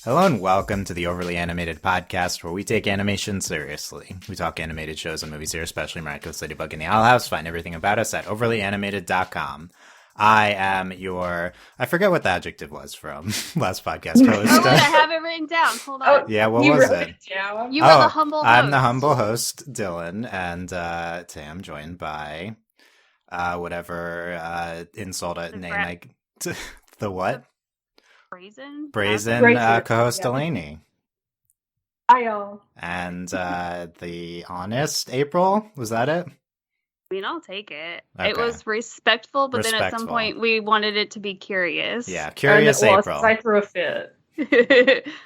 Hello and welcome to the Overly Animated Podcast, where we take animation seriously. We talk animated shows and movies here, especially Miraculous Ladybug in the Owl House. Find everything about us at overlyanimated.com. I am I forget what the adjective was from last podcast host. Oh, wait, I have it written down. Hold on. Yeah, what was it? You were the humble host. I'm the humble host, Dylan, and today I'm joined by whatever insult name the what? Brazen co-host Delaney. Hi, y'all. And the honest April, was that it? I mean, I'll take it. Okay. It was respectful, but then at some point we wanted it to be curious. Yeah, curious April. I threw a fit.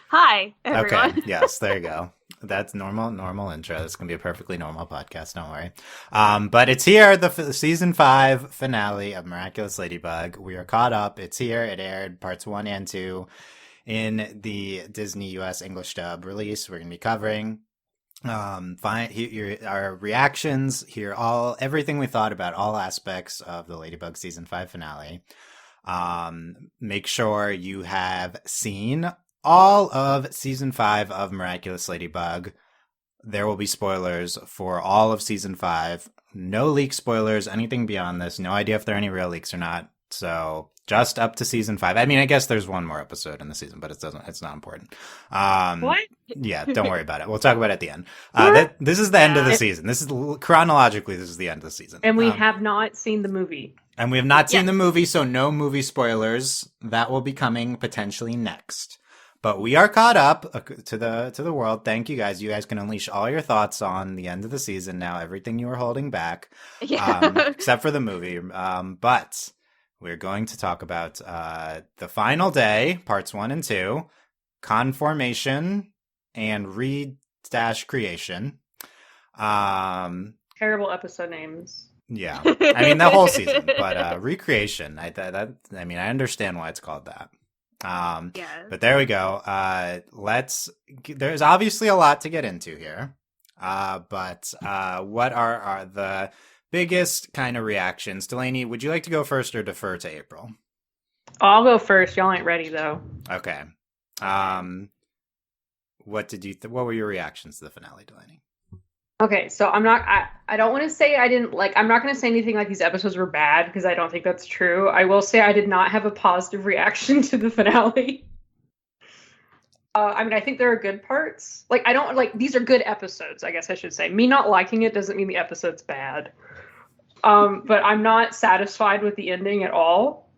Hi, everyone. Okay, yes, there you go. That's normal intro. This can be a perfectly normal podcast, don't worry. But it's here, the season 5 finale of Miraculous Ladybug. We are caught up. It's here. It aired parts 1 and 2 in the Disney US English dub release. We're going to be covering our reactions, hear everything we thought about all aspects of the Ladybug season 5 finale. Make sure you have seen all of season 5 of Miraculous Ladybug. There will be spoilers for all of season 5. No leak spoilers, anything beyond this. No idea if there are any real leaks or not. So just up to season 5. I mean, I guess there's one more episode in the season, but it's not important. What? Yeah, don't worry about it. We'll talk about it at the end. This is the end of the season. This is chronologically, this is the end of the season. And we have not seen the movie. And we have not seen the movie, so no movie spoilers. That will be coming potentially next. But we are caught up to the world. Thank you guys. You guys can unleash all your thoughts on the end of the season now. Everything you were holding back, except for the movie. But we're going to talk about the final day, parts 1 and 2, Conformation, and Re-Creation. Terrible episode names. Yeah, I mean the whole season, but Recreation. I understand why it's called that. But there we go. There's obviously a lot to get into here. But what are the biggest kind of reactions? Delaney, would you like to go first or defer to April? I'll go first. Y'all ain't ready though. Okay. What were your reactions to the finale, Delaney? Okay, so I don't want to say I didn't like, I'm not going to say anything like these episodes were bad, because I don't think that's true. I will say I did not have a positive reaction to the finale. I mean, I think there are good parts. Like, I don't, like, these are good episodes, I guess I should say. Me not liking it doesn't mean the episode's bad. But I'm not satisfied with the ending at all.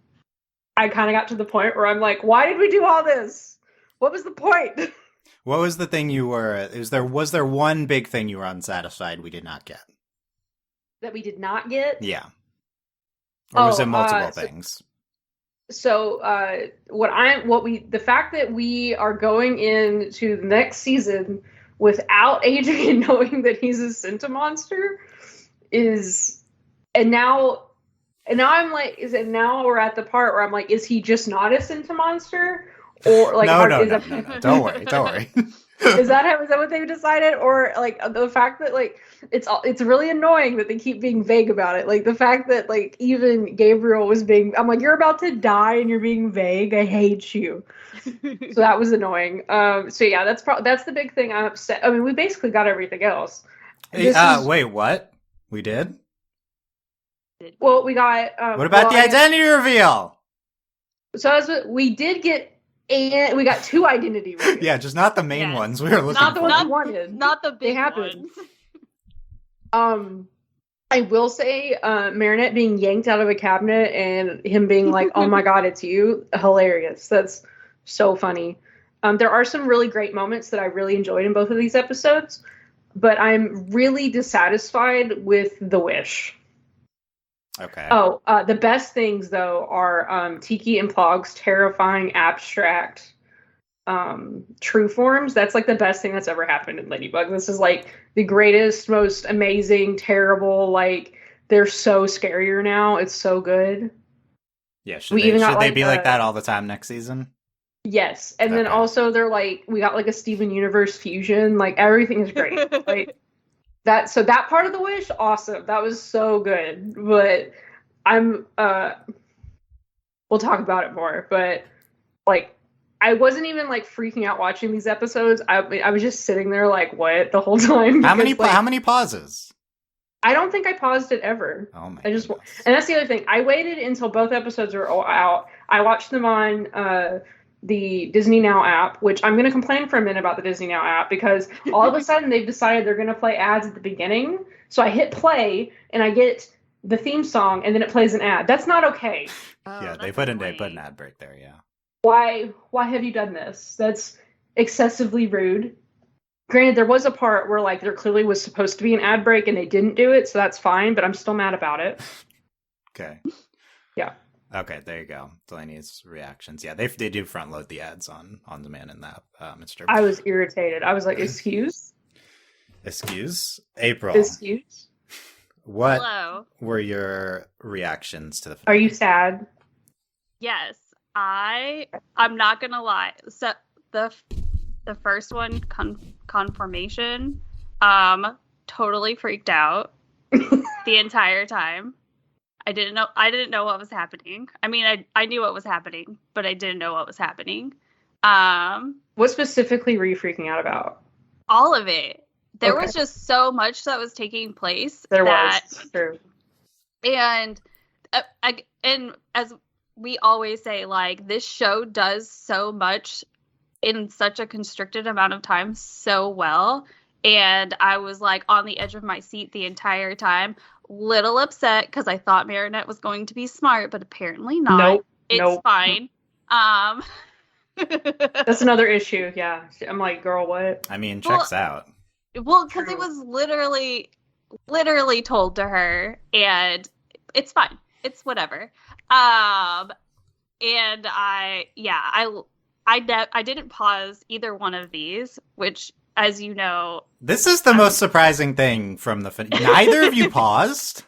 I kind of got to the point where I'm like, why did we do all this? What was the point? What was the thing you were? Was there one big thing you were unsatisfied we did not get? That we did not get? Yeah. Or was it multiple things? So the fact that we are going into the next season without Adrian knowing that he's a Sentimonster and now I'm like, now we're at the part where I'm like, is he just not a Sentimonster? Or like, no. Don't worry. Is that what they've decided? Or like the fact that like it's really annoying that they keep being vague about it. Like the fact that like even Gabriel was I'm like, you're about to die and you're being vague. I hate you. So that was annoying. So yeah, that's the big thing I'm upset. I mean, we basically got everything else. Wait, what? We did? Well, we got. What about the identity reveal? So we did get. And we got 2 identity reveals. Yeah, just not the main ones we were looking for. Not the ones we wanted. Not the big ones. I will say, Marinette being yanked out of a cabinet and him being like, oh my god, it's you. Hilarious. That's so funny. There are some really great moments that I really enjoyed in both of these episodes, but I'm really dissatisfied with the wish. Okay. Oh, the best things, though, are Tikki and Plog's terrifying, abstract true forms. That's, like, the best thing that's ever happened in Ladybug. This is, like, the greatest, most amazing, terrible, like, they're so scarier now. It's so good. Yeah, should they be like that all the time next season? Yes. And then also they're, like, we got, like, a Steven Universe fusion. Like, everything is great. Like... So that part of the wish, awesome. That was so good. But we'll talk about it more. But like I wasn't even like freaking out watching these episodes. I was just sitting there like, what, the whole time. Because, how many pauses? I don't think I paused it ever. Oh my goodness. goodness. And that's the other thing. I waited until both episodes were out. I watched them on the Disney Now app, which I'm going to complain for a minute about the Disney Now app because all of a sudden they've decided they're going to play ads at the beginning. So I hit play and I get the theme song and then it plays an ad. That's not okay. Yeah, they put an ad break there, yeah. Why have you done this? That's excessively rude. Granted, there was a part where like there clearly was supposed to be an ad break and they didn't do it, so that's fine, but I'm still mad about it. Okay. Yeah. Okay, there you go. Delaney's reactions. Yeah, they do front load the ads on demand in that. It's true. I was irritated. I was like, excuse? April. Excuse? What Hello. were your reactions to the finale? Are you sad? Yes. I'm not gonna lie. So the first one, Conformation, totally freaked out the entire time. I didn't know what was happening. I mean, I knew what was happening, but I didn't know what was happening. What specifically were you freaking out about? All of it. There was just so much that was taking place. There was. True. And as we always say, like, this show does so much in such a constricted amount of time so well. And I was like on the edge of my seat the entire time, little upset because I thought Marinette was going to be smart, but apparently not. It's fine. That's another issue. Yeah. I'm like, girl, what? I mean, checks out. Well, because it was literally told to her, and it's fine. It's whatever. And I didn't pause either one of these, which, as you know, this is the most surprising thing from the finale. Neither of you paused.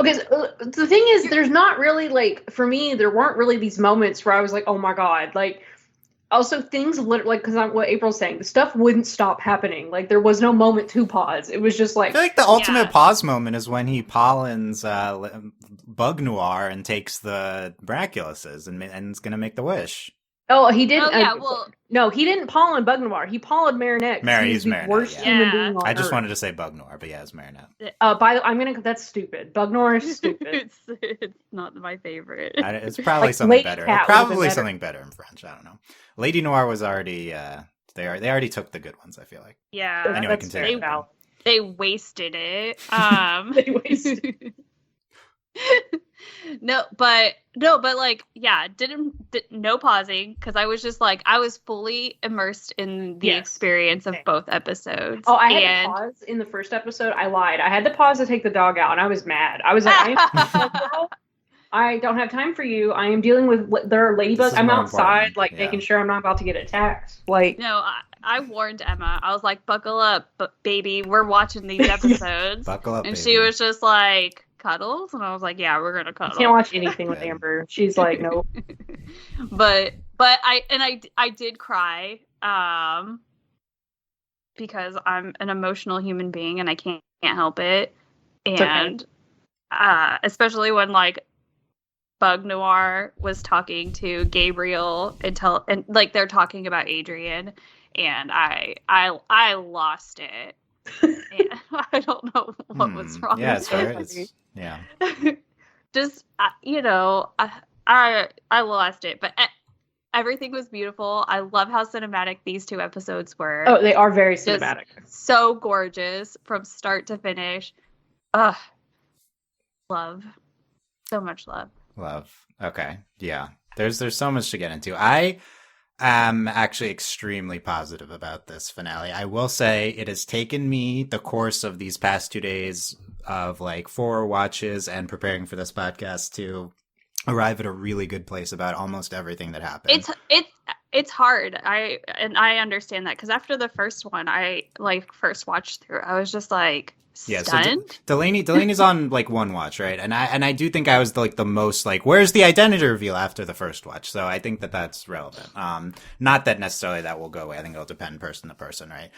Okay, so, the thing is, there's not really, like, for me, there weren't really these moments where I was like, oh my god, like, also things like, because what April's saying, the stuff wouldn't stop happening. Like, there was no moment to pause. It was just like, I feel like the ultimate pause moment is when he pollens Bug Noir and takes the Miraculouses and is going to make the wish. Oh, he didn't. Oh, yeah, well, no, he didn't pollen Bug Noir. He pollen Marinette. He's Marinette. Worst human being on I just Earth. wanted to say Bug Noir, but yeah, it's Marinette. That's stupid. Bug Noir is stupid. it's not my favorite. It's probably like something better. Probably something better in French. I don't know. Lady Noir was already. They already took the good ones. I feel like. Yeah. Anyway, continue. They wasted it. They wasted it. No, but like, yeah, no pausing, because I was just like, I was fully immersed in the experience of both episodes. Oh, I had to pause in the first episode. I lied. I had to pause to take the dog out, and I was mad. I was like, I don't have time for you. I am dealing with their ladybugs. I'm outside, making sure I'm not about to get attacked. Like, no, I warned Emma. I was like, buckle up, baby. We're watching these episodes. Buckle up, and baby. She was just like, cuddles, and I was like, yeah, we're gonna cuddle. I can't watch anything with Amber. She's like, nope. but I did cry because I'm an emotional human being and I can't help it. And especially when like Bug Noir was talking to Gabriel and like they're talking about Adrian, and I lost it. And I don't know what was wrong. Yeah, it's fair. Yeah. Just I lost it, but everything was beautiful. I love how cinematic these two episodes were. Oh, they are very cinematic. So gorgeous from start to finish. Ugh. Love. So much love. Love. Okay. Yeah. There's so much to get into. I am actually extremely positive about this finale. I will say it has taken me the course of these past 2 days of like 4 watches and preparing for this podcast to arrive at a really good place about almost everything that happened. It's hard. I understand that, because after the first one, I like first watched through, I was just like stunned. So Delaney's on like one watch, right? And I do think I was the most like, where's the identity reveal after the first watch? So I think that's relevant. Not that necessarily that will go away. I think it'll depend person to person, right?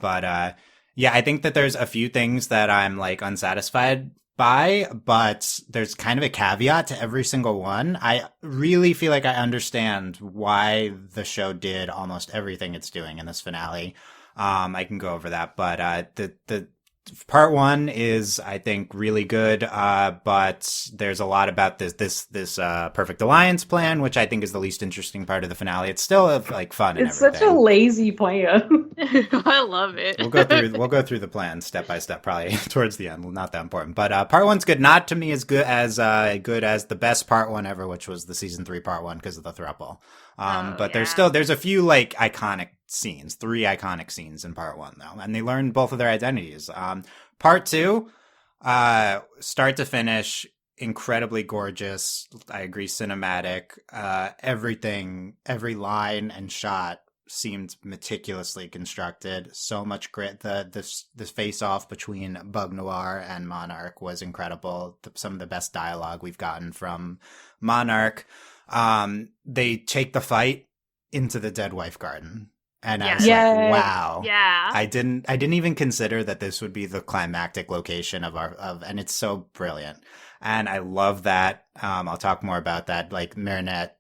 But yeah, I think that there's a few things that I'm like unsatisfied by, but there's kind of a caveat to every single one. I really feel like I understand why the show did almost everything it's doing in this finale. I can go over that, but the part one is, I think, really good, but there's a lot about this Perfect Alliance plan, which I think is the least interesting part of the finale. It's still like fun and It's everything. such a lazy plan. I love it. We'll go through the plan step by step, probably towards the end. Not that important, but part one's good. Not to me as good as the best part one ever, which was the season 3 part one because of the throuple. But there's a few like iconic scenes, 3 iconic scenes in part 1 though, and they learned both of their identities. Part 2, start to finish, incredibly gorgeous. I agree, cinematic. Everything, every line and shot seemed meticulously constructed. So much grit. The face off between Bug Noir and Monarch was incredible. Some of the best dialogue we've gotten from Monarch. They take the fight into the dead wife garden. And I was like, wow. Yeah. I didn't even consider that this would be the climactic location and it's so brilliant. And I love that. I'll talk more about that. Like Marinette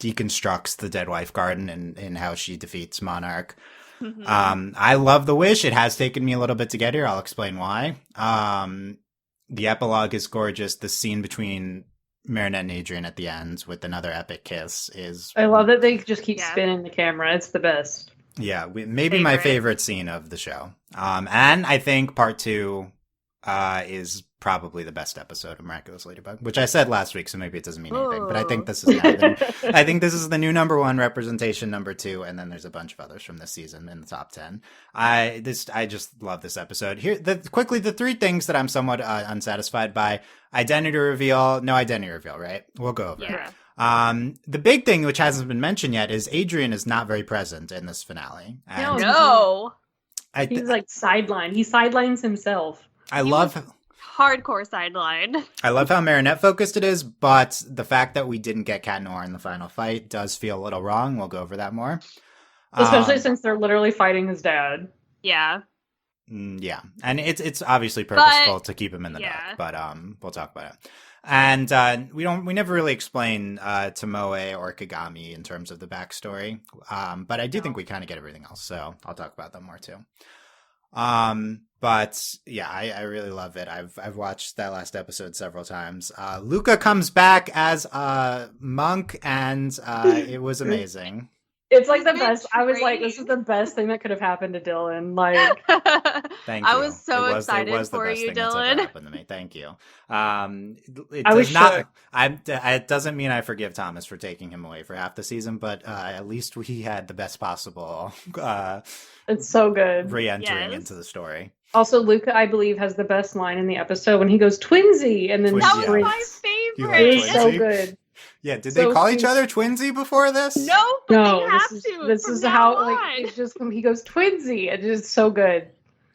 deconstructs the dead wife garden and how she defeats Monarch. Mm-hmm. I love the wish. It has taken me a little bit to get here. I'll explain why. The epilogue is gorgeous. The scene between Marinette and Adrian at the end with another epic kiss is... I love that they just keep spinning the camera. It's the best. Yeah, maybe my favorite scene of the show. And I think part 2 is probably the best episode of Miraculous Ladybug, which I said last week, so maybe it doesn't mean anything. But I think this is I think this is the new number 1, representation number 2, and then there's a bunch of others from this season in the top 10. I just love this episode. Here, quickly, the 3 things that I'm somewhat unsatisfied by: identity reveal, no identity reveal, right? We'll go over it. The big thing, which hasn't been mentioned yet, is Adrian is not very present in this finale. And no. He's like sidelined. He sidelines himself. I love hardcore sideline. I love how Marinette focused it is, but the fact that we didn't get Cat Noir in the final fight does feel a little wrong. We'll go over that more. Especially since they're literally fighting his dad. Yeah. Yeah. And it's obviously purposeful to keep him in the dark, but we'll talk about it. And we never really explain Tomoe or Kagami in terms of the backstory. But I do think we kind of get everything else, so I'll talk about them more too. But yeah, I really love it. I've watched that last episode several times. Luca comes back as Monk, and it was amazing. It's like the best. I was like, this is the best thing that could have happened to Dylan. Like, thank you. I was so excited for you, Dylan. Happened to me. Thank you. It doesn't mean I forgive Thomas for taking him away for half the season, but at least we had the best possible. It's so good. Re-entering into the story. Also, Luca, I believe, has the best line in the episode when he goes Twinsy, and then that was my favorite. It's so good. Yeah, did they call each other Twinsy before this? No, but they have to. This is how it's just he goes Twinsy. It is so good.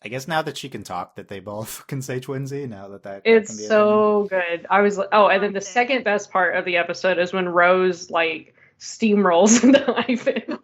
I guess now that she can talk, that they both can say Twinsy. Now that it's can be so good. I was and then the second best part of the episode is when Rose steamrolls into Hysen.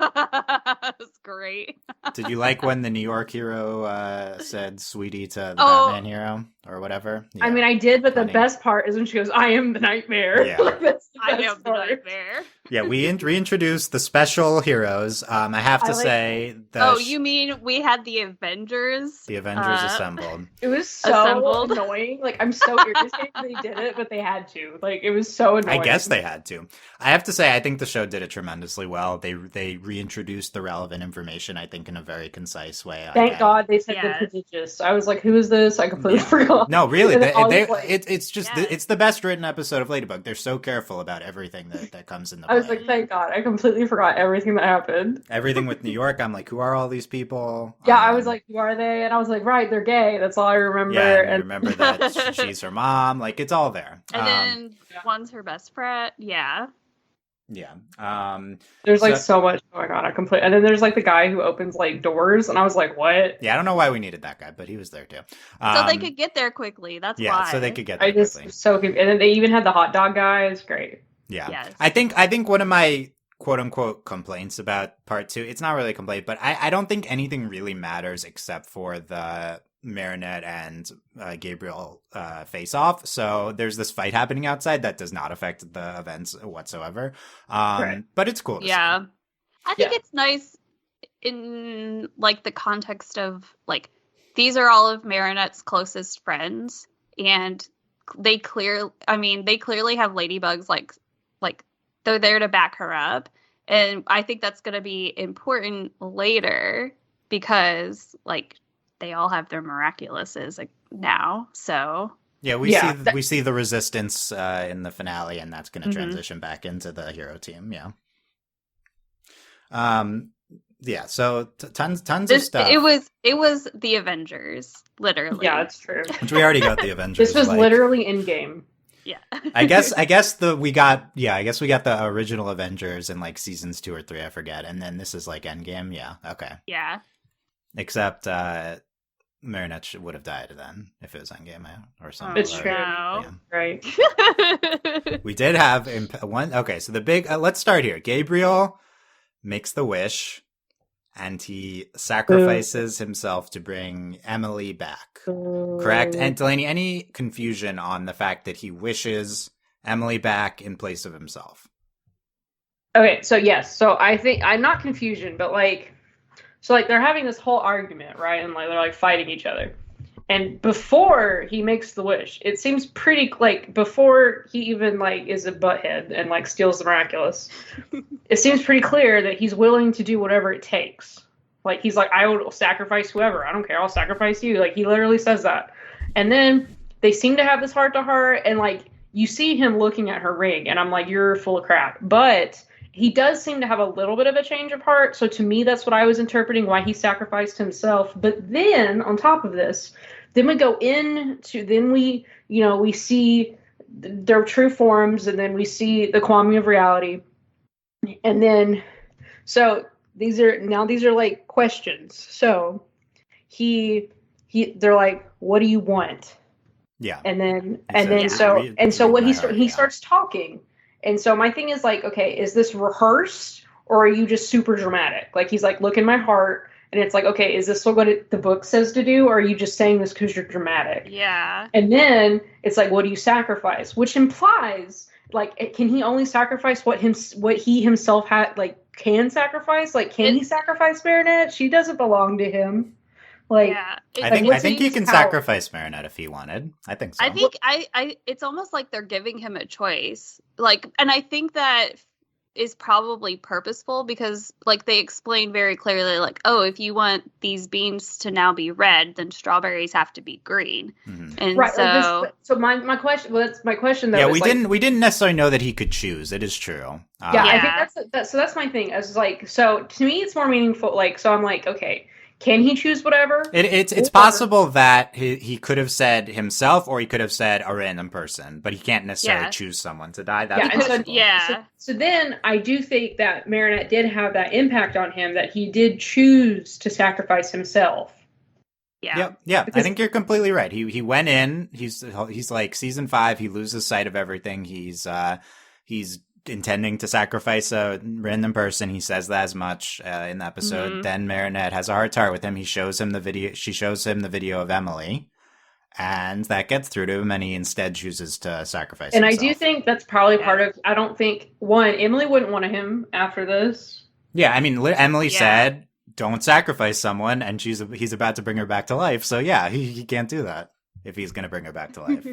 That's great. Did you like when the New York hero said "sweetie" to the Batman hero or whatever? Yeah. I mean, I did, but the best part is when she goes, "I am the nightmare." Yeah. That's the I best am the nightmare. Yeah, we reintroduced the special heroes. I have to say that. You mean we had the Avengers? The Avengers assembled. It was so annoying. I'm so irritated they did it, but they had to. It was so annoying. I guess they had to. I have to say, I think the show did it tremendously well. They reintroduced the relevant information, I think, in a very concise way. Thank God they said the prodigious. I was like, who is this? I completely forgot. No, really. It's the best written episode of Ladybug. They're so careful about everything that comes in the I was like, thank God. I completely forgot everything that happened. Everything with New York, I'm like, who are all these people? Yeah, I was like, who are they? And I was like, right, they're gay. That's all I remember. Yeah, and I remember that she's her mom. It's all there. And then one's her best friend. Yeah. Yeah. There's so much going on. And then there's the guy who opens doors, and I was like, what? Yeah, I don't know why we needed that guy, but he was there too. So they could get there quickly. That's why. Yeah, so they could get there quickly. And then they even had the hot dog guy. It's great. Yeah. Yes. I think one of my quote unquote complaints about part 2, it's not really a complaint, but I don't think anything really matters except for the Marinette and Gabriel face off. So there's this fight happening outside that does not affect the events whatsoever. Right. But it's cool to see. I think it's nice in like the context of like these are all of Marinette's closest friends, and they clearly have ladybugs like they're there to back her up, and I think that's going to be important later because like they all have their miraculouses like, now. So yeah, we see the resistance in the finale, and that's going to transition back into the hero team. Yeah. Yeah, so tons of stuff. It was the Avengers, literally. Yeah, it's true. Which we already got the Avengers. This was literally in game. Yeah. I guess we got the original Avengers in like seasons 2 or 3, I forget, and then this is like Endgame. Yeah, okay. Yeah. Except Marinette would have died then if it was Endgame or something. It's true. Yeah. Right. We did have one. Okay, so the big. Let's start here. Gabriel makes the wish, and he sacrifices himself to bring Emily back. Correct? And Delaney, any confusion on the fact that he wishes Emily back in place of himself? Okay, so yes. So I think I'm not confusion, but like, so like they're having this whole argument, right? And like they're like fighting each other. And before he makes the wish, it seems pretty like before he even like is a butthead and like steals the miraculous, it seems pretty clear that he's willing to do whatever it takes. Like he's like, I will sacrifice whoever. I don't care. I'll sacrifice you. Like he literally says that. And then they seem to have this heart to heart, and like you see him looking at her ring, and I'm like, you're full of crap. But he does seem to have a little bit of a change of heart. So to me, that's what I was interpreting why he sacrificed himself. But then on top of this, then we go into, then we see their true forms, and then we see the Kwame of reality. And then, so these are like questions. So they're like, what do you want? Yeah. He starts talking. And so my thing is like, okay, is this rehearsed or are you just super dramatic? Like he's like, look in my heart. And it's like, okay, is this what the book says to do? Or are you just saying this because you're dramatic? Yeah. And then it's like, what do you sacrifice? Which implies, like, can he only sacrifice what he himself can sacrifice? Like, can he sacrifice Marinette? She doesn't belong to him. Like, yeah. I think he can sacrifice Marinette if he wanted. I think so. I think it's almost like they're giving him a choice. Like, and I think that is probably purposeful because like they explain very clearly like, oh, if you want these beans to now be red, then strawberries have to be green. Mm-hmm. And right, so my question, well, that's my question though. Yeah, we didn't necessarily know that he could choose. It is true. I think that's my thing. I was like, so to me it's more meaningful, like, so I'm like, okay, can he choose whatever? It's possible that he could have said himself, or he could have said a random person, but he can't necessarily choose someone to die. So then I do think that Marinette did have that impact on him, that he did choose to sacrifice himself. Yeah. I think you're completely right. He went in. He's like season 5. He loses sight of everything. He's intending to sacrifice a random person. He says that as much in the episode. Mm-hmm. Then Marinette has a heart to heart with him. She shows him the video of Emily, and that gets through to him, and he instead chooses to sacrifice himself. I do think that's probably part of, I don't think, Emily wouldn't want him after this. Yeah, I mean, Emily said, don't sacrifice someone, and he's about to bring her back to life. So yeah, he can't do that if he's going to bring her back to life.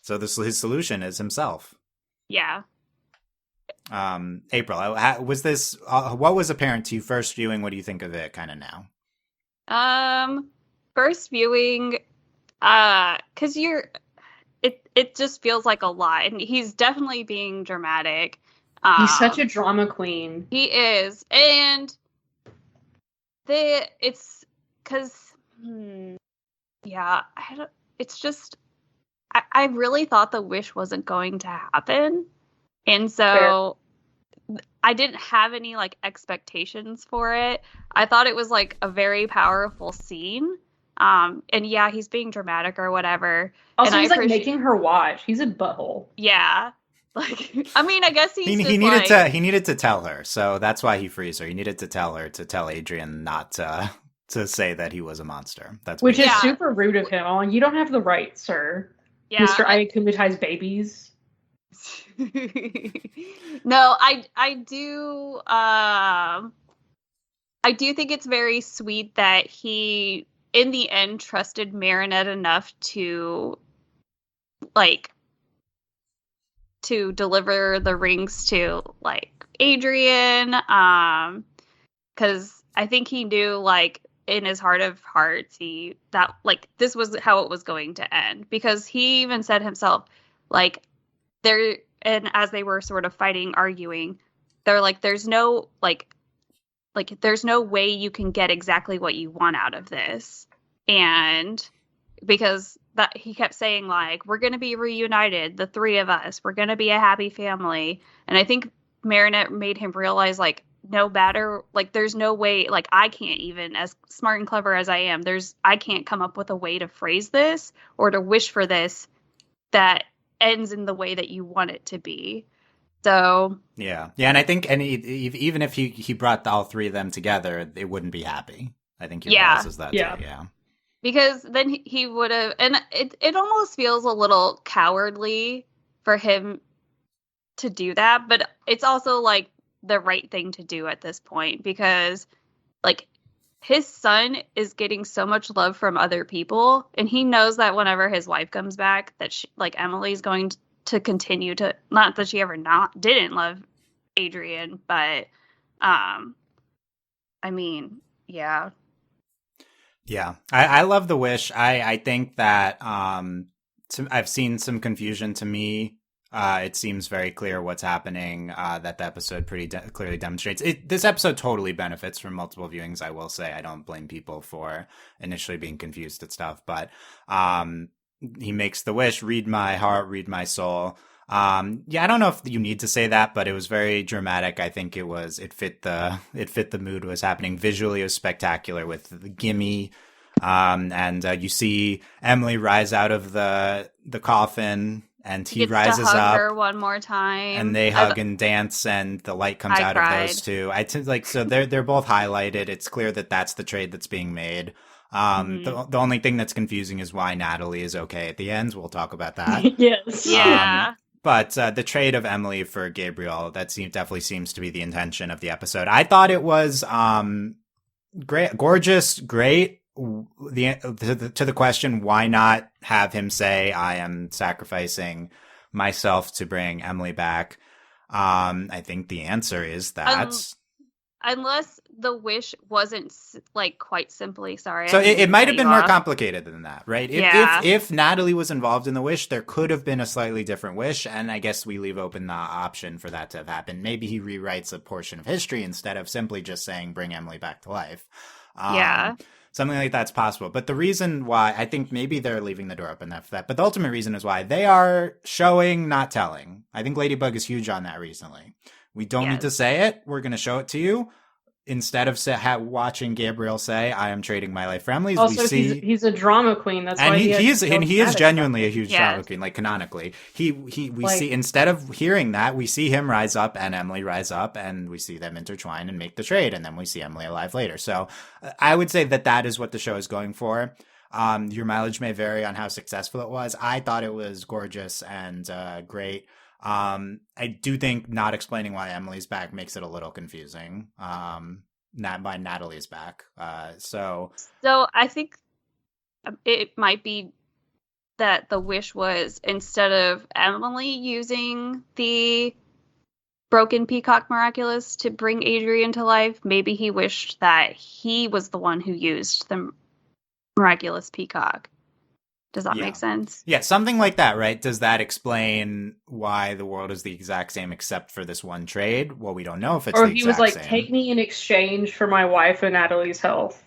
So his solution is himself. Yeah. April, was this what was apparent to you first viewing? What do you think of it kind of now? First viewing, because it just feels like a lot, and he's definitely being dramatic. He's such a drama queen. He is, and it's because it's just I really thought the wish wasn't going to happen. And so I didn't have any like expectations for it. I thought it was like a very powerful scene. And yeah, he's being dramatic or whatever. Also, he's like making her watch. He's a butthole. Yeah. Like, I mean, I guess he needed to tell her. So that's why he frees her. He needed to tell her, to tell Adrian not to to say that he was a monster. That's Which is Yeah. super rude of him. Oh, you don't have the right, sir. Yeah. Mr. I akumatize babies. No, I do think it's very sweet that he in the end trusted Marinette enough to like to deliver the rings to like Adrian, because I think he knew like in his heart of hearts that like this was how it was going to end, because he even said himself like there, and as they were sort of fighting, arguing, they're like there's no there's no way you can get exactly what you want out of this. And because that he kept saying like we're going to be reunited, the three of us, we're going to be a happy family. And I think Marinette made him realize like no matter like there's no way, like I can't, even as smart and clever as I am, I can't come up with a way to phrase this or to wish for this that ends in the way that you want it to be. So yeah, and I think even if he brought all three of them together, it wouldn't be happy. I think he realizes that. Yeah. Too, yeah. Because then he would have, and it almost feels a little cowardly for him to do that, but it's also like the right thing to do at this point, because like his son is getting so much love from other people, and he knows that whenever his wife comes back, that like Emily's going to continue to, not that she ever didn't love Adrian, but I mean, yeah. Yeah, I love the wish. I think that I've seen some confusion. To me, it seems very clear what's happening, that the episode pretty clearly demonstrates. This episode totally benefits from multiple viewings, I will say. I don't blame people for initially being confused at stuff, but he makes the wish, read my heart, read my soul. Yeah, I don't know if you need to say that, but it was very dramatic. I think it fit the mood was happening. Visually, it was spectacular with the gimme. And you see Emily rise out of the coffin, and he rises to hug up her one more time, and they hug and dance, and the light comes out cried. of those two. So they're both highlighted. It's clear that that's the trade that's being made. The only thing that's confusing is why Natalie is okay at the end. We'll talk about that. Yes. Yeah. But the trade of Emily for Gabriel, that definitely seems to be the intention of the episode. I thought it was great, gorgeous, great. To the question, why not have him say, I am sacrificing myself to bring Emily back? I think the answer is that... Unless the wish wasn't like quite simply, sorry. So it might have been more complicated than that, right? Yeah. If Natalie was involved in the wish, there could have been a slightly different wish, and I guess we leave open the option for that to have happened. Maybe he rewrites a portion of history instead of simply just saying, bring Emily back to life. Yeah. Something like that's possible. But the reason why, I think maybe they're leaving the door open for that, but the ultimate reason is why they are showing, not telling. I think Ladybug is huge on that recently. We don't need to say it. We're going to show it to you. Instead of watching Gabriel say, I am trading my life for Emily's, also, we see... he's a drama queen. That's and why he is genuinely a huge drama Yes. queen, like canonically. We see, instead of hearing that, we see him rise up and Emily rise up, and we see them intertwine and make the trade, and then we see Emily alive later. So I would say that is what the show is going for. Your mileage may vary on how successful it was. I thought it was gorgeous and great. I do think not explaining why Emily's back makes it a little confusing. Not by Natalie's back. So I think it might be that the wish was, instead of Emily using the broken peacock miraculous to bring Adrian to life, maybe he wished that he was the one who used the miraculous peacock. Does that make sense? Yeah, something like that, right? Does that explain why the world is the exact same except for this one trade? Well, we don't know if it's the exact same. Or he was like, take me in exchange for my wife and Natalie's health.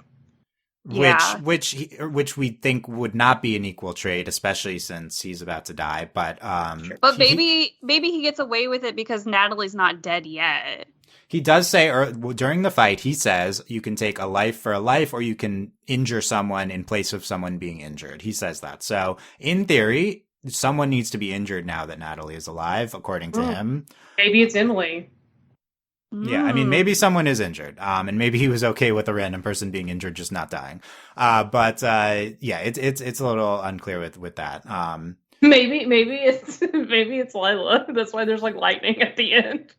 Which we think would not be an equal trade, especially since he's about to die. But maybe he gets away with it because Natalie's not dead yet. He does say, during the fight, he says, you can take a life for a life, or you can injure someone in place of someone being injured. He says that. So, in theory, someone needs to be injured now that Natalie is alive, according to him. Maybe it's Emily. Yeah, I mean, maybe someone is injured, and maybe he was okay with a random person being injured, just not dying. But yeah, it's a little unclear with that. Maybe it's Lila. That's why there's like lightning at the end.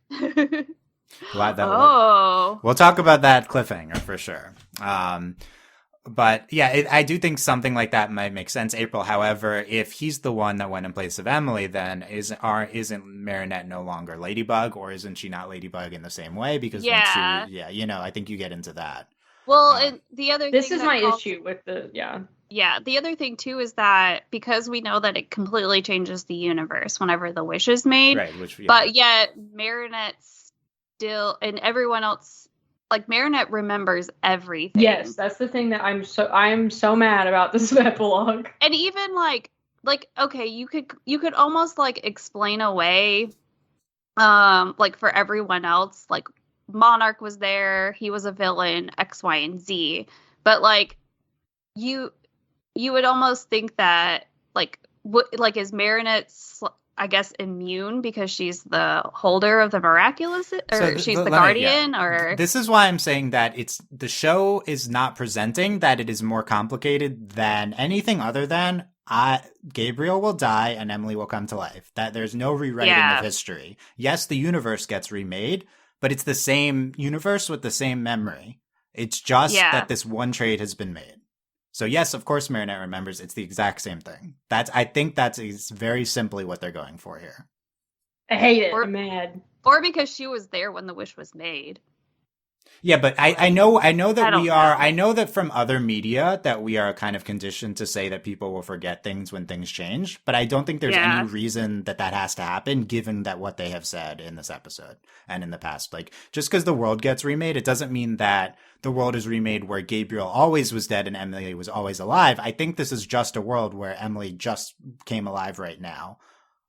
We'll talk about that cliffhanger for sure. But yeah, I do think something like that might make sense, April. However, if he's the one that went in place of Emily, then isn't Marinette no longer Ladybug, or isn't she not Ladybug in the same way? Because I think you get into that. Well, and the other this thing is my issue with the Yeah, the other thing too is that because we know that it completely changes the universe whenever the wish is made, right? But yet Marinette still and everyone else. Like, Marinette remembers everything. Yes, that's the thing that I'm so mad about this epilogue. And even like okay, you could almost like explain away like for everyone else, like Monarch was there, he was a villain, X, Y, and Z. But like you would almost think that like is Marinette I guess immune because she's the holder of the miraculous, or she's the guardian, or this is why I'm saying that the show is not presenting that it is more complicated than anything other than Gabriel will die and Emily will come to life. That there's no rewriting of history. Yes, the universe gets remade, but it's the same universe with the same memory. It's just that this one trade has been made. So yes, of course, Marinette remembers. It's the exact same thing. I think that's very simply what they're going for here. I hate it. I'm mad. Or because she was there when the wish was made. Yeah, but I know I know that from other media that we are kind of conditioned to say that people will forget things when things change. But I don't think there's any reason that has to happen, given that what they have said in this episode and in the past. Like, just because the world gets remade, it doesn't mean that the world is remade where Gabriel always was dead and Emily was always alive. I think this is just a world where Emily just came alive right now.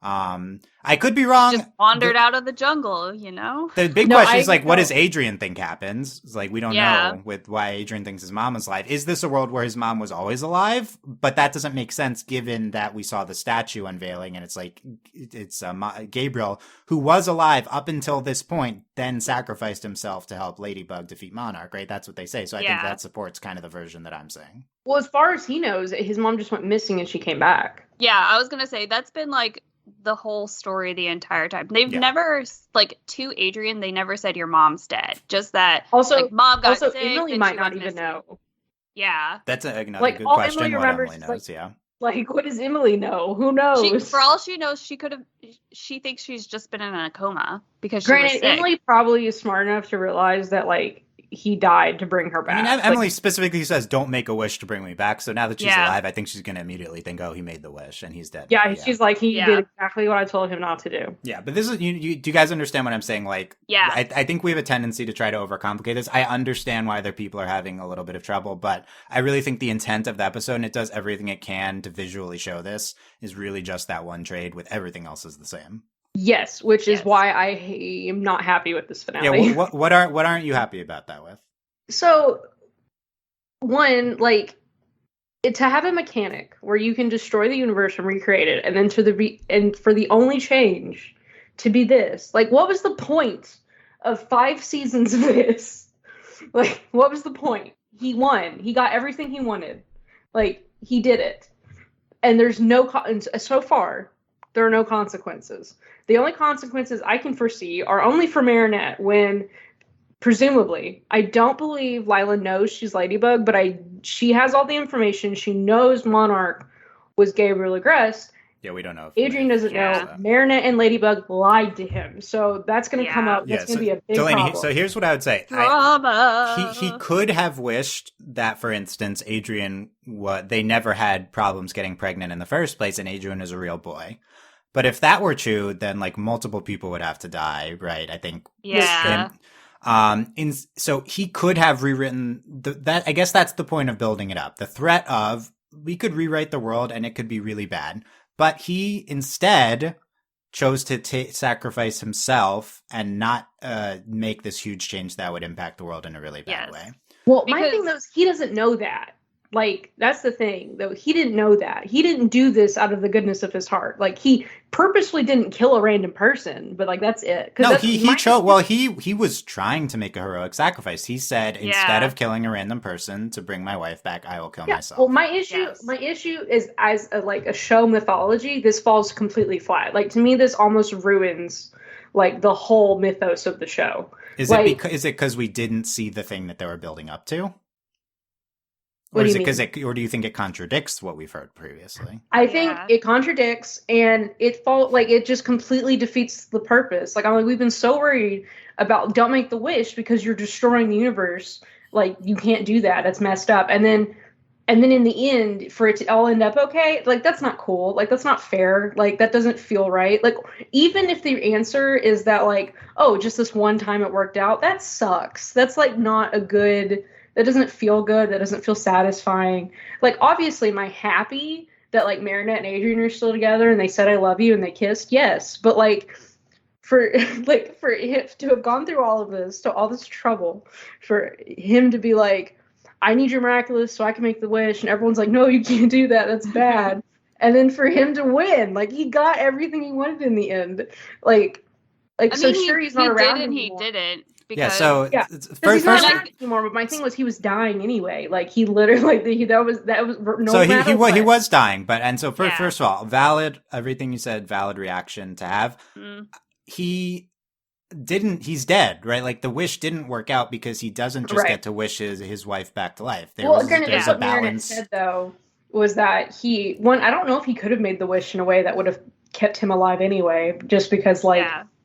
I could be wrong. Just wandered out of the jungle, you know? The big question is, like, what does Adrian think happens? It's like, we don't know with why Adrian thinks his mom is alive. Is this a world where his mom was always alive? But that doesn't make sense given that we saw the statue unveiling and it's like, it's Gabriel, who was alive up until this point, then sacrificed himself to help Ladybug defeat Monarch, right? That's what they say. So I think that supports kind of the version that I'm saying. Well, as far as he knows, his mom just went missing and she came back. Yeah, I was going to say, that's been like the whole story the entire time. They've never, like, to Adrian, they never said your mom's dead. Just that, also, like, mom got sick. Emily might not even know. Yeah. That's another good question. Emily remembers, what Emily knows, Like, what does Emily know? Who knows? For all she knows, she thinks she's just been in a coma because she Granted, was sick. Emily probably is smart enough to realize that, like, he died to bring her back. I mean, Emily specifically says, don't make a wish to bring me back. So now that she's alive, I think she's going to immediately think, oh, he made the wish and he's dead. Yeah, she's like, he did exactly what I told him not to do. Yeah, but this is, do you guys understand what I'm saying? Like, I think we have a tendency to try to overcomplicate this. I understand why other people are having a little bit of trouble, but I really think the intent of the episode, and it does everything it can to visually show this, is really just that one trade with everything else is the same. Yes, which is why I am not happy with this finale. Yeah, what aren't you happy about that with? So, one, like, to have a mechanic where you can destroy the universe and recreate it, and then for the only change to be this, like, what was the point of 5 seasons of this? Like, what was the point? He won. He got everything he wanted. Like, he did it, and there's so far there are no consequences. The only consequences I can foresee are only for Marinette when. Presumably, I don't believe Lila knows she's Ladybug, but she has all the information. She knows Monarch was Gabriel Agreste. Yeah, we don't know. Adrian doesn't know. Marinette and Ladybug lied to him, so that's going to come up. That's going to be a big Delaney, problem. So here's what I would say. He could have wished that, for instance, Adrian, they never had problems getting pregnant in the first place, and Adrian is a real boy. But if that were true, then like multiple people would have to die, right? I think. Yeah. So he could have rewritten that. I guess that's the point of building it up. The threat of we could rewrite the world and it could be really bad, but he instead chose to sacrifice himself and not make this huge change that would impact the world in a really bad way. Well, my thing though is he doesn't know that. Like, that's the thing, though. He didn't know that. He didn't do this out of the goodness of his heart. Like, he purposely didn't kill a random person, but, like, that's it. No, he chose. Well, he was trying to make a heroic sacrifice. He said, instead of killing a random person to bring my wife back, I will kill myself. Well, my issue is, as a show mythology, this falls completely flat. Like, to me, this almost ruins, like, the whole mythos of the show. Is it because we didn't see the thing that they were building up to? Or is it because or do you think it contradicts what we've heard previously? I think it contradicts, and it just completely defeats the purpose. Like, we've been so worried about don't make the wish because you're destroying the universe. Like, you can't do that. That's messed up. And then in the end, for it to all end up okay, like, that's not cool. Like, that's not fair. Like, that doesn't feel right. Like, even if the answer is that, like, oh, just this one time it worked out, that sucks. That's, like, not a good. That doesn't feel good. That doesn't feel satisfying. Like, obviously, am I happy that, like, Marinette and Adrian are still together and they said I love you and they kissed? Yes. But, like, for him to have gone through all of this, to all this trouble, for him to be like, I need your miraculous so I can make the wish, and everyone's like, no, you can't do that. That's bad. And then for him to win, like, he got everything he wanted in the end. Like, so sure he's not around anymore. He didn't. Because, he's not around anymore. But my thing was, he was dying anyway. Like, he literally, that was no. So he was dying. But first of all, valid, everything you said, valid reaction to have. Mm. He's dead, right? Like, the wish didn't work out because he doesn't just get to wish his wife back to life. There's a balance. Said, though, was that I don't know if he could have made the wish in a way that would have kept him alive anyway, just because,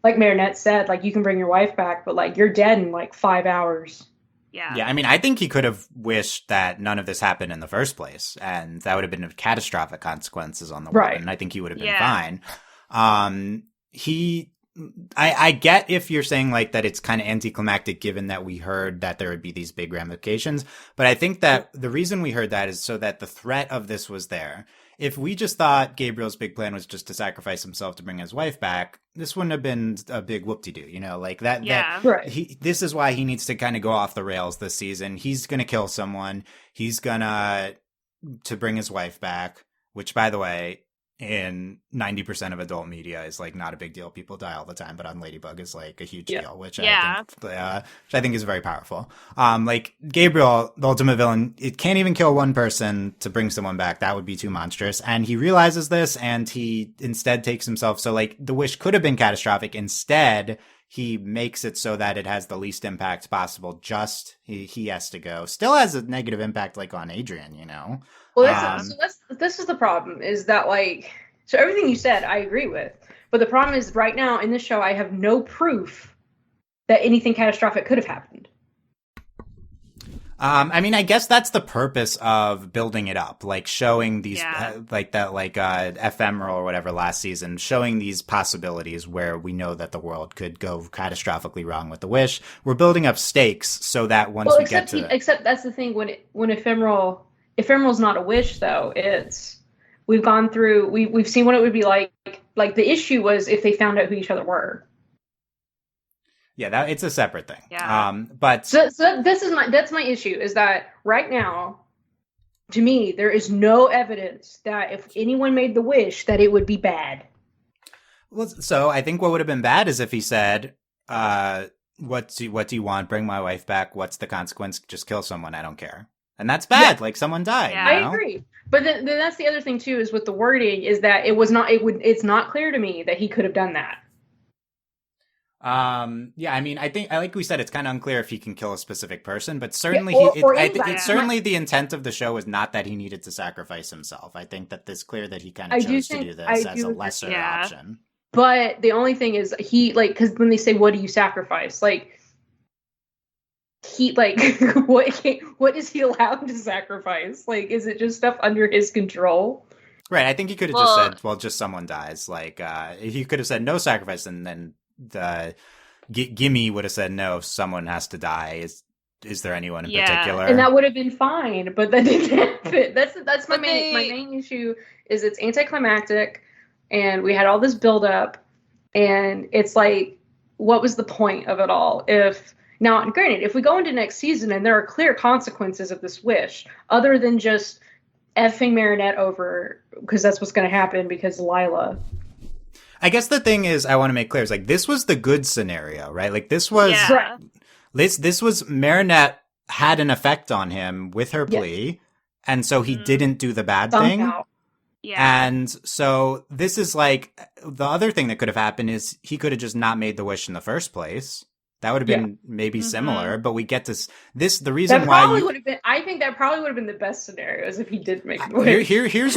like Marinette said, like, you can bring your wife back, but, like, you're dead in, like, 5 hours. Yeah. Yeah, I mean, I think he could have wished that none of this happened in the first place, and that would have been catastrophic consequences on the world, and I think he would have been fine. I get if you're saying, like, that it's kind of anticlimactic given that we heard that there would be these big ramifications, but I think that the reason we heard that is so that the threat of this was there. If we just thought Gabriel's big plan was just to sacrifice himself to bring his wife back, this wouldn't have been a big whoop-de-doo, you know, like that. Yeah. This is why he needs to kind of go off the rails this season. He's going to kill someone. He's going to bring his wife back, which, by the way, in 90% of adult media is, like, not a big deal. People die all the time, but on Ladybug is, like, a huge deal, which I think is very powerful. Like, Gabriel, the ultimate villain, it can't even kill one person to bring someone back. That would be too monstrous. And he realizes this, and he instead takes himself. So, like, the wish could have been catastrophic. Instead, he makes it so that it has the least impact possible. Just he has to go. Still has a negative impact, like, on Adrian, you know? Well, this is the problem, is that, like, so everything you said, I agree with. But the problem is, right now in this show, I have no proof that anything catastrophic could have happened. I mean, I guess that's the purpose of building it up, like showing these, ephemeral or whatever last season, showing these possibilities where we know that the world could go catastrophically wrong with the wish. We're building up stakes so that once we get to except that's the thing, when ephemeral's not a wish, though. We've gone through, we've seen what it would be like. Like, the issue was if they found out who each other were. Yeah, it's a separate thing. Yeah. But so that's my issue, is that right now, to me, there is no evidence that if anyone made the wish that it would be bad. Well, so I think what would have been bad is if he said, what do you want? Bring my wife back. What's the consequence? Just kill someone. I don't care. And that's bad. Yeah. Like, someone died. Yeah. You know? I agree. But then that's the other thing too, is with the wording, is that it's not clear to me that he could have done that. Yeah, I mean, I think, like we said, it's kind of unclear if he can kill a specific person, but certainly certainly the intent of the show is not that he needed to sacrifice himself. I think that it's clear that he kind of chose to do this as a lesser option. But the only thing is, because when they say, what do you sacrifice? Like, what is he allowed to sacrifice? Like, is it just stuff under his control? Right, I think he could have just said, well, just someone dies. Like, he could have said no sacrifice, and then Gimme would have said, no, someone has to die. Is there anyone in particular? And that would have been fine, but that didn't happen. That's my main issue, is it's anticlimactic, and we had all this build up, and it's like, what was the point of it all? If Now, granted, if we go into next season and there are clear consequences of this wish, other than just effing Marinette over, because that's what's going to happen because Lila. I guess the thing is, I want to make clear, is like, this was the good scenario, right? Like, this was, this was Marinette had an effect on him with her plea, and so he didn't do the bad thing. Yeah. And so this is like, the other thing that could have happened is he could have just not made the wish in the first place. That would have been maybe similar, but we get this, the reason that why probably would have been, I think that probably would have been the best scenario is if he did make the wish. Here's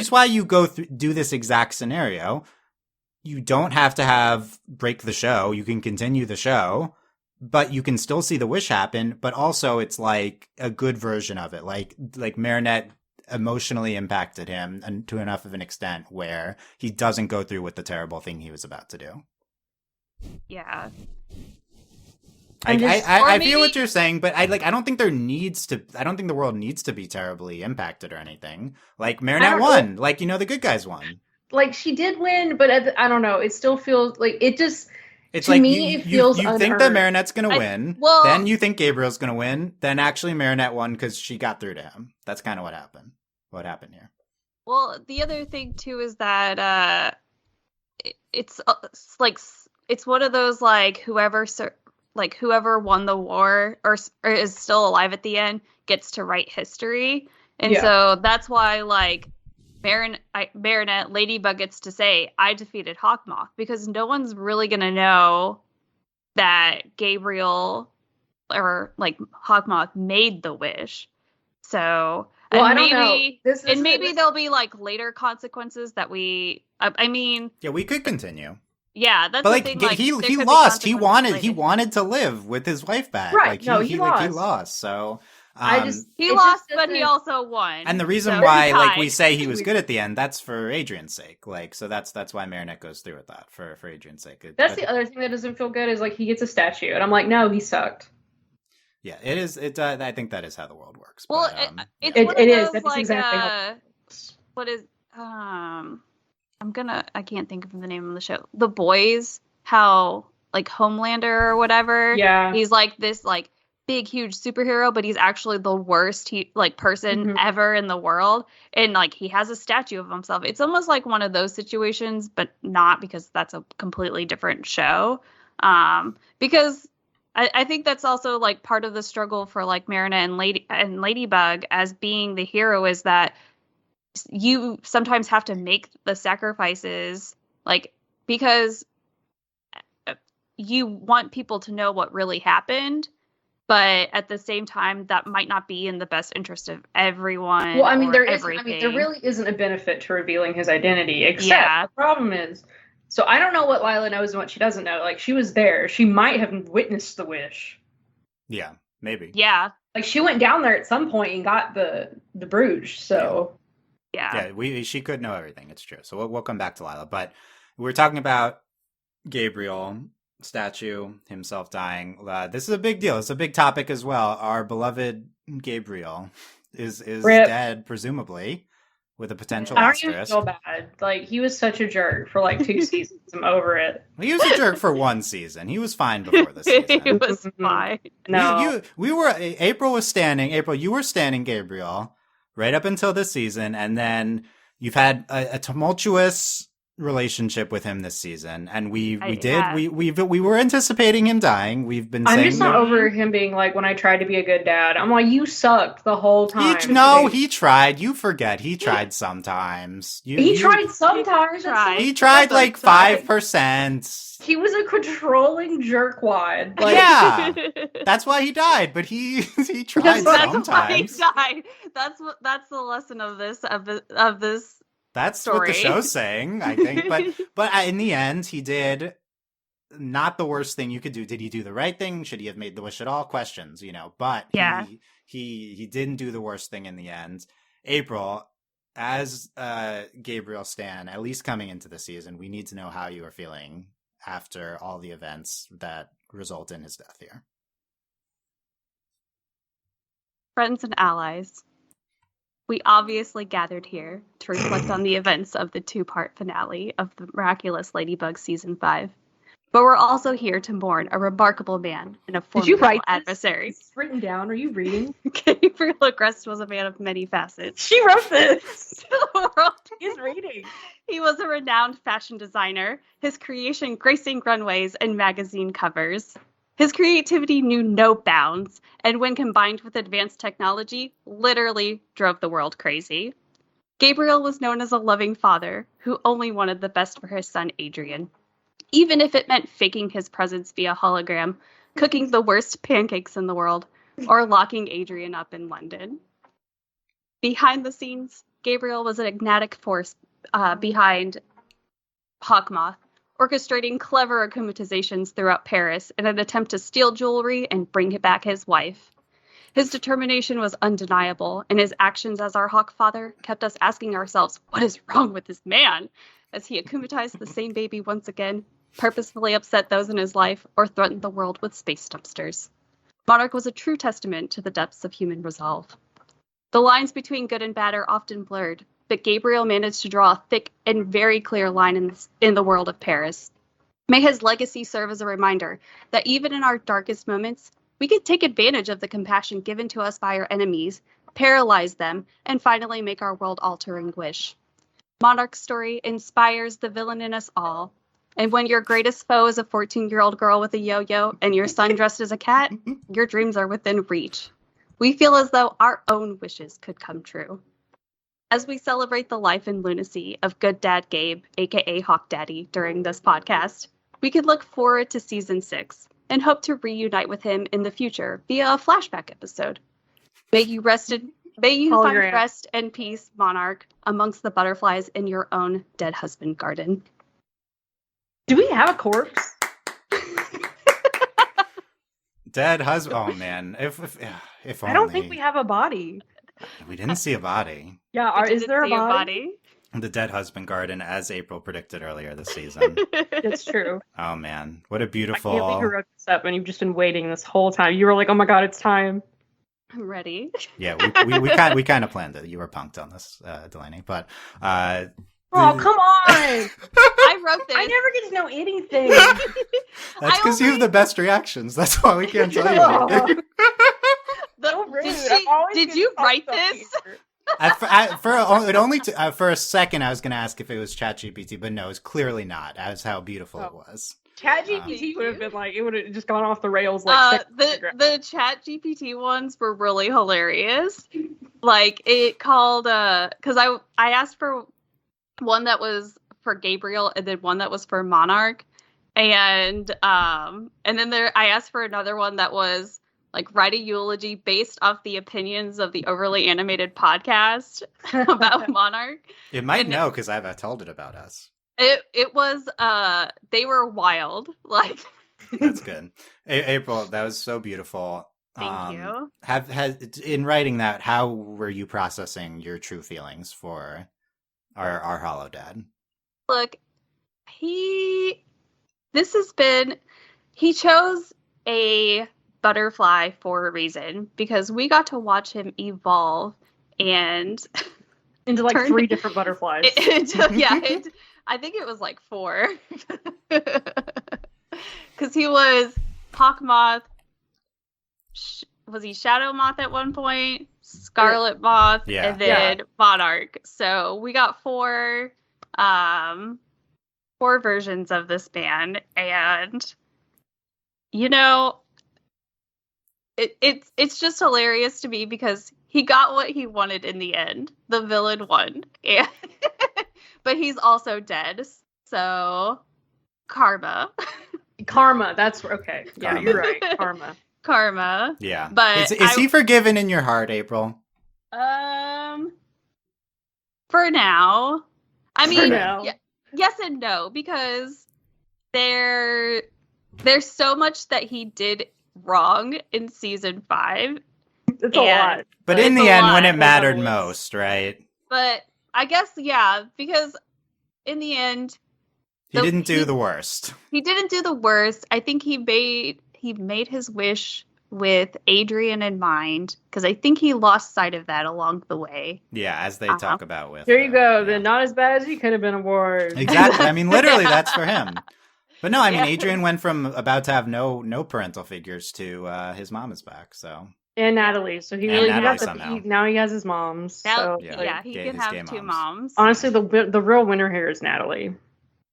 why you go do this exact scenario. You don't have to break the show. You can continue the show, but you can still see the wish happen. But also, it's like a good version of it. Like Marinette emotionally impacted him and to enough of an extent where he doesn't go through with the terrible thing he was about to do. Yeah. I feel what you're saying, but I don't think I don't think the world needs to be terribly impacted or anything. Like, Marinette won. Like, the good guys won. Like, she did win, but I don't know. It still feels like it just. It's to like me, it feels you think that Marinette's going to win, then you think Gabriel's going to win, then actually Marinette won because she got through to him. That's kind of what happened. What happened here? Well, the other thing too is that it's one of those like whoever won the war or is still alive at the end gets to write history, and so that's why like Marinette Ladybug gets to say, I defeated Hawkmoth, because no one's really going to know that Gabriel or like Hawkmoth made the wish. So, I don't know. Maybe there'll be like later consequences that we could continue. Yeah, that's but the like thing. Like, he lost. He wanted to live with his wife back. Right. Like, he lost. He lost. So he lost, but he also won. And the reason why, like, we say he was good at the end, that's for Adrian's sake. Like, so that's why Marinette goes through with that for Adrian's sake. That's the other thing that doesn't feel good is like he gets a statue, and I'm like, no, he sucked. Yeah, it is. I think that is how the world works. Well, but, it is. That's like, exactly what is I can't think of the name of the show. The Boys, how like Homelander or whatever. Yeah, he's like this like big huge superhero, but he's actually the worst person ever in the world, and like he has a statue of himself. It's almost like one of those situations, but not, because that's a completely different show. Because I think that's also like part of the struggle for like Marinette and Ladybug as being the hero, is that you sometimes have to make the sacrifices, like, because you want people to know what really happened, but at the same time, that might not be in the best interest of everyone. Well, there really isn't a benefit to revealing his identity, except the problem is, so I don't know what Lila knows and what she doesn't know. Like, she was there. She might have witnessed the wish. Yeah, maybe. Yeah. Like, she went down there at some point and got the bruise, so... Yeah. She could know everything. It's true. So we'll come back to Lila, but we're talking about Gabriel statue, himself dying. This is a big deal. It's a big topic as well. Our beloved Gabriel is dead, presumably, with a potential asterisk. I don't even feel bad. Like, he was such a jerk for like 2 seasons. I'm over it. He was a jerk for 1 season. He was fine before this season. He was fine. No, April was standing. April, you were standing Gabriel right up until this season, and then you've had a tumultuous relationship with him this season, and we were anticipating him dying. We've been saying, I'm just not over him being like, when I tried to be a good dad, I'm like, you sucked the whole time. He tried. You forget. He tried sometimes. He tried sometimes. He tried like 5%. He was a controlling jerkwad. Like, yeah, that's why he died. But he tried sometimes. That's why he died. That's the lesson of this That's story. What the show's saying, I think. But in the end, he did not the worst thing you could do. Did he do the right thing? Should he have made the wish at all? Questions, But he didn't do the worst thing in the end. April, as Gabriel Stan, at least coming into the season, we need to know how you are feeling after all the events that result in his death here. Friends and allies, we obviously gathered here to reflect on the events of the 2-part finale of the Miraculous Ladybug Season 5. But we're also here to mourn a remarkable man and a Did you formidable write this? adversary. It's written down. Are you reading? Gabriel Agreste was a man of many facets. She wrote this. The world He's reading. He was a renowned fashion designer, his creation gracing runways and magazine covers. His creativity knew no bounds, and when combined with advanced technology, literally drove the world crazy. Gabriel was known as a loving father who only wanted the best for his son Adrian, even if it meant faking his presence via hologram, cooking the worst pancakes in the world, or locking Adrian up in London. Behind the scenes, Gabriel was an enigmatic force behind Hawkmoth, orchestrating clever accumatizations throughout Paris in an attempt to steal jewelry and bring back his wife. His determination was undeniable, and his actions as our Hawk father kept us asking ourselves, what is wrong with this man? As he akumatized the same baby once again, purposefully upset those in his life, or threatened the world with space dumpsters. Monarch was a true testament to the depths of human resolve. The lines between good and bad are often blurred, but Gabriel managed to draw a thick and very clear line in the world of Paris. May his legacy serve as a reminder that even in our darkest moments, we can take advantage of the compassion given to us by our enemies, paralyze them, and finally make our world-altering wish. Monarch's story inspires the villain in us all. And when your greatest foe is a 14-year-old girl with a yo-yo and your son dressed as a cat, your dreams are within reach. We feel as though our own wishes could come true. As we celebrate the life and lunacy of Good Dad Gabe, aka Hawk Daddy, during this podcast, we could look forward to Season 6 and hope to reunite with him in the future via a flashback episode. May you find rest and peace, Monarch, amongst the butterflies in your own dead husband garden. Do we have a corpse? Dead husband. Oh man, if only. I don't think we have a body. We didn't see a body. Yeah, is there a body? The dead husband garden, as April predicted earlier this season. It's true. Oh man, what a beautiful. I can't believe you wrote this up and you've just been waiting this whole time. You were like, oh my god, it's time. I'm ready. Yeah, we kind of planned it. You were punked on this, Delaney, but. Oh, come on! I wrote this. I never get to know anything. That's because you have the best reactions. That's why we can't tell you anything. Did you write this? For a second, I was going to ask if it was ChatGPT, but no, it's clearly not. As how beautiful it was. ChatGPT would have been like, it would have just gone off the rails. The ChatGPT ones were really hilarious. Like it called because I asked for one that was for Gabriel and then one that was for Monarch, and then I asked for another one that was like write a eulogy based off the opinions of the overly animated podcast about Monarch. It might know because I've told it about us. It was they were wild. Like that's good. April, that was so beautiful. Thank you. In writing that, how were you processing your true feelings for our hollow dad? Look, he chose a butterfly for a reason because we got to watch him evolve and into like 3 different butterflies. I think it was like 4 because he was Hawkmoth. Was he Shadow Moth at one point? Scarlet Moth, and then Monarch. So we got 4 versions of this man, and you know, it's just hilarious to me because he got what he wanted in the end. The villain won, and but he's also dead. So karma. That's okay. Yeah, you're right. Karma. Yeah. But is he forgiven in your heart, April? For now. I mean, yes and no, because there's so much that he did wrong in season 5. It's a lot. But in the end, when it mattered most, right? But I guess, yeah, because in the end, he didn't do the worst. He didn't do the worst. I think he made his wish with Adrian in mind, because I think he lost sight of that along the way. Yeah, as they talk about with. There you go. Then not as bad as he could have been, award. Exactly. I mean, literally, that's for him. But no, I mean, Yeah. Adrian went from about to have no parental figures to his mom is back. So And Natalie. So he And really Natalie got the, somehow. now he has his moms. Now, So yeah, he gay- can his gay have two moms. moms. honestly, the real winner here is Natalie.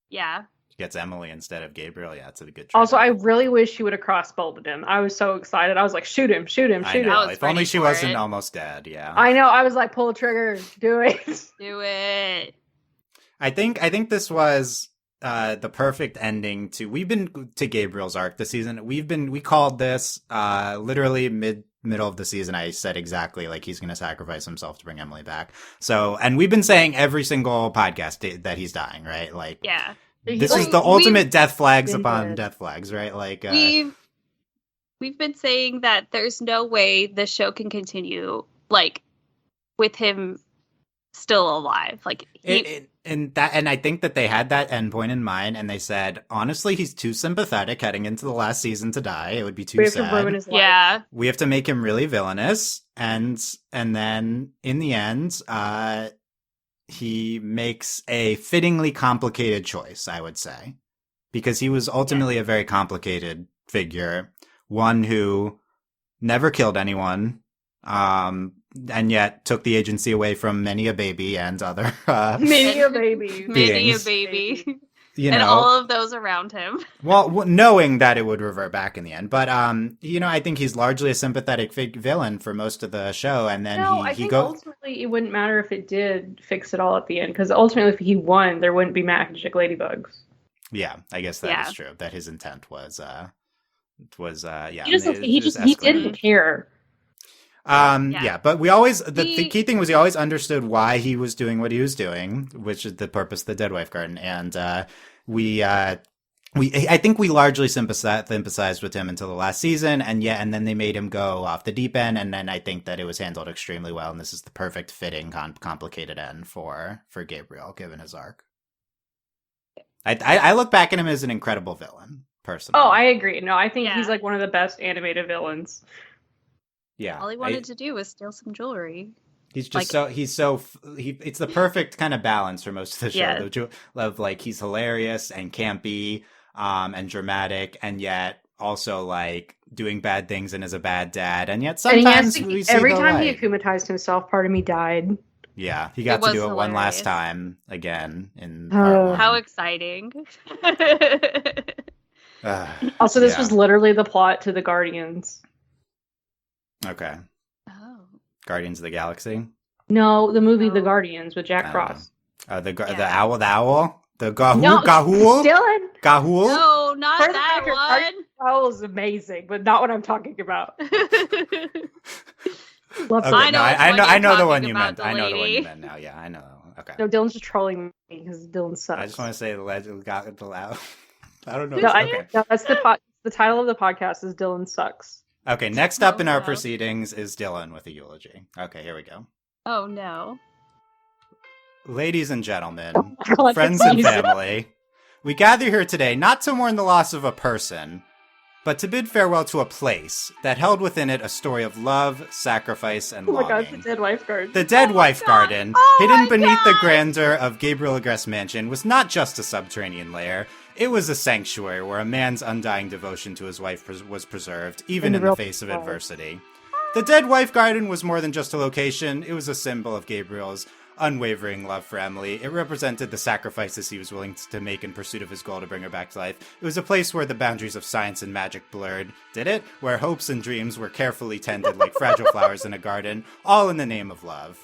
Yeah. gets Emily instead of Gabriel. Yeah, it's a good. Also, I trade-off. really wish she would have cross-bolted him. I was so excited. I was like, shoot him, shoot him, I shoot him. know. I was If only ready she for wasn't it. almost dead. Yeah. I know. I was like, pull the trigger, do it. Do it. I think this was the perfect ending to. We've been to Gabriel's arc this season. We called this literally middle of the season. I said exactly like he's going to sacrifice himself to bring Emily back. So, and we've been saying every single podcast that he's dying, right? Like, Yeah. this is Like, the ultimate death flags been upon dead. death flags, right? Like, We've been saying that there's no way the show can continue like with him still alive. Like and I think that they had that endpoint in mind, and they said, honestly, he's too sympathetic heading into the last season to die. It would be too we have to sad. ruin his life. yeah. We have to make him really villainous, and then in the end, he makes a fittingly complicated choice, I would say, because he was ultimately a very complicated figure, one who never killed anyone, and yet took the agency away from many a baby and other, Many a baby. Many a Beings. baby. you And know, all of those around him. well, knowing that it would revert back in the end. But, I think he's largely a sympathetic villain for most of the show. And then No, I he think goes, ultimately it wouldn't matter if it did fix it all at the end, because ultimately if he won, there wouldn't be magic ladybugs. yeah, I guess that Yeah. is true. That his intent was yeah. He just it he was just he escalated. didn't care. Yeah, but we always, the He- key thing was he always understood why he was doing what he was doing, which is the purpose of the Dead Wife Garden. And, I think we largely sympathized with him until the last season, and then they made him go off the deep end, and then I think that it was handled extremely well, and this is the perfect fitting, complicated end for Gabriel, given his arc. I look back at him as an incredible villain, personally. Oh, I agree. No, I think Yeah. he's like one of the best animated villains. yeah. All he wanted to do was steal some jewelry. He's just like- it's the perfect kind of balance for most of the show. Yeah. Of like he's hilarious and campy, and dramatic, and yet also like doing bad things and is a bad dad, and yet And he has sometimes to, we see every the time he light. akumatized himself, part of me died. Yeah, he got It to was do it one last hilarious. time again in Oh. part one. How exciting. Also, this Yeah. was literally the plot to the Guardians. Okay. Oh. Guardians of the Galaxy. No, the movie The Oh. Guardians with Jack Oh. Frost. The Yeah. owl, the Gahul, No, Gahul, Dylan, Gahul. No, not For the that record, one. that was amazing, but not what I'm talking about. Love Okay, Dylan. I know which one I you're know the one talking you about, meant. I know the one you Delaney. meant now. Yeah, I know. Okay. No, Dylan's just trolling me because Dylan sucks. I just want to say the legend got the loud. I don't know. No, Okay. no, that's the title of the podcast is Dylan Sucks. Okay. Next up in our wow. proceedings is Dylan with a eulogy. Okay, here we go. Oh no. Ladies and gentlemen, God, friends and please. family, we gather here today not to mourn the loss of a person, but to bid farewell to a place that held within it a story of love, sacrifice, and Oh my longing. god, the Dead Wife Guard. The Dead Oh my Wife God. Garden, Oh hidden my beneath the God. grandeur of Gabriel Agreste Mansion, was not just a subterranean lair. It was a sanctuary where a man's undying devotion to his wife was preserved, even in the real face of life. adversity. The Dead Wife Garden was more than just a location. It was a symbol of Gabriel's unwavering love for Emily. It represented the sacrifices he was willing to make in pursuit of his goal to bring her back to life. It was a place where the boundaries of science and magic blurred. Did it? Where hopes and dreams were carefully tended like fragile flowers in a garden, all in the name of love.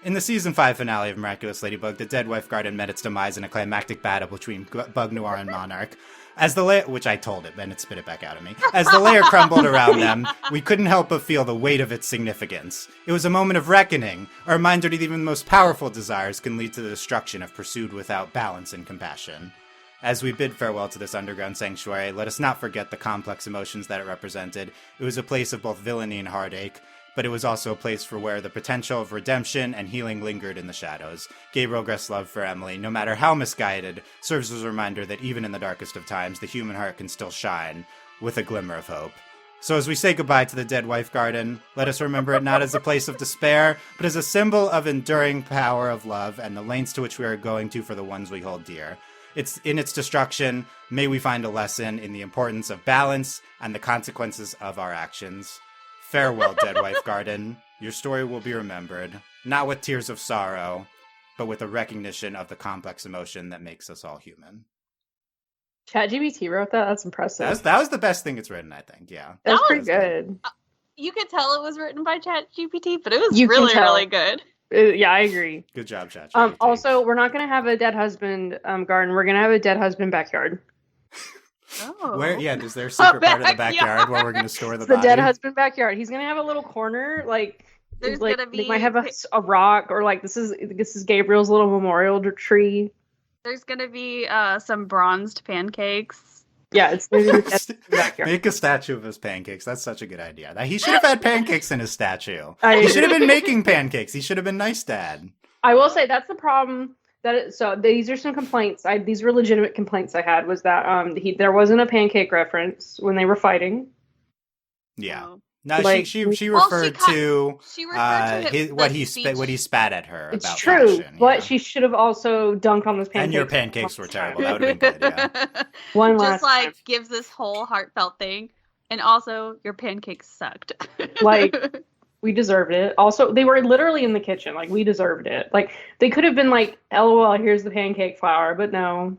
In the season 5 finale of Miraculous Ladybug, the Dead Wife Garden met its demise in a climactic battle between Bug Noir and Monarch. As the layer, which I told it, and it spit it back out at me. As the layer crumbled around them, we couldn't help but feel the weight of its significance. It was a moment of reckoning, a reminder that even the most powerful desires can lead to the destruction if pursued without balance and compassion. As we bid farewell to this underground sanctuary, let us not forget the complex emotions that it represented. It was a place of both villainy and heartache, but it was also a place for where the potential of redemption and healing lingered in the shadows. Gabriel Agreste's love for Emily, no matter how misguided, serves as a reminder that even in the darkest of times, the human heart can still shine with a glimmer of hope. So as we say goodbye to the Dead Wife Garden, let us remember it not as a place of despair, but as a symbol of enduring power of love and the lengths to which we are going to for the ones we hold dear. It's in its destruction. May we find a lesson in the importance of balance and the consequences of our actions. Farewell, Dead Wife Garden. Your story will be remembered, not with tears of sorrow, but with a recognition of the complex emotion that makes us all human. ChatGPT wrote that? That's impressive. That was the best thing it's written, I think, yeah. That's pretty good. You could tell it was written by ChatGPT, but it was You can really, tell. really good. Yeah, I agree. Good job, ChatGPT. Also, we're not going to have a dead husband garden. We're going to have a dead husband backyard. Oh. Where? Yeah, is there a secret part of the backyard where we're going to store the It's the body? dead husband backyard. He's going to have a little corner, like... There's like, gonna be they might have a rock, or like this is Gabriel's little memorial tree. There's gonna be some bronzed pancakes. Yeah, it's the backyard. Make a statue of his pancakes. That's such a good idea. He should have had pancakes in his statue. I He agree. should have been making pancakes. He should have been nice dad. I will say that's the problem. So these are some complaints. These were legitimate complaints I had. Was that there wasn't a pancake reference when they were fighting. Yeah. Oh. No, Like- she Well, referred to She referred to what he spat at her It's about true, fashion, but yeah. she should have also dunked on those pancakes. And your pancakes were terrible. That would have been good, yeah. One last Just like time. gives this whole heartfelt thing, and also your pancakes sucked. Like, we deserved it. Also, they were literally in the kitchen. Like, we deserved it. Like, they could have been like, "LOL, here's the pancake flour," but no.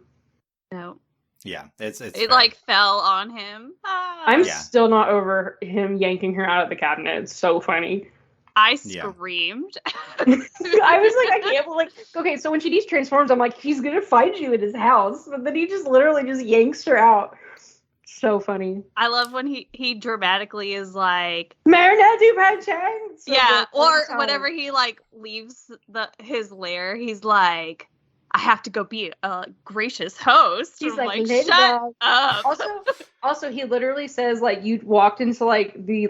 no, Yeah, it's it fair. like fell on him. Ah. I'm Yeah. still not over him yanking her out of the cabinet. It's so funny. I Yeah. screamed. I was like, I can't believe. Okay, so when she transforms, I'm like, he's gonna find you in his house, but then he just literally just yanks her out. So funny. I love when he dramatically is like, Marinette du Pain. yeah, or whenever he like leaves his lair, he's like, I have to go be a gracious host. He's I'm like, shut Ladybug. up. Also, he literally says like you walked into like the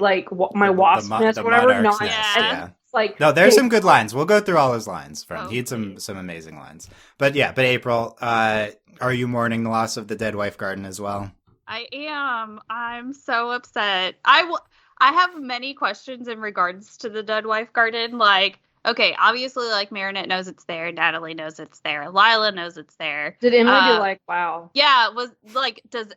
my wasp nest, the whatever. monarch's Not nest, Yeah. yeah. It's like No, there's hey, some good lines. We'll go through all his lines from. Oh, He had some amazing lines. But April, are you mourning the loss of the dead wife garden as well? I am. I'm so upset. I have many questions in regards to the dead wife garden. Like, okay, obviously, like Marinette knows it's there, Natalie knows it's there, Lila knows it's there. Did Emily be like, wow? Yeah, was like, does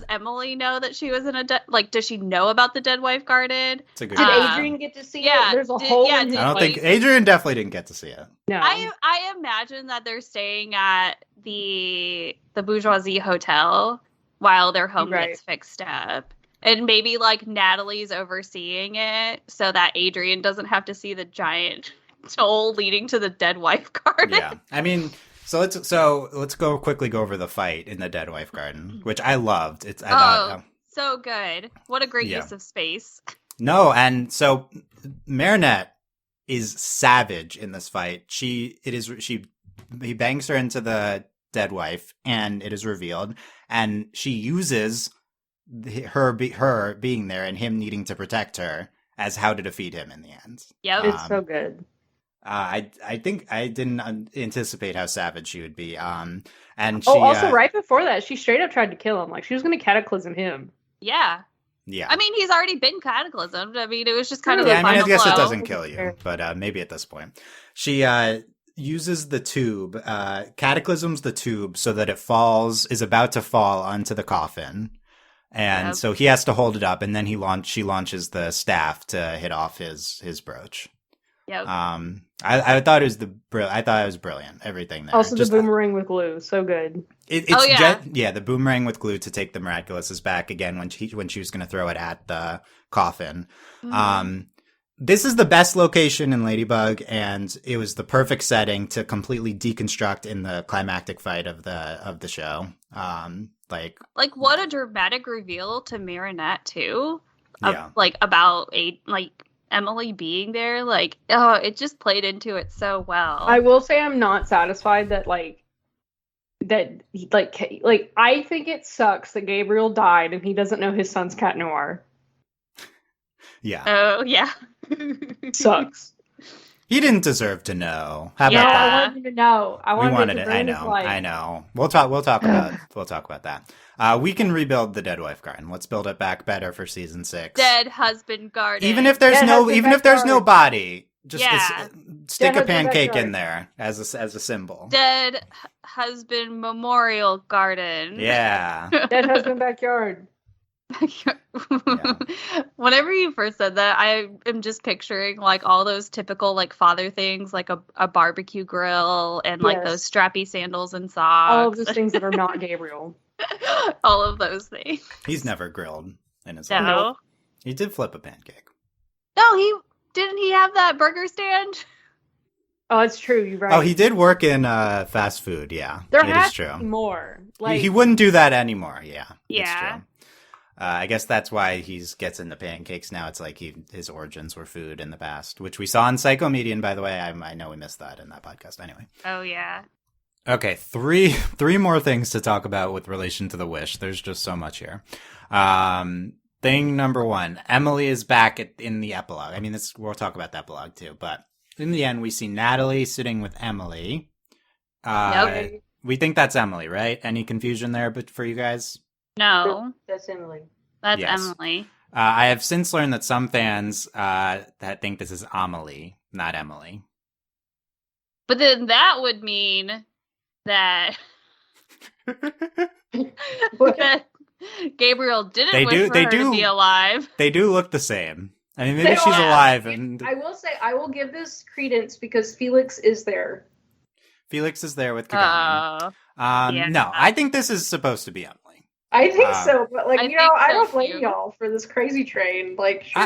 Emily know that she was in a does she know about the dead wife garden? It's a good Did question. Adrian get to see yeah, it? There's a did- hole yeah, in his did- I don't Wait. think Adrian definitely didn't get to see it. No. I imagine that they're staying at the bourgeoisie hotel while their home Right. gets fixed up. And maybe like Natalie's overseeing it so that Adrian doesn't have to see the giant hole leading to the dead wife garden. Yeah, I mean, so let's quickly go over the fight in the dead wife garden, which I loved. I thought So good. What a great Yeah. use of space. no, and so Marinette is savage in this fight. He bangs her into the dead wife, and it is revealed, and she uses her being there and him needing to protect her as how to defeat him in the end. Yep. It's so good. I think I didn't anticipate how savage she would be. And she Also, right before that, she straight up tried to kill him. Like, she was going to cataclysm him. Yeah. yeah. I mean, he's already been cataclysmed. I mean, it was just kind of Yeah, the I mean, I final guess blow. it doesn't kill you, but maybe at this point. She uses the tube, cataclysms the tube so that is about to fall onto the coffin. And Yep. so he has to hold it up, and then she launches the staff to hit off his brooch. Yep. I thought it was brilliant. Everything there. Also, Just, the boomerang with glue. So good. It's Oh, yeah. the boomerang with glue to take the Miraculouses back again when she was going to throw it at the coffin. Mhm. This is the best location in Ladybug, and it was the perfect setting to completely deconstruct in the climactic fight of the show. Like, what a dramatic reveal to Marinette, too. Yeah. About Emily being there. Like, oh, it just played into it so well. I will say I'm not satisfied that I think it sucks that Gabriel died and he doesn't know his son's Cat Noir. Yeah, Oh, yeah. Sucks. he didn't deserve to know. How Yeah. about I that? wanted him to know. I We wanted wanted to it. I ruin his know. life. I know. We'll talk about that. We can rebuild the dead wife garden. Let's build it back better for season 6. Dead husband garden. Even if there's Dead no husband even if there's no backyard. body, Just Yeah. stick Dead a pancake husband in there as a symbol. Dead husband memorial garden. Yeah. Dead husband backyard. Whenever you first said that, I am just picturing like all those typical like father things, like a barbecue grill and like Yes. those strappy sandals and socks. All of those things that are not Gabriel. All of those things. He's never grilled in his No. life. He did flip a pancake. No, didn't he have that burger stand? Oh, it's true. You're right. Oh, he did work in fast food. Yeah, There it has is true. to be more. He- Like he wouldn't do that anymore. Yeah. It's Yeah. true. I guess that's why he gets into pancakes now. It's like his origins were food in the past, which we saw in Psychomedian, by the way. I know we missed that in that podcast. Anyway. Oh yeah. Okay, three more things to talk about with relation to the wish. There's just so much here. Thing number one, Emily is back in the epilogue. I mean, we'll talk about the epilogue too, but in the end, we see Natalie sitting with Emily. Nope. We think that's Emily, right? Any confusion there for you guys? No, that's Emily. that's Yes. Emily. I have since learned that some fans that think this is Amelie, not Emily. But then that would mean that that Gabriel didn't wish for her to be alive. They do look the same. I mean, maybe They she's are. alive. And I will say, I will give this credence because Felix is there. Felix is there with Kagami. Yeah. No, I think this is supposed to be Emily. I think so, but like I you think know, I so, don't blame too. y'all for this crazy train. Like, sure.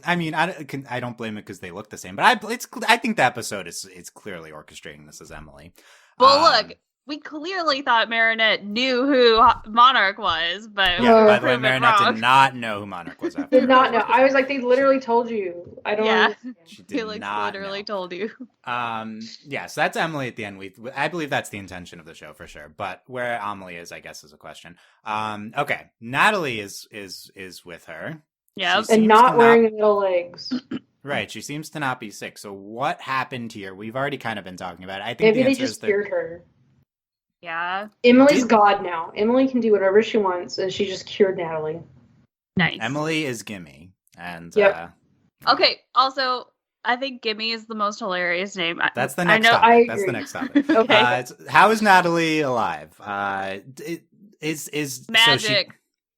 I mean, I don't blame it because they look the same, but I think the episode is clearly orchestrating this as Emily. Well, look, we clearly thought Marinette knew who Monarch was, but Yeah, by the way, proven Marinette wrong. did not know who Monarch was. After Did not know. I was like, they literally told you. I don't. Yeah. understand. She did Felix not literally know. told you. Yeah, so that's Emily at the end. I believe that's the intention of the show for sure. But where Amelie is, I guess, is a question. Okay, Natalie is with her. Yep. She And seems not to wearing little legs. Right, she seems to not be sick. So what happened here? We've already kind of been talking about it. I think Maybe the they answer just is cured her. Yeah. Emily's Did- God now. Emily can do whatever she wants, and she just cured Natalie. Nice. Emily is Gimme, and Yep. Okay. Also, I think Gimme is the most hilarious name. that's the I next know. topic. I That's the agree. next topic. Okay. How is Natalie alive? Is Magic.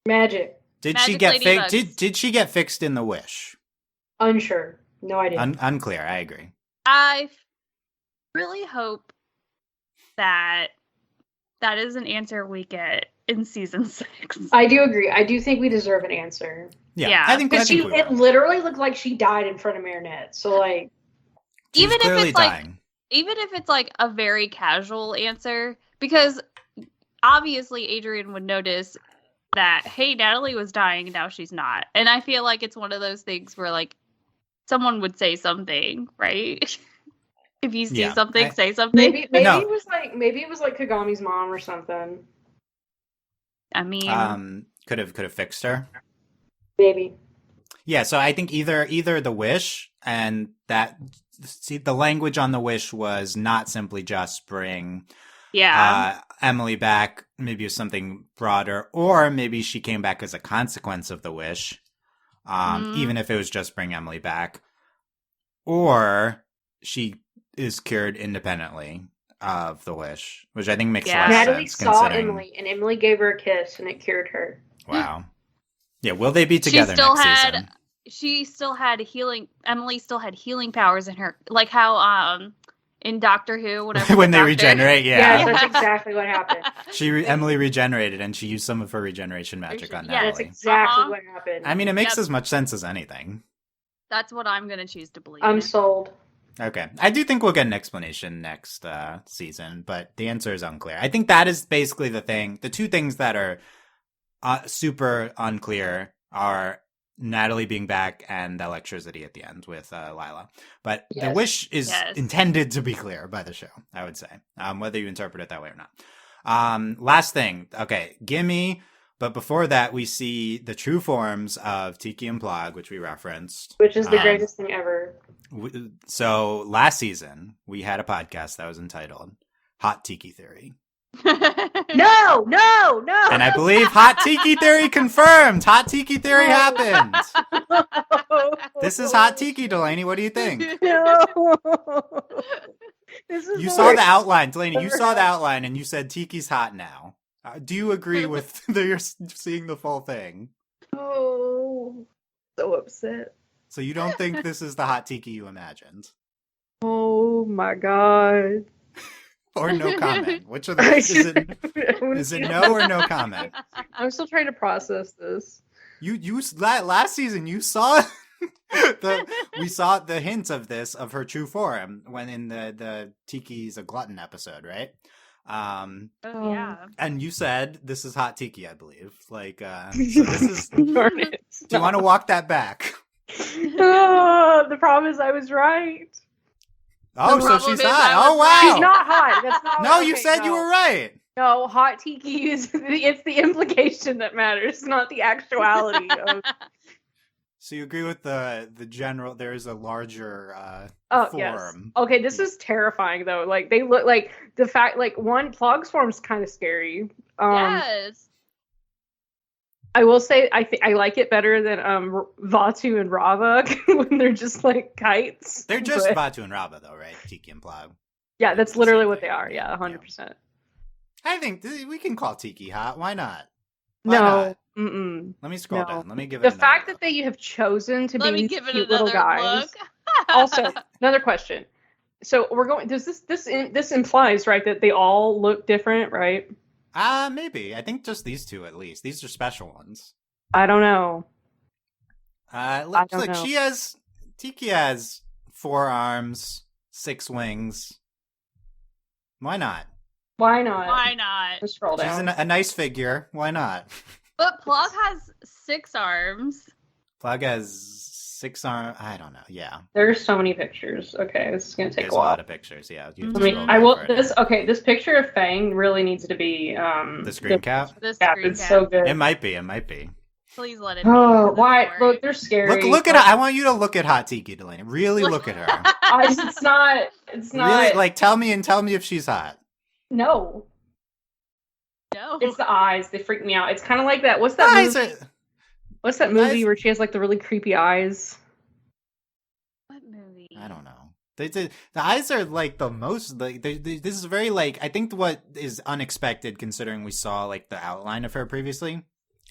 Magic. did she Magic get ladybugs. did she get fixed in the wish? Unsure. No idea. Unclear. I agree. I really hope that is an answer we get in season 6. I do agree. I do think we deserve an answer. Yeah. I think Because we it will. literally looked like she died in front of Marinette. So like, She's even if clearly it's like dying. even if it's like a very casual answer, because obviously Adrian would notice that, hey, Natalie was dying and now she's not. And I feel like it's one of those things where like someone would say something, right? If you see Yeah, something, say something. maybe No. it was like Kagami's mom or something. I mean, Could have fixed her. Maybe. Yeah, so I think either the wish and that the language on the wish was not simply just bring yeah. Emily back, maybe it was something broader, or maybe she came back as a consequence of the wish, even if it was just bring Emily back, or she is cured independently of the wish, which I think makes Yeah. a lot of Natalie sense. saw Considering, Emily, and Emily gave her a kiss, and it cured her. wow, yeah, will they be together still next had- season? She still had Emily still had healing powers in her, like how in Doctor Who, whatever. When the they doctor- regenerate, Yeah, yeah. that's exactly what happened. Emily regenerated, and she used some of her regeneration magic on Yeah, That's Natalie. exactly Uh-huh. what happened. I mean, it makes Yep. as much sense as anything. That's what I'm gonna choose to believe. I'm in. sold. Okay. I do think we'll get an explanation next season, but the answer is unclear. I think that is basically the thing. The two things that are super unclear are Natalie being back and the electricity at the end with Lila. But the Yes. wish is Yes. intended to be clear by the show, I would say, whether you interpret it that way or not. Last thing. Okay, Gimme. But before that, we see the true forms of Tikki and Plag, which we referenced. Which is the Yes. greatest thing ever. So last season, we had a podcast that was entitled Hot Tikki Theory. No. And I believe Hot Tikki Theory confirmed. Hot Tikki Theory happened. This is hot Tikki, Delaney. What do you think? No. You saw the outline, Delaney. You saw the outline, and you said Tiki's hot now. Do you agree with that you're seeing the full thing? Oh, so upset. So you don't think this is the hot Tikki you imagined? Oh my god. Or no comment? Which of the is it no or no comment? I'm still trying to process this. You last season you saw we saw the hints of this of her true form when in the Tikki's a glutton episode, right? Yeah. And you said this is hot Tikki, I believe. Like so this is Darn it. Do you want to walk that back? The problem is I was right. Oh, The so problem she's is hot. I Oh was wow. right. She's not hot. That's not No, okay, you said you were right. No, hot Tikki is it's the implication that matters, not the actuality of So you agree with the general? There is a larger Oh, form. yes. Okay, this is terrifying though. Like they look like the fact like one Plog's form's kind of scary. Yes. I will say I like it better than Vatu and Rava when they're just like kites. They're just But- Batu and Raba though, right? Tikki and Plog. yeah, that's the literally same what thing. they are. Yeah, 100%. I think we can call Tikki hot. Why not? Why No, not? mm-mm. Let me scroll No. down. Let me give it The another fact look. that they have chosen to Let be me these give it cute little another guys. look. Also, another question. So we're going. Does this implies right that they all look different, right? Maybe. I think just these two at least. These are special ones. I don't know. Look, don't know. Tikki has 4 arms, 6 wings. Why not? Why not? Why not? Just scroll She's down. a nice figure. Why not? But Plug has 6 arms. Plug has 6 arms. I don't know. Yeah. There's so many pictures. Okay, this is gonna take There's a a while. lot of pictures. Yeah. You have to I mean, scroll I will. back further. This picture of Fang really needs to be The screen cap? The cap. screen It's cap. so good. It might be. It might be. Please let it be. Oh, 'cause why? it's boring. Look, they're scary. Look at her. I want you to look at hot Tikki, Delaney. Really look at her. It's not. It's not. Really, like tell me if she's hot. No, No. it's the eyes. They freak me out. It's kind of like that. What's that Eyes movie? are- What's that movie eyes- where she has like the really creepy eyes? What movie? I don't know. The eyes are like the most like this is very like I think what is unexpected considering we saw like the outline of her previously.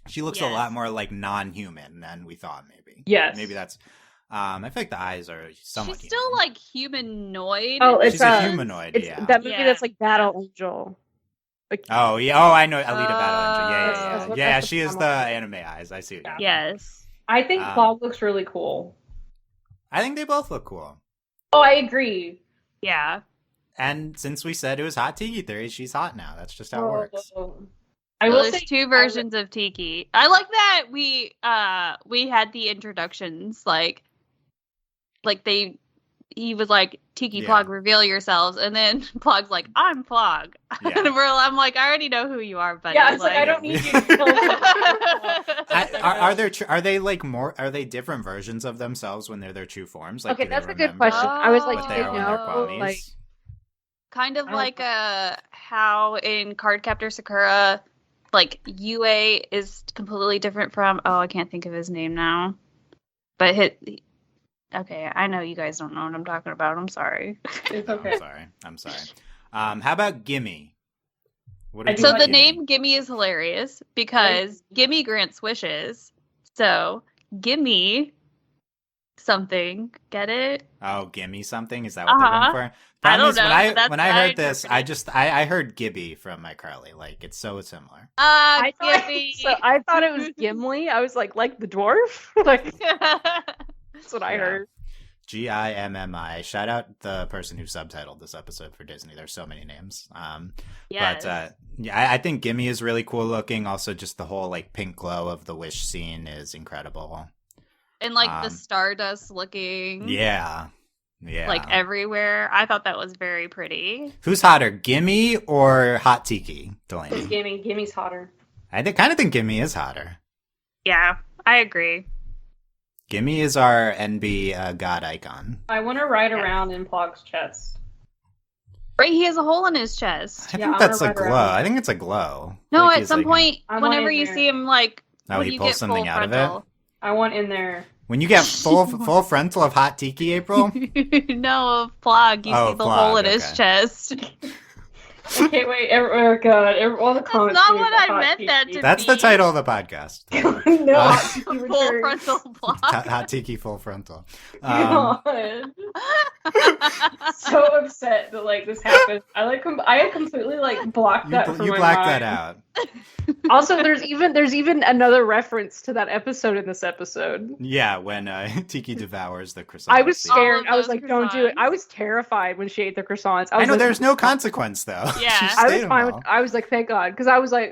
She looks a Yes. lot more like non-human than we thought. Maybe. Yes. Maybe that's. I feel like the eyes are somewhat. She's still like humanoid. Oh, it's She's a humanoid. It's Yeah. that movie Yeah. that's like Battle Angel. Like, Oh yeah. Oh, I know. Alita Battle Angel. Yeah, That's yeah, what- yeah. that's She what is I'm the looking anime eyes. I see. What you mean. Yes. I think Um, Plog looks really cool. I think they both look cool. Oh, I agree. Yeah. And since we said it was hot Tikki theory, she's hot now. That's just how it works. I Well, will there's say 2 versions of Tikki. I like that we had the introductions like he was like Tikki Yeah. Plog, reveal yourselves, and then Plog's like, I'm Plog. Yeah. And I'm like, I already know who you are, buddy. Yeah, it's like I don't need you to tell me. Are they like more? Are they different versions of themselves when they're their true forms? Like, Okay, do they that's a good remember question. I was like, What do they they are when they're know? Kwamis? Like, Kind of I don't like how in Cardcaptor Sakura, like UA is completely different from I can't think of his name now. But okay, I know you guys don't know what I'm talking about. I'm sorry. it's okay. I'm sorry. How about Gimme? What I did do you So like the Gimme? name Gimme is hilarious because Gimme grants wishes. So gimme something. Get it? Oh, gimme something? Is that what they're Uh-huh. going for? I Problem don't is, know, but that's when I what I heard this, interpreted. I heard Gibby from iCarly. Like it's so similar. Gimme. I thought it was Gimli. I was like the dwarf. Like that's what I Yeah. heard. Gimmi. Shout out the person who subtitled this episode for Disney. There's so many names. Yes. But yeah, I think Gimme is really cool looking. Also, just the whole like pink glow of the wish scene is incredible. And like the stardust looking. Yeah. Like everywhere. I thought that was very pretty. Who's hotter, Gimme or Hot Tikki, Delaney? Gimmy's hotter. I kind of think Gimme is hotter. Yeah, I agree. Gimme is our NB god icon. I want to ride around in Plog's chest. Right, he has a hole in his chest. I Yeah, think I that's a wanna ride glow. around. I think it's a glow. No, Like at he's some like- point, I want whenever in you there. see him, like, Oh, when he you pulls get something full out of it? frontal. I want in there. When you get full frontal of hot Tikki, April? No, Plog. You see the hole in his chest. Okay, wait. Oh god! All the comments. That's not what I meant that to be. That's the title of the podcast. No, full frontal Plog. Hot Tikki full frontal. God. So upset that like this happened. I had completely like blocked that from my mind. You blacked that out. Also, there's even another reference to that episode in this episode. Yeah, when Tikki devours the croissants. I was scared. I was like, croissants. "Don't do it." I was terrified when she ate the croissants. I know like, there's no consequence though. Yeah. She I stayed was fine them with. all. I was like, "Thank God," because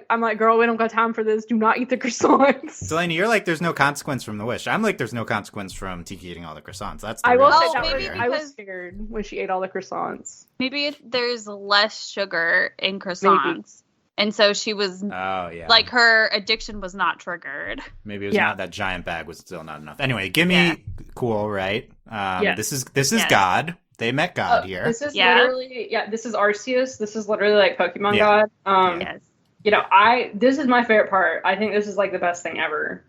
I'm like, "Girl, we don't got time for this. Do not eat the croissants." Delaney, you're like, there's no consequence from the wish. I'm like, there's no consequence from Tikki eating all the croissants. That's the I real will say Oh, that story maybe here. I was scared when she ate all the croissants. Maybe there's less sugar in croissants. And so she was, Oh yeah. like, her addiction was not triggered. Maybe it was Yeah. not that giant bag was still not enough. Anyway, Gimme cool, right? Yes. This is Yes. God. They met God here. This is Yeah. literally this is Arceus. This is literally like Pokemon Yeah. God. Yes. You know, this is my favorite part. I think this is like the best thing ever.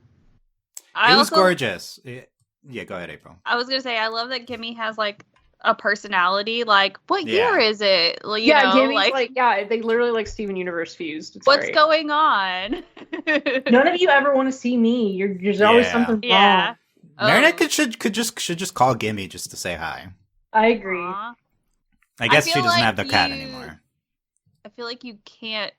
I It was also, gorgeous. Yeah, go ahead, April. I was going to say, I love that Gimme has, like, a personality. Like, what Yeah. year is it? Like, you Yeah, know, Gimmy's like, they literally like Steven Universe fused. It's what's great. going on? None of you ever want to see me. There's always Yeah. something Yeah. wrong. Marinette should just call Gimme just to say hi. I agree. Aw. I guess she feel doesn't like have the cat you- anymore. I feel like you can't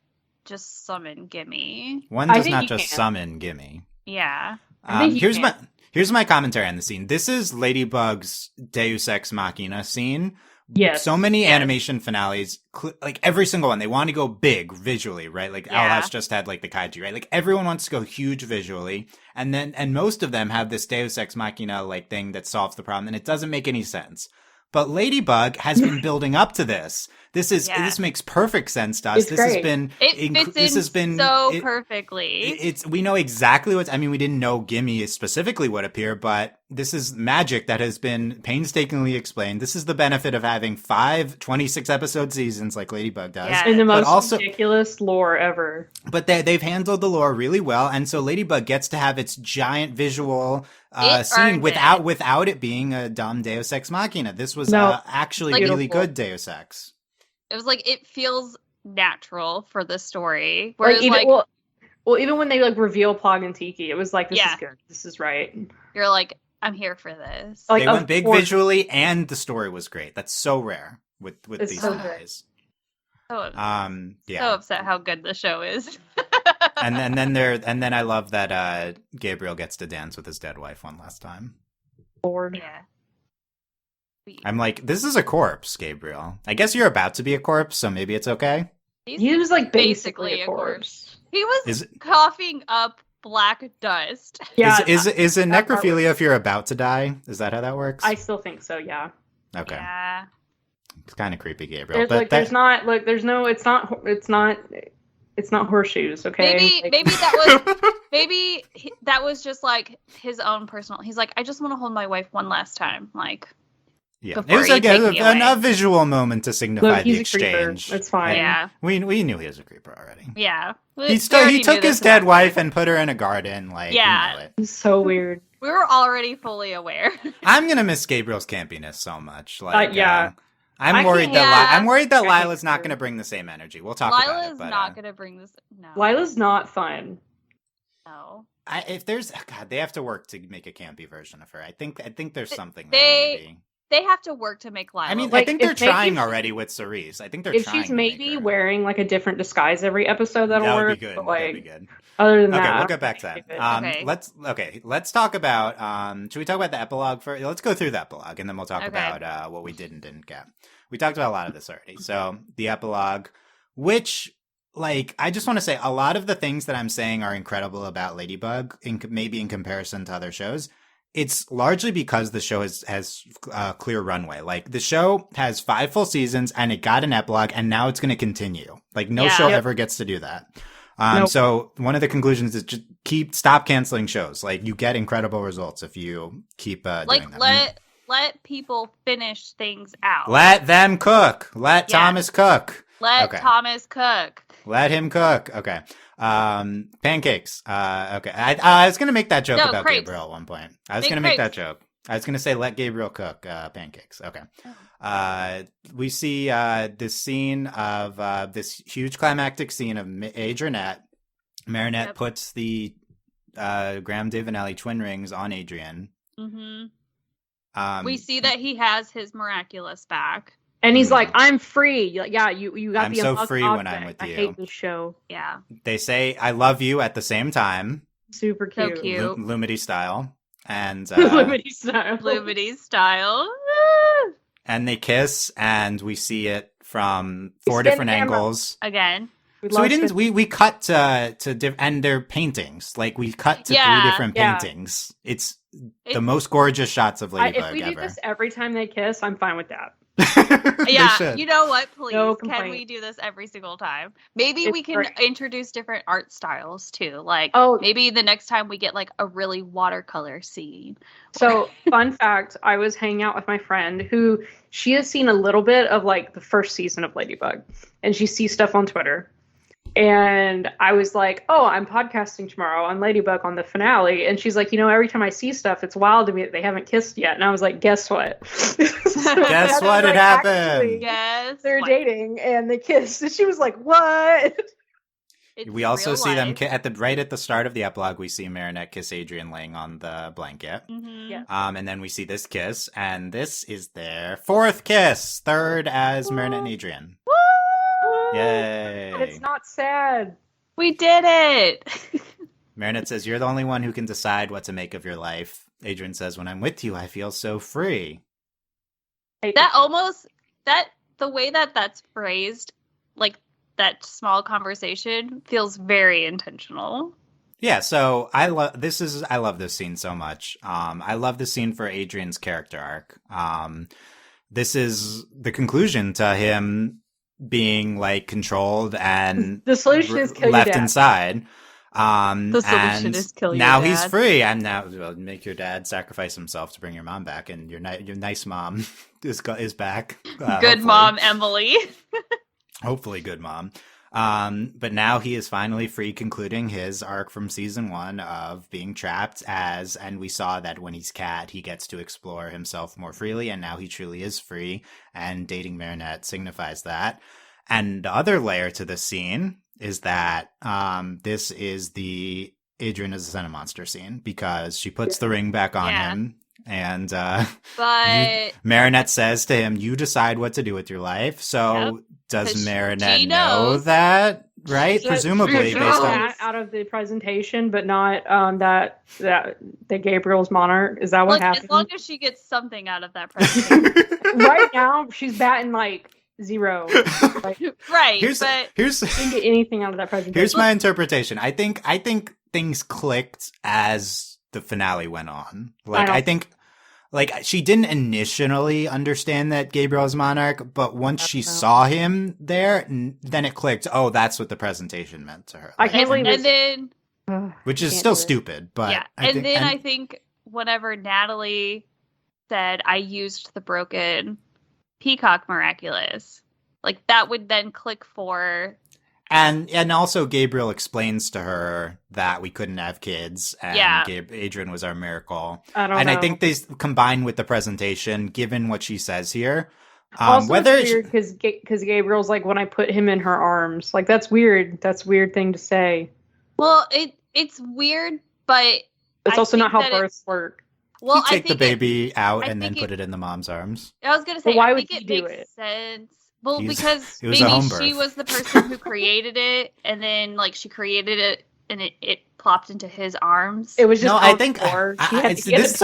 just summon Gimme. One I does think not you just can. summon Gimme. Yeah. I think you Here's my commentary on the scene. This is Ladybug's Deus Ex Machina scene. Yes. So many animation finales, like every single one, they want to go big visually, right? Like Owl Yeah. House just had like the kaiju, right? Like everyone wants to go huge visually, and most of them have this Deus Ex Machina like thing that solves the problem, and it doesn't make any sense. But Ladybug has been building up to this. This makes perfect sense to us. It's This has great. been It fits this in has been so perfectly. we know exactly what's. I mean, we didn't know Gimme specifically would appear, but this is magic that has been painstakingly explained. This is the benefit of having 5 26-episode seasons like Ladybug does. Yeah. In the But most also- ridiculous lore ever. But they've handled the lore really well, and so Ladybug gets to have its giant visual It scene earned without it being a dumb Deus Ex Machina. This was No. actually Like, really beautiful. good Deus Ex. It was like, it feels natural for the story. Like Whereas, even like, well, even when they like reveal Plog and Tikki, it was like this Yeah. is good. This is right. you're like, I'm here for this. Like, They of went big course. visually, and the story was great. That's so rare with It's these so finales. So, Yeah. so upset how good the show is. and then I love that Gabriel gets to dance with his dead wife one last time. Lord. Yeah. I'm like, this is a corpse, Gabriel. I guess you're about to be a corpse, so maybe it's okay. He was like basically basically a a corpse. He was Is it- coughing up black dust. Yeah, is it that part necrophilia if you're about to die? Is that how that works? I still think so. Yeah. Okay, Yeah. it's kind of creepy, Gabriel. There's but like, there's not like, there's no. It's not horseshoes. Okay. Maybe that was just like his own personal. He's like, I just want to hold my wife one last time. Like, yeah, it before was you like take me away. a visual moment to signify Look, the he's a creeper. exchange. It's fine. yeah, We knew he was a creeper already. yeah. He took his dead wife and put her in a garden. Like, Yeah. you know it. It's so weird. We were already fully aware. I'm gonna miss Gabriel's campiness so much. Like, yeah. I'm I worried can't- that yeah. I'm worried that I can't Lila's not do it. gonna bring the same energy. We'll talk about Lila's it. But, not gonna bring this. No. Lila's not fun. No. if there's God, they have to work to make a campy version of her. I think there's something. They- there, maybe. They have to work to make Lila. I mean, Like, I think they're if maybe trying if- already with Cerise. I think they're If trying. she's to make maybe her. wearing like a different disguise every episode, that'll that would work. be good. But, That'd like, be good. other than Okay, that, we'll get back to that. Okay. Let's talk about. Should we talk about the epilogue first? Let's go through the epilogue, and then we'll talk Okay. about what we did and didn't get. We talked about a lot of this already. So the epilogue, which, like, I just want to say, a lot of the things that I'm saying are incredible about Ladybug, maybe in comparison to other shows. It's largely because the show has a clear runway. Like, the show has 5 full seasons, and it got an epilogue, and now it's going to continue. Like, no Yeah. show Yep. ever gets to do that. Nope. So one of the conclusions is just stop canceling shows. Like, you get incredible results if you keep like, doing that. let people finish things out. Let them cook. Let Yeah. Thomas cook. Let Okay. Thomas cook. Let him cook. Okay. Pancakes. Okay. I was going to make that joke about crepes. Gabriel at one point. I was Make going to make that crepes. joke. I was going to say, let Gabriel cook pancakes. Okay. We see this scene of this huge climactic scene of Adrianette. Marinette puts the Graham Davanelli twin rings on Adrian. Mm-hmm. We see that he has his Miraculous back. And he's like, I'm free. Yeah, you got I'm the so free when I'm with I you. hate this show. Yeah. They say, I love you at the same time. Super cute. So cute. Lumity style. And Lumity style. Lumity style. And they kiss, and we see it from We 4 spin different the camera. angles. Again. So we cut to and they're paintings. Like we cut to 3 different paintings. It's the most gorgeous shots of Ladybug if we ever. do this every time they kiss, I'm fine with that. Yeah, you know what? Please, No can complaint. we do this every single time? Maybe It's we can great. introduce different art styles too. Like, Oh. maybe the next time we get like a really watercolor scene. So, fun fact, I was hanging out with my friend who she has seen a little bit of like the first season of Ladybug, and she sees stuff on Twitter. And I was like, oh, I'm podcasting tomorrow on Ladybug on the finale. And she's like, every time I see stuff, it's wild to me that they haven't kissed yet. And I was like, guess what? Guess what? It happened. Actually, Yes. they're dating and they kissed. And she was like, what? We also see them right at the start of the epilogue. We see Marinette kiss Adrian laying on the blanket. Mm-hmm. Yeah. And then we see this kiss, and this is their 4th kiss, 3rd as Marinette and Adrian. Yay! It's not sad. We did it. Marinette says, "You're the only one who can decide what to make of your life." Adrian says, "When I'm with you, I feel so free." The way that that's phrased, like that small conversation, feels very intentional. Yeah, so I love this scene so much. I love this scene for Adrian's character arc. This is the conclusion to him being like controlled and The solution is kill your left dad. inside. The solution and is kill your now dad. he's free, and now make your dad sacrifice himself to bring your mom back, and your nice mom is back. Good hopefully. mom, Emily. Hopefully good mom. But now he is finally free, concluding his arc from season 1 of being trapped and we saw that when he's Cat, he gets to explore himself more freely, and now he truly is free, and dating Marinette signifies that. And the other layer to this scene is that this is the Adrian as a Sentimonster scene, because she puts the ring back on him, and But Marinette says to him, "You decide what to do with your life." So does 'Cause Marinette she know knows. that? Right? So Presumably, she based knows on that out of the presentation, but not that Gabriel's monarch. Is that what look, happened? as long as she gets something out of that presentation. Right now, she's batting like 0. Like, Right. here's but she didn't get anything out of that presentation. here's my interpretation. I think things clicked as the finale went on. Like I think. Like, she didn't initially understand that Gabriel is monarch, but once she saw him there, then it clicked. Oh, that's what the presentation meant to her. I can't believe and then which is can't still do it. stupid, but yeah. I think whenever Natalie said I used the broken peacock miraculous, like that would then click for. And also Gabriel explains to her that we couldn't have kids, and Adrian was our miracle. I think they combine with the presentation, given what she says here. Also, it's weird because Gabriel's like, when I put him in her arms, like that's weird. That's a weird thing to say. Well, it's weird, but it's also not how births work. Well, you take the baby out and then put it in the mom's arms. I was gonna say, why I would think he it do makes it? sense. Well, because it was a maybe home she birth. was the person who created it, and then like she created it, and it plopped into his arms. It was just I think this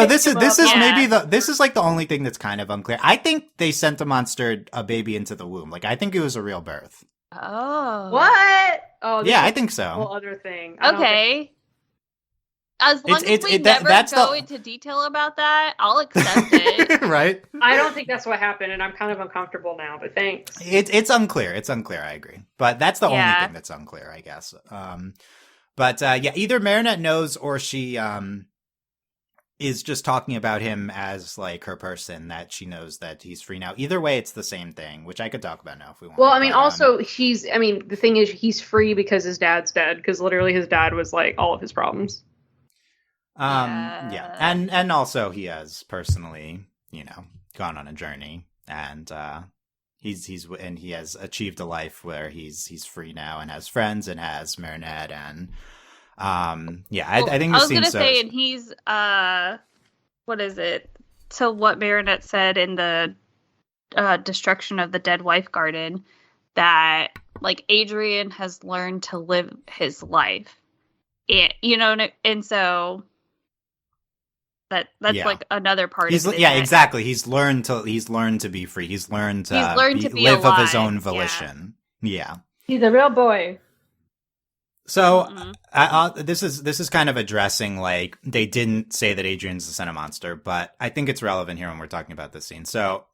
is like the only thing that's kind of unclear. I think they Sentimonstered a baby into the womb. Like I think it was a real birth. Oh, What? Oh, yeah, I think a so. whole other thing. Okay. As long as we never go into detail about that, I'll accept it. Right? I don't think that's what happened, and I'm kind of uncomfortable now. But thanks. It's unclear. It's unclear. I agree, but that's the only thing that's unclear, I guess. But either Marinette knows or she is just talking about him as like her person, that she knows that he's free now. Either way, it's the same thing, which I could talk about now if we want. Well, I mean, but, also the thing is, he's free because his dad's dead. Because literally, his dad was like all of his problems. Yeah, and also he has personally, gone on a journey, and he has achieved a life where he's free now and has friends and has Marinette and. I think I was gonna say, and he's what is it? To what Marinette said in the destruction of the dead wife garden, that like Adrian has learned to live his life, and so that's like another part. Of it, exactly. He's learned to be free. He's learned to live alive. Of his own volition. Yeah. He's a real boy. So this is kind of addressing, like, they didn't say that Adrian's the Sentimonster, but I think it's relevant here when we're talking about this scene. So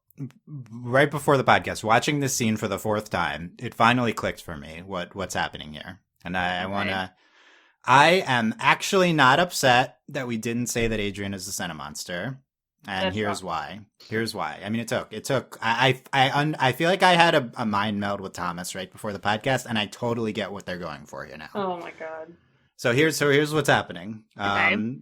right before the podcast, watching this scene for the fourth time, it finally clicked for me what's happening here. And I am actually not upset that we didn't say that Adrian is the Sentimonster. And here's why. I mean, it took. I feel like I had a mind meld with Thomas right before the podcast, and I totally get what they're going for here now. Oh my god. So here's what's happening. Okay.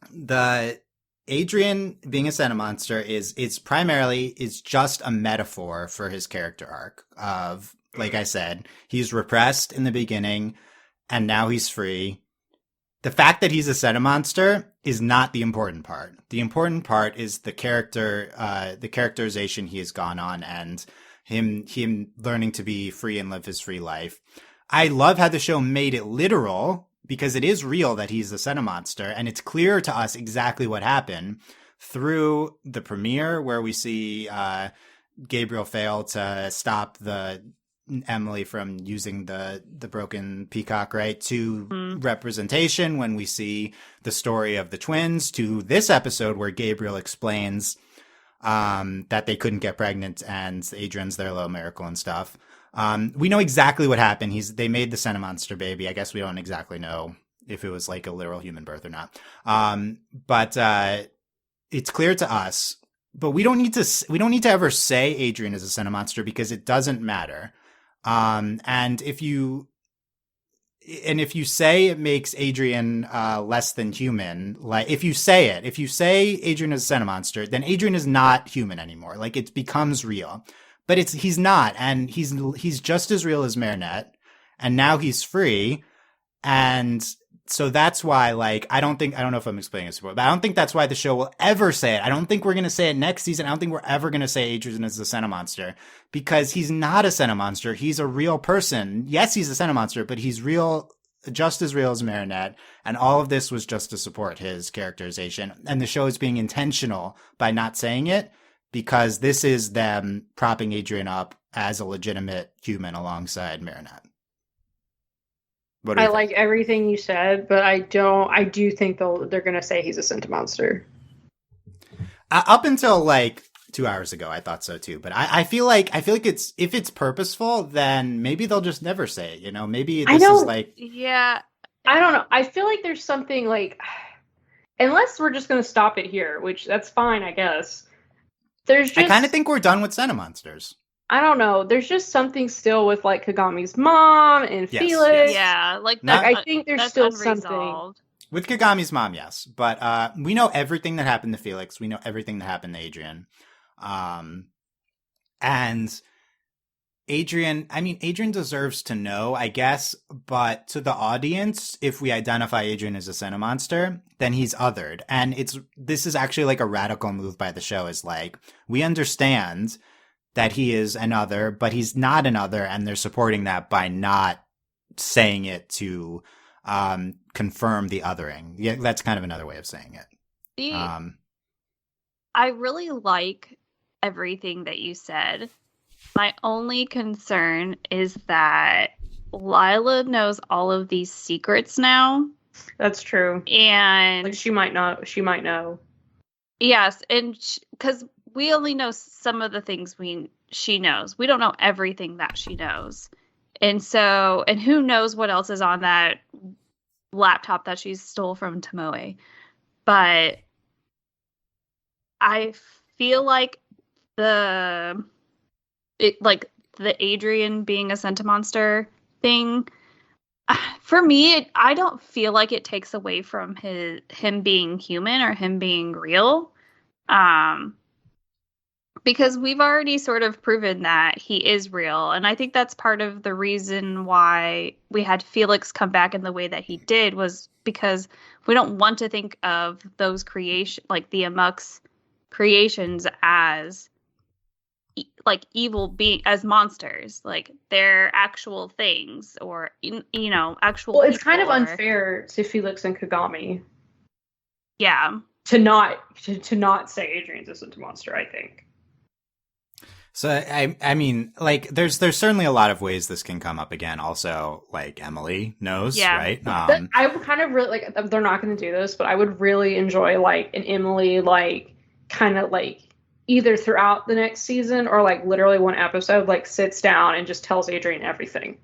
The Adrian being a Sentimonster is primarily just a metaphor for his character arc of, like I said, he's repressed in the beginning, and now he's free. The fact that he's a Sentimonster is not the important part. The important part is the characterization he has gone on, and him learning to be free and live his free life. I love how the show made it literal, because it is real that he's a Sentimonster, and it's clear to us exactly what happened through the premiere, where we see Gabriel fail to stop Emily from using the broken peacock, right, to representation when we see the story of the twins, to this episode where Gabriel explains that they couldn't get pregnant and Adrian's their little miracle and stuff. We know exactly what happened. They made the Sentimonster baby. I guess we don't exactly know if it was like a literal human birth or not. But it's clear to us, but we don't need to ever say Adrian is a Sentimonster, because it doesn't matter. And if you say it makes Adrian less than human, like if you say Adrian is a Sentimonster, then Adrian is not human anymore. Like, it becomes real, but he's not, and he's just as real as Marinette, and now he's free, and so that's why, like, I don't know if I'm explaining this before, but I don't think that's why the show will ever say it. I don't think we're going to say it next season. I don't think we're ever going to say Adrian is a Sentimonster, because he's not a Sentimonster. He's a real person. Yes, he's a Sentimonster, but he's real, just as real as Marinette. And all of this was just to support his characterization. And the show is being intentional by not saying it, because this is them propping Adrian up as a legitimate human alongside Marinette. I like everything you said, but I do think they're going to say he's a Sentimonster. Up until like 2 hours ago, I thought so too. But I feel like it's, if it's purposeful, then maybe they'll just never say it. Maybe this is like, yeah. I don't know. I feel like there's something like, unless we're just going to stop it here, which that's fine, I guess. I kind of think we're done with Sentimonsters. I don't know. There's just something still with like Kagami's mom and Felix. Yeah, like that. I think there's still unresolved. Something with Kagami's mom. Yes, but we know everything that happened to Felix. We know everything that happened to Adrian, and Adrian. I mean, Adrian deserves to know, I guess. But to the audience, if we identify Adrian as a Sentimonster, then he's othered, and this is actually like a radical move by the show. Is like, we understand that he is an other, but he's not an other, and they're supporting that by not saying it to confirm the othering. Yeah, that's kind of another way of saying it. I really like everything that you said. My only concern is that Lila knows all of these secrets now. That's true. And like, she might know. Yes, and because we only know some of the things she knows. We don't know everything that she knows. And who knows what else is on that laptop that she stole from Tomoe. but I feel like the Adrian being a Sentimonster thing, for me, I don't feel like it takes away from him being human or him being real. Because we've already sort of proven that he is real. And I think that's part of the reason why we had Felix come back in the way that he did, was because we don't want to think of those like the Amux creations as like evil being as monsters, like they're actual things, or actual. Well, it's kind of unfair to Felix and Kagami. Yeah. To not say Adrian's a Sentimonster, I think. So I mean, like, there's certainly a lot of ways this can come up again. Also, like, Emily knows, right? I would kind of really like. They're not going to do this, but I would really enjoy like an Emily, like, kind of like either throughout the next season or like literally one episode, like sits down and just tells Adrian everything.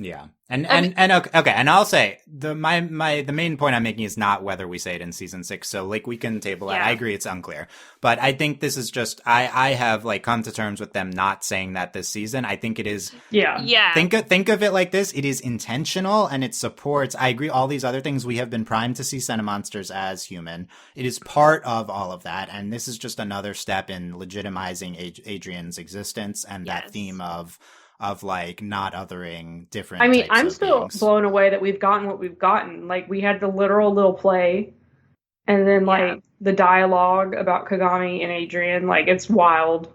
Yeah. And okay, and I'll say the main point I'm making is not whether we say it in season 6. So like we can table that. I agree it's unclear. But I think this is just I have like come to terms with them not saying that this season. I think it is think of it like this. It is intentional and it supports, I agree, all these other things we have been primed to see Sentimonsters as human. It is part of all of that, and this is just another step in legitimizing Adrian's existence and that theme of like not othering different. I mean, I'm still blown away that we've gotten what we've gotten. Like, we had the literal little play, and then like the dialogue about Kagami and Adrian. Like, it's wild.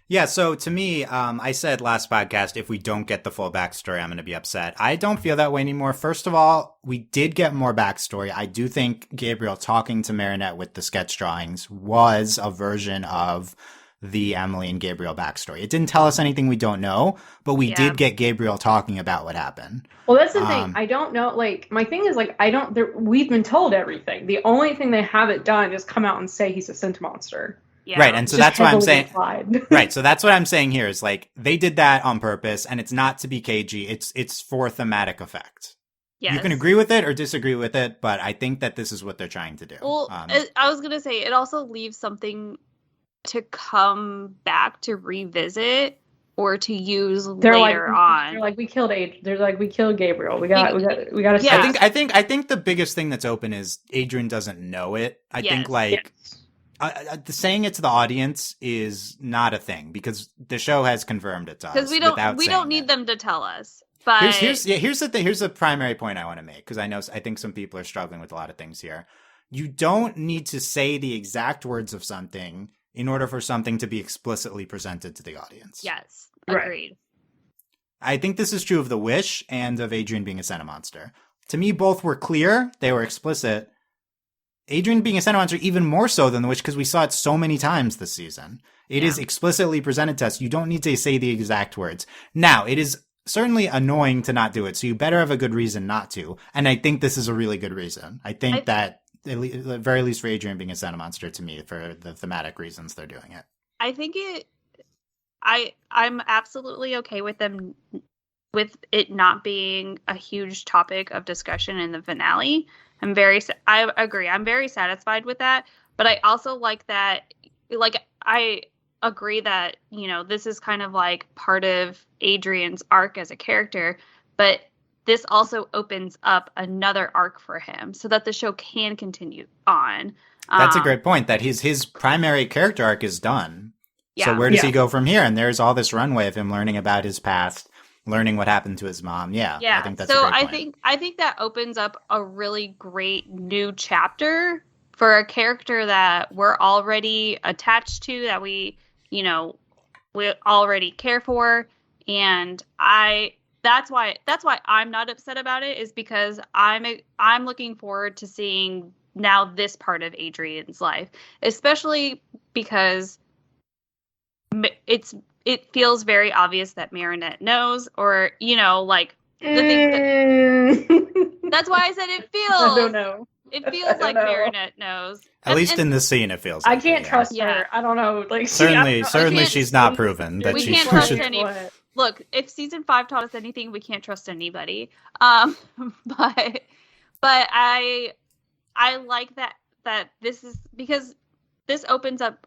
Yeah, so to me, I said last podcast, if we don't get the full backstory, I'm going to be upset. I don't feel that way anymore. First of all, we did get more backstory. I do think Gabriel talking to Marinette with the sketch drawings was a version of the Emily and Gabriel backstory. It didn't tell us anything we don't know, but we did get Gabriel talking about what happened. Well, that's the thing. I don't know. Like, my thing is, like, we've been told everything. The only thing they haven't done is come out and say he's a Sentimonster. Yeah. Right, and so that's what I'm saying. Right, so that's what I'm saying here is, like, they did that on purpose, and it's not to be cagey. It's for thematic effect. Yes. You can agree with it or disagree with it, but I think that this is what they're trying to do. Well, I was going to say, it also leaves something to come back to revisit or to use later on. They're like, we killed Gabriel. We got to. Yeah. I think the biggest thing that's open is Adrian doesn't know it. I think saying it to the audience is not a thing because the show has confirmed it to us. Because we don't need them to tell us. But here's the thing. Here's the primary point I want to make, because I think some people are struggling with a lot of things here. You don't need to say the exact words of something in order for something to be explicitly presented to the audience. Yes, agreed. I think this is true of The Wish and of Adrian being a Sentimonster. To me, both were clear. They were explicit. Adrian being a Sentimonster even more so than The Wish, because we saw it so many times this season. It is explicitly presented to us. You don't need to say the exact words. Now, it is certainly annoying to not do it, so you better have a good reason not to. And I think this is a really good reason. I think that at the very least for Adrian being a Sentimonster, to me, for the thematic reasons they're doing it. I think I'm absolutely okay with them, with it not being a huge topic of discussion in the finale. I agree. I'm very satisfied with that. But I also like that, like, I agree that, this is kind of like part of Adrian's arc as a character, but this also opens up another arc for him so that the show can continue on. That's a great point, that his primary character arc is done. Yeah. So where does he go from here? And there's all this runway of him learning about his past, learning what happened to his mom. Yeah. I think that's a great point. I think that opens up a really great new chapter for a character that we're already attached to, that we already care for. And that's why I'm not upset about it, is because I'm looking forward to seeing now this part of Adrian's life, especially because it feels very obvious that Marinette knows, or like the thing that's why I said it feels. I don't know. It feels like Marinette knows. At least in this scene, it feels. I can't trust her. I don't know. Like, certainly, she's not proven that she can't trust anyone. Look, if season 5 taught us anything, we can't trust anybody. But I like that that this is because this opens up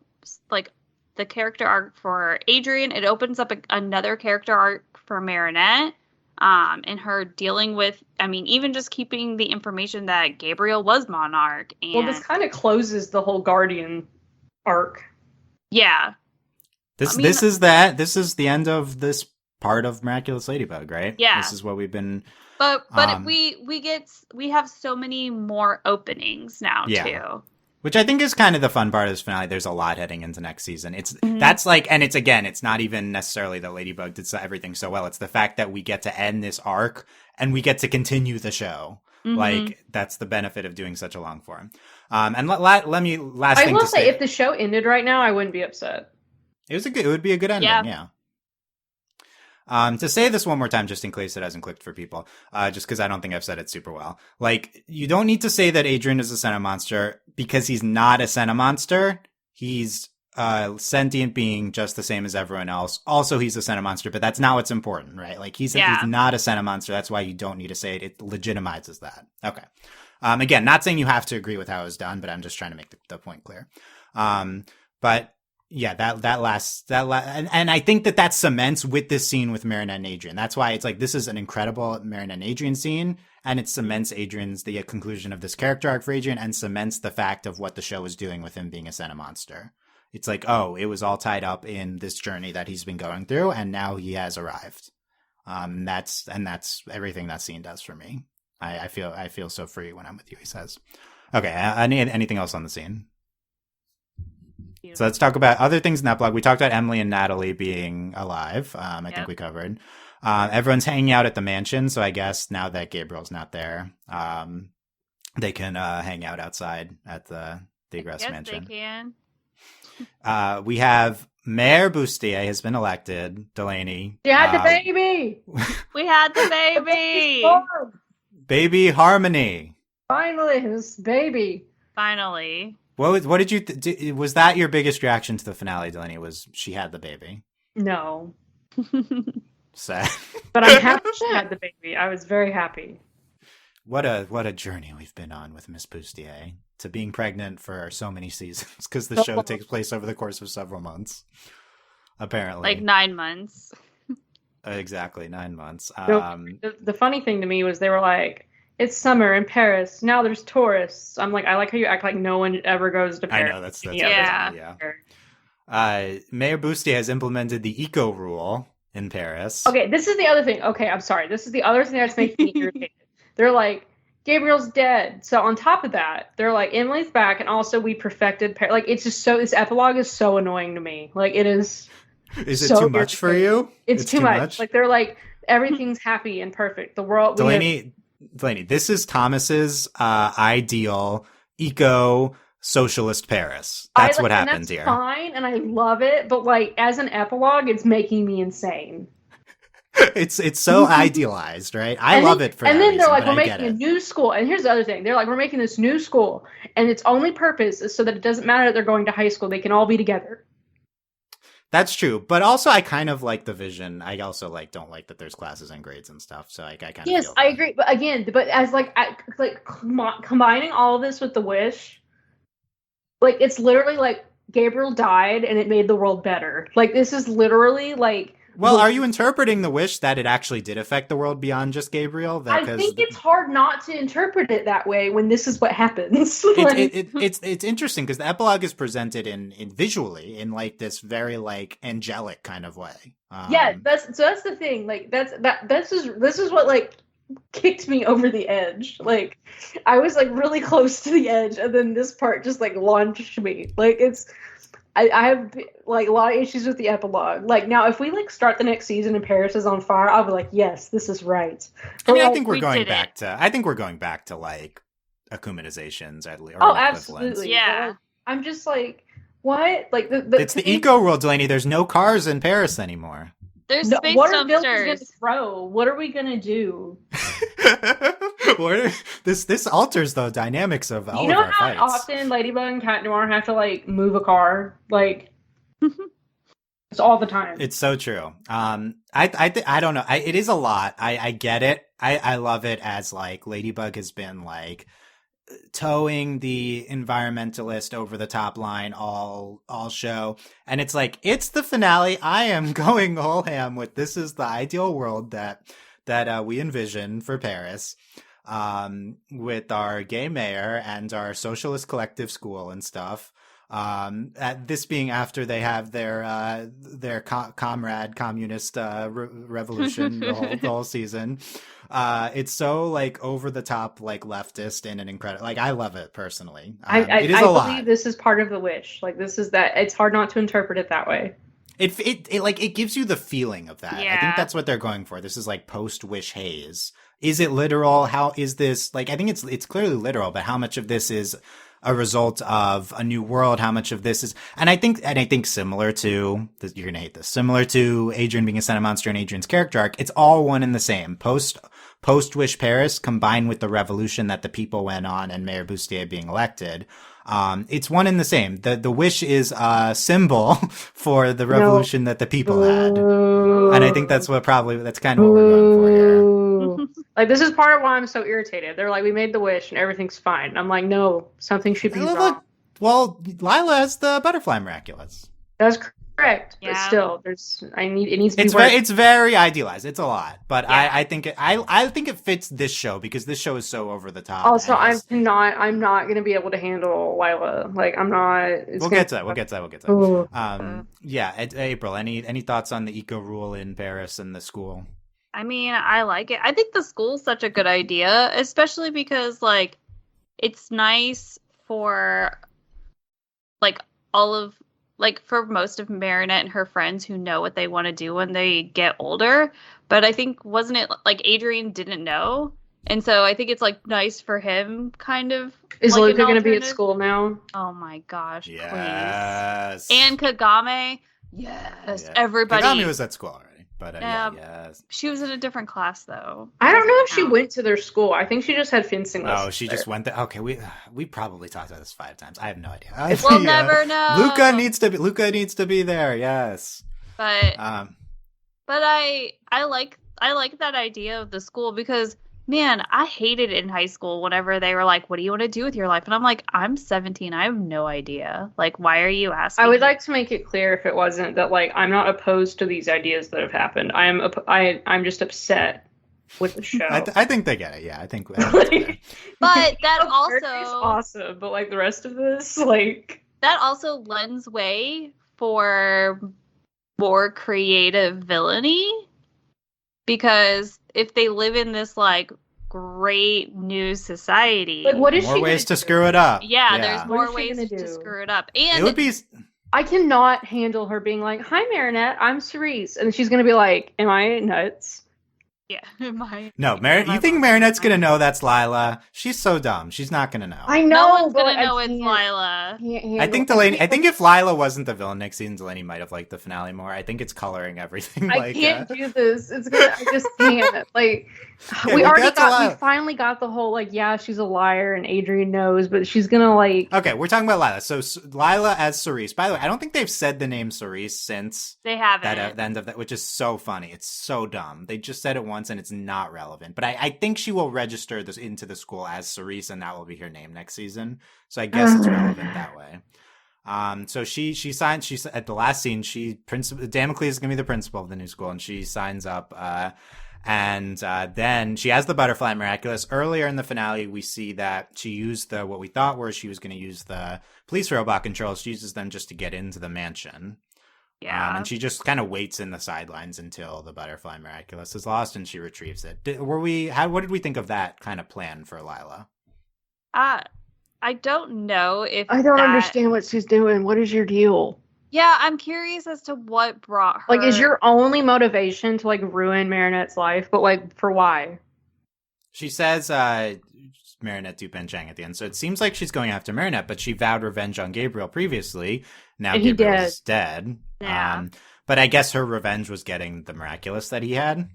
like the character arc for Adrian. It opens up another character arc for Marinette. And her dealing with, I mean, even just keeping the information that Gabriel was Monarch. And well, this kind of closes the whole Guardian arc. Yeah. This is the end of this part of Miraculous Ladybug, right? Yeah. This is what we've been. But we have so many more openings now too. Which I think is kind of the fun part of this finale. There's a lot heading into next season. That's like, and it's not even necessarily that Ladybug did everything so well. It's the fact that we get to end this arc and we get to continue the show. Mm-hmm. Like, that's the benefit of doing such a long form. And let me I will say, if the show ended right now, I wouldn't be upset. It would be a good ending. Yeah. To say this one more time, just in case it hasn't clicked for people, just because I don't think I've said it super well. Like, you don't need to say that Adrian is a Sentimonster because he's not a Sentimonster. He's a sentient being just the same as everyone else. Also, he's a Sentimonster, but that's not what's important, right? Like, he's not a Sentimonster. That's why you don't need to say it. It legitimizes that. Okay. Again, not saying you have to agree with how it was done, but I'm just trying to make the point clear. But yeah, and I think that cements with this scene with Marinette and Adrian. That's why it's like, this is an incredible Marinette and Adrian scene, and it cements the conclusion of this character arc for Adrian, and cements the fact of what the show is doing with him being a Sentimonster. It's like, oh, it was all tied up in this journey that he's been going through, and now he has arrived. That's everything that scene does for me. I feel so free when I'm with you, he says. Okay, anything else on the scene? So let's talk about other things in that blog. We talked about Emily and Natalie being alive. I think we covered. Everyone's hanging out at the mansion, so I guess now that Gabriel's not there, they can hang out outside at the egress mansion. They can. We have Mayor Bustier has been elected. Delaney. You had the baby! We had the baby! Baby Harmony. Finally, his baby. Finally. What did you was that your biggest reaction to the finale, Delaney? Was she had the baby? No. Sad. But I'm happy she had the baby. I was very happy. What a journey we've been on with Miss Bustier to being pregnant for so many seasons, because the show takes place over the course of several months. Apparently. Like 9 months. Exactly, 9 months. The funny thing to me was they were like, it's summer in Paris. Now there's tourists. I'm like, I like how you act like no one ever goes to Paris. I know, that's yeah. Mayor Bustier has implemented the eco rule in Paris. Okay, this is the other thing. Okay, I'm sorry. This is the other thing that's making me irritated. They're like, Gabriel's dead. So on top of that, they're like, Emily's back, and also we perfected Paris. Like, it's just so, this epilogue is so annoying to me. Like, it is. Is it too much for you? It's too much. Like, they're like, everything's happy and perfect. The world. Delaney, this is Thomas's ideal eco-socialist Paris. That's what happens here. That's fine, and I love it, but like as an epilogue, it's making me insane. It's so idealized, right? I love it for that then reason, they're like, we're making a new school, and here's the other thing: they're like, we're making this new school, and its only purpose is so that it doesn't matter that they're going to high school; they can all be together. That's true, but also I kind of like the vision. I also don't like that there's classes and grades and stuff. So I kind of yes, I agree. But again, as combining all of this with the wish, like it's literally like Gabriel died and it made the world better. Like this is literally like. Well, are you interpreting the wish that it actually did affect the world beyond just Gabriel? I think it's hard not to interpret it that way when this is what happens. It's interesting because the epilogue is presented in visually in like this very like angelic kind of way. Yeah, that's the thing. Like this is what like kicked me over the edge. Like I was like really close to the edge, and then this part just like launched me. Like it's. I have like a lot of issues with the epilogue. Like now, if we like start the next season and Paris is on fire, I'll be like, yes, this is right. But, I mean, I think we're going back to like akumenizations at least. Oh, absolutely. Yeah. Like, I'm just like, what? Like it's the eco world, Delaney. There's no cars in Paris anymore. There's space what are dumpsters. Gonna throw? What are we gonna do? This alters the dynamics of all of our fights. You know how often Ladybug and Cat Noir have to like move a car? Like it's all the time. It's so true. I don't know. It is a lot. I get it. I love it as like Ladybug has been like towing the environmentalist over the top line all show, and it's like, it's the finale. I am going whole ham with, this is the ideal world that we envision for Paris, with our gay mayor and our socialist collective school and stuff. This being after they have their comrade communist revolution the whole season. It's so like over the top, like leftist, and an incredible. Like, I love it personally. It is I a lot. believe this is part of the wish. Like, this is that. It's hard not to interpret it that way. It like, it gives you the feeling of that. Yeah. I think that's what they're going for. This is like post wish haze. Is it literal? How is this? Like, I think it's clearly literal, but how much of this is a result of a new world? How much of this is, and I think similar to, you're gonna hate this, similar to Adrian being a Sentimonster and Adrian's character arc, it's all one and the same. Post Wish Paris combined with the revolution that the people went on and Mayor Bustier being elected. It's one and the same. The wish is a symbol for the revolution that the people had. And I think that's kind of what we're going for here. Like, this is part of why I'm so irritated. They're like, we made the wish and everything's fine. I'm like, no, something should be wrong. Well, Lila has the butterfly miraculous. That's correct, Yeah. but still, it needs to be. It's very idealized. It's a lot, but Yeah. I think it fits this show, because this show is so over the top. Also, and I'm not going to be able to handle Lila. Like, I'm not. We'll get to that. Ooh. Yeah, April. Any thoughts on the eco rule in Paris and the school? I mean, I like it. I think the school's such a good idea, especially because, like, it's nice for, like, for most of Marinette and her friends who know what they want to do when they get older. But I think, wasn't it, like, Adrian didn't know? And so I think it's, like, nice for him, kind of. Is like, Luca an going to be at alternative. school now? Oh my gosh, Yes. please. And Kagame. Yes, Yeah. everybody. Kagami was at school already, but Yeah. yes. She was in a different class, though. I don't know if she Doesn't went to their school. I think she just had fencing lessons. No, she there. just went there. Okay, we probably talked about this 5 times. I have no idea. We'll never know. Luca needs to be there. Yes. But Um. but I like that idea of the school, because, man, I hated it in high school whenever they were like, what do you want to do with your life? And I'm like, I'm 17. I have no idea. Like, why are you asking? I would me? like to make it clear, if it wasn't, that, like, I'm not opposed to these ideas that have happened. I'm just upset with the show. I think they get it. Yeah, I think. Like, But that Paradise also awesome, but, like, the rest of this, like, that also lends way for more creative villainy, because if they live in this, like, great new society, like, what is more she ways gonna to do? screw it up. yeah, Yeah. there's What more is she ways gonna to do? screw it up. It And would be. I cannot handle her being like, "Hi, Marinette, I'm Cerise," and she's gonna be like, "Am I nuts?" yeah, my No, you think Marinette's gonna know that's Lila? She's so dumb. She's not gonna know. I no know, one's but gonna know I it's can't- Lila. can't I handle- think Delaney. I think if Lila wasn't the villain next season, Delaney might have liked the finale more. I think it's coloring everything. I can't do this. It's gonna. I just can't. Like, Okay, we we'll already get to got. Lila. We finally got the whole, like, yeah, she's a liar and Adrian knows, but she's gonna, like. Okay, we're talking about Lila. So Lila as Cerise. By the way, I don't think they've said the name Cerise since They haven't. that the end of that, which is so funny. It's so dumb. They just said it once and it's not relevant. But I think she will register this into the school as Cerise, and that will be her name next season. So I guess it's relevant that way. So she signed. She's at the last scene. Damocles is gonna be the principal of the new school, and she signs up. And then she has the butterfly miraculous. Earlier in the finale, we see that she used what we thought she was going to use the police robot controls. She uses them just to get into the mansion. Yeah. And she just kind of waits in the sidelines until the butterfly miraculous is lost, and she retrieves it. What did we think of that kind of plan for Lila? I don't know if I don't that- understand what she's doing. What is your deal? Yeah, I'm curious as to what brought her. Like, is your only motivation to, like, ruin Marinette's life? But, like, for why? She says Marinette Dupenchang at the end. So it seems like she's going after Marinette, but she vowed revenge on Gabriel previously. Now And he Gabriel is dead. Yeah. But I guess her revenge was getting the miraculous that he had.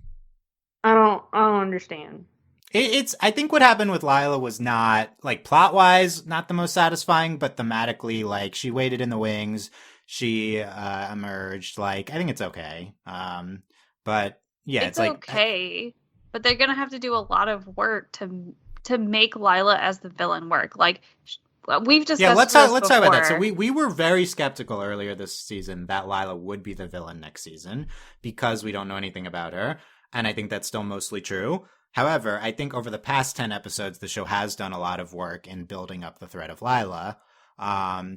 I don't understand. I think what happened with Lila was not, like, plot-wise, not the most satisfying, but thematically, like, she waited in the wings. She emerged. Like, I think it's okay. But yeah, it's like okay, but they're gonna have to do a lot of work to make Lila as the villain work? Like, we've discussed. Yeah, let's talk about that. So before. we were very skeptical earlier this season that Lila would be the villain next season because we don't know anything about her, and I think that's still mostly true. However, I think over the past 10 episodes, the show has done a lot of work in building up the threat of Lila.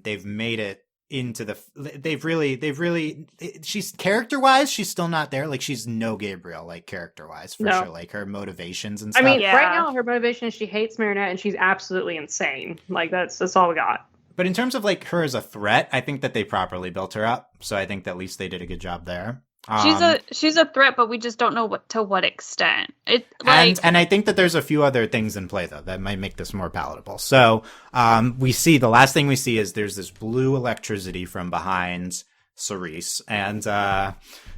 They've made it into the, they've really, she's character-wise, she's still not there. Like, she's no Gabriel, like, character-wise, for sure. Like, her motivations and stuff. I mean, right now, her motivation is she hates Marinette, and she's absolutely insane. Like, that's all we got. But in terms of, like, her as a threat, I think that they properly built her up. So I think that at least they did a good job there. She's a threat, but we just don't know to what extent. And I think that there's a few other things in play though that might make this more palatable. So we see the last thing we see is there's this blue electricity from behind Cerise, and by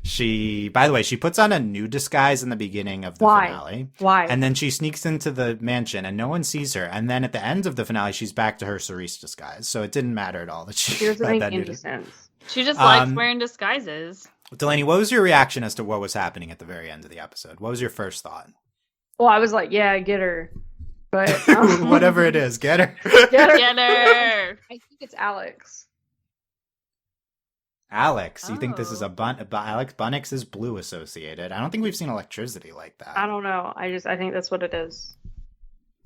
the way, she puts on a new disguise in the beginning of the finale. Why? And then she sneaks into the mansion, and no one sees her. And then at the end of the finale, she's back to her Cerise disguise. So it didn't matter at all that she doesn't make that any sense. She just likes wearing disguises. Delaney, what was your reaction as to what was happening at the very end of the episode? What was your first thought? Well, I was like, yeah, get her. But whatever it is, get her. Get her. I think it's Alex. Alex, you think this is Alex Bunnix is blue associated? I don't think we've seen electricity like that. I don't know. I think that's what it is.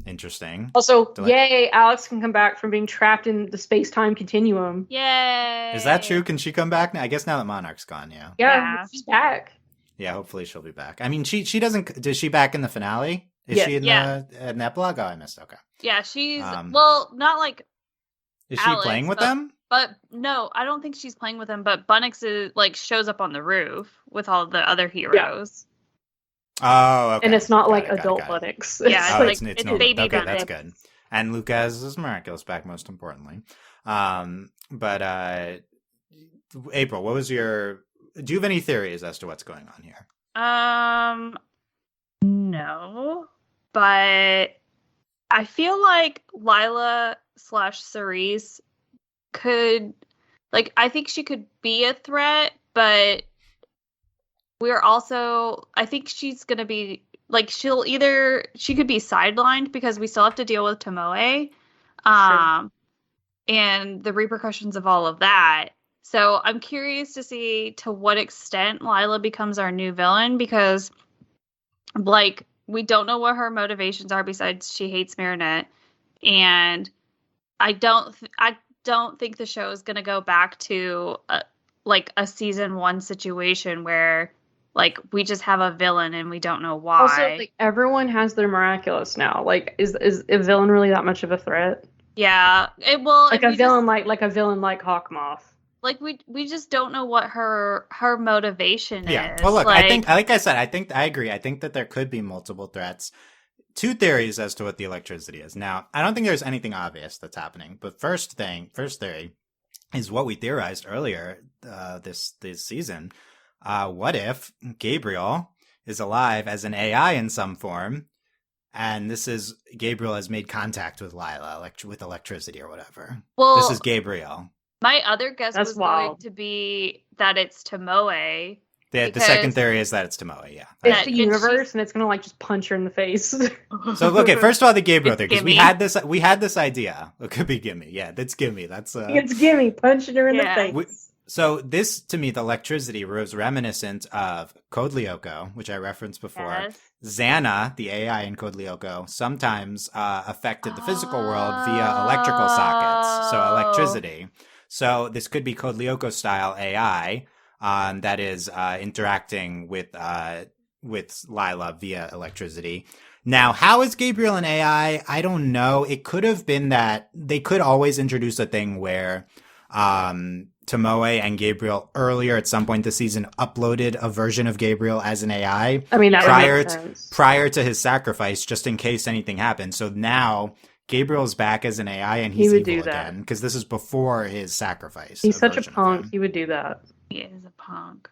Interesting. Also, yay, Alex can come back from being trapped in the space-time continuum. Yay! Is that true? Can she come back now? I guess now that Monarch's gone, yeah. Yeah, she's back. Yeah, hopefully she'll be back. I mean, she doesn't... Is she back in the finale? Is she in the epilogue? Oh, I missed. Okay. Yeah, she's... well, not like Is Alex, she playing with them? But no, I don't think she's playing with them, but Bunnix is, like, shows up on the roof with all the other heroes. Oh, okay. And it's not adult Bunnix. Yeah, it's baby Bunnix. Okay, that's good. And Lucas is Miraculous back, most importantly. But April, what was your... Do you have any theories as to what's going on here? No. But I feel like Lila/Cerise could... Like, I think she could be a threat, but... We're also, I think she's going to be, like, she could be sidelined because we still have to deal with Tomoe, and the repercussions of all of that. So I'm curious to see to what extent Lila becomes our new villain, because, like, we don't know what her motivations are besides she hates Marinette, and I don't think the show is going to go back to, a season 1 situation where... Like, we just have a villain and we don't know why. Also, like, everyone has their Miraculous now. Like, is a villain really that much of a threat? Yeah. It will... Like a villain like Hawkmoth. Like, we just don't know what her motivation is. Well, look, I agree. I think that there could be multiple threats. 2 theories as to what the electricity is. Now, I don't think there's anything obvious that's happening. But first theory is what we theorized earlier this season. What if Gabriel is alive as an AI in some form, and Gabriel has made contact with Lila, with electricity or whatever? Well, this is Gabriel. My other guess was going to be that it's Tomoe. The second theory is that it's Tomoe, yeah. It's the universe, and it's going to, just punch her in the face. So, okay, first of all, the Gabriel theory, because we had this idea. It could be Gimme. Yeah, that's Gimme. It's Gimme, punching her in the face. So this, to me, the electricity was reminiscent of Code Lyoko, which I referenced before. Yes. Xana, the AI in Code Lyoko, sometimes affected the physical world via electrical sockets, so electricity. So this could be Code Lyoko-style AI that is interacting with Lila via electricity. Now, how is Gabriel an AI? I don't know. It could have been that they could always introduce a thing where... Tomoe and Gabriel earlier at some point this season uploaded a version of Gabriel as an AI. I mean, that would make sense. Prior to his sacrifice, just in case anything happened. So now Gabriel's back as an AI and he's evil again, because this is before his sacrifice. He's such a punk. He would do that. He is a punk.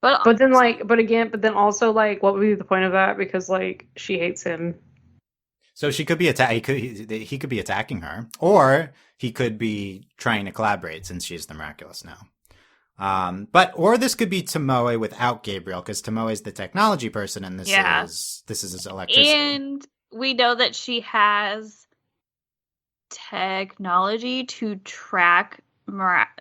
But then also what would be the point of that? Because she hates him. So she could be he could be attacking her, or he could be trying to collaborate since she's the Miraculous now. Or this could be Tomoe without Gabriel, because Tomoe is the technology person, and this is his electricity. And we know that she has technology to track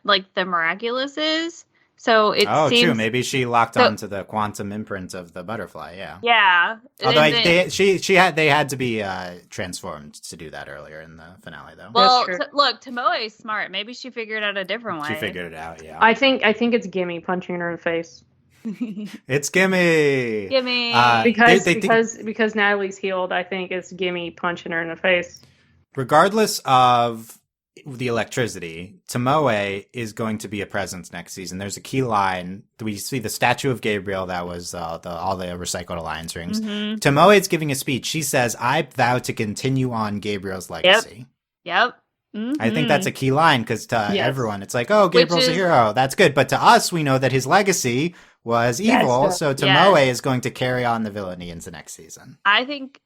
like the Miraculouses. So it seems true. Maybe she locked onto the quantum imprint of the butterfly. Yeah. Yeah. Although they had to be transformed to do that earlier in the finale, though. Well, look, Tomoe is smart. Maybe she figured out a different way. She figured it out. Yeah. I think it's Gimme punching her in the face. It's Gimme. Because Natalie's healed. I think it's Gimme punching her in the face. Regardless of the electricity, Tomoe is going to be a presence next season. There's a key line. We see the statue of Gabriel. That was all the recycled alliance rings. Mm-hmm. Tomoe is giving a speech. She says, "I vow to continue on Gabriel's legacy." Yep. Mm-hmm. I think that's a key line because to everyone, it's like, "Oh, Gabriel's a hero. That's good." But to us, we know that his legacy was evil. So Tomoe is going to carry on the villainy into next season. I think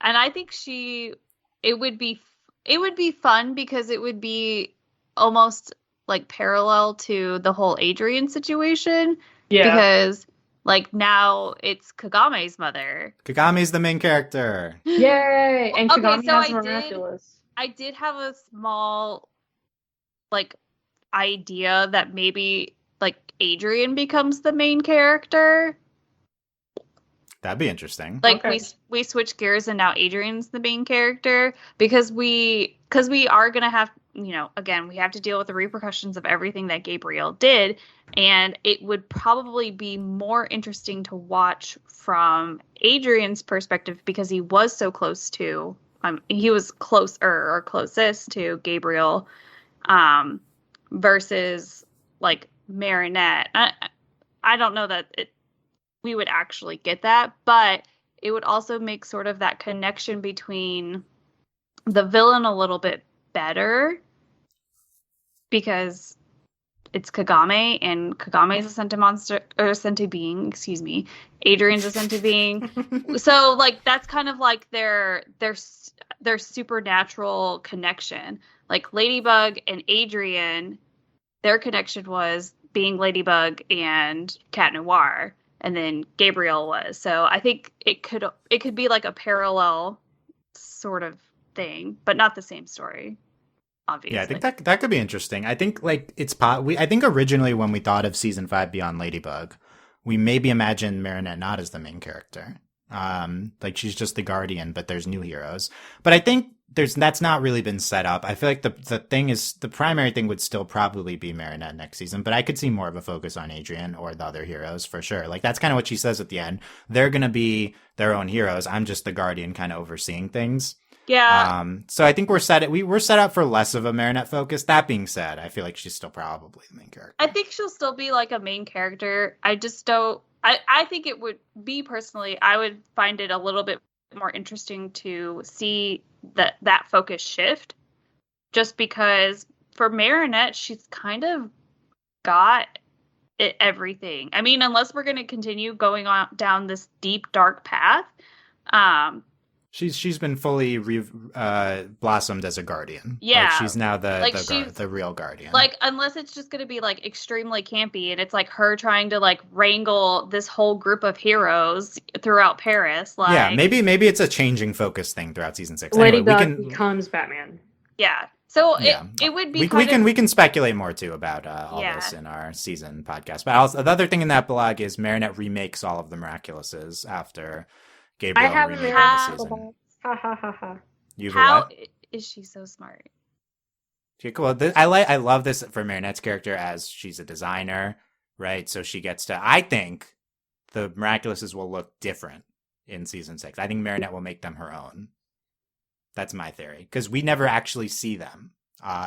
it would be fun because it would be almost like parallel to the whole Adrian situation. Yeah. Because like now it's Kagame's mother. Kagame's the main character. Yay! And Kagame has Miraculous. I did have a small like idea that maybe like Adrian becomes the main character. That'd be interesting. Like we switch gears and now Adrian's the main character because we are gonna have, again, we have to deal with the repercussions of everything that Gabriel did, and it would probably be more interesting to watch from Adrian's perspective because he was so close to he was closer or closest to Gabriel versus like Marinette. I don't know that we would actually get that, but it would also make sort of that connection between the villain a little bit better because it's Kagame and Kagame is a sentimonster or a senti being, excuse me. Adrian's a senti being. So like that's kind of like their supernatural connection. Like Ladybug and Adrian, their connection was being Ladybug and Cat Noir. And then Gabriel was. So I think it could be like a parallel sort of thing, but not the same story, obviously. Yeah, I think that could be interesting. I think like I think originally when we thought of season 5 Beyond Ladybug, we maybe imagined Marinette not as the main character. Like she's just the guardian, but there's new heroes. But I think that's not really been set up. I feel like the primary thing would still probably be Marinette next season, but I could see more of a focus on Adrian or the other heroes for sure. Like that's kind of what she says at the end. They're going to be their own heroes. I'm just the guardian kind of overseeing things. Yeah. So I think we're set up for less of a Marinette focus. That being said, I feel like she's still probably the main character. I think she'll still be like a main character. I just don't, I think it would be personally, I would find it a little bit more interesting to see that focus shift just because for Marinette, she's kind of got everything. I mean, unless we're going to continue going on down this deep, dark path, She's been fully blossomed as a guardian. Yeah, like she's now the real guardian. Like unless it's just going to be like extremely campy, and it's like her trying to like wrangle this whole group of heroes throughout Paris. Like, yeah, maybe it's a changing focus thing throughout season 6. Ladybug becomes Batman. Yeah, so it would be. We can speculate more too about all this in our season podcast. But also, the other thing in that blog is Marinette remakes all of the Miraculouses after Gabriel remade the season. Ha ha ha ha. How is she so smart? Yeah, cool. I love this for Marinette's character as she's a designer, right? So she gets to. I think the Miraculouses will look different in season 6. I think Marinette will make them her own. That's my theory because we never actually see them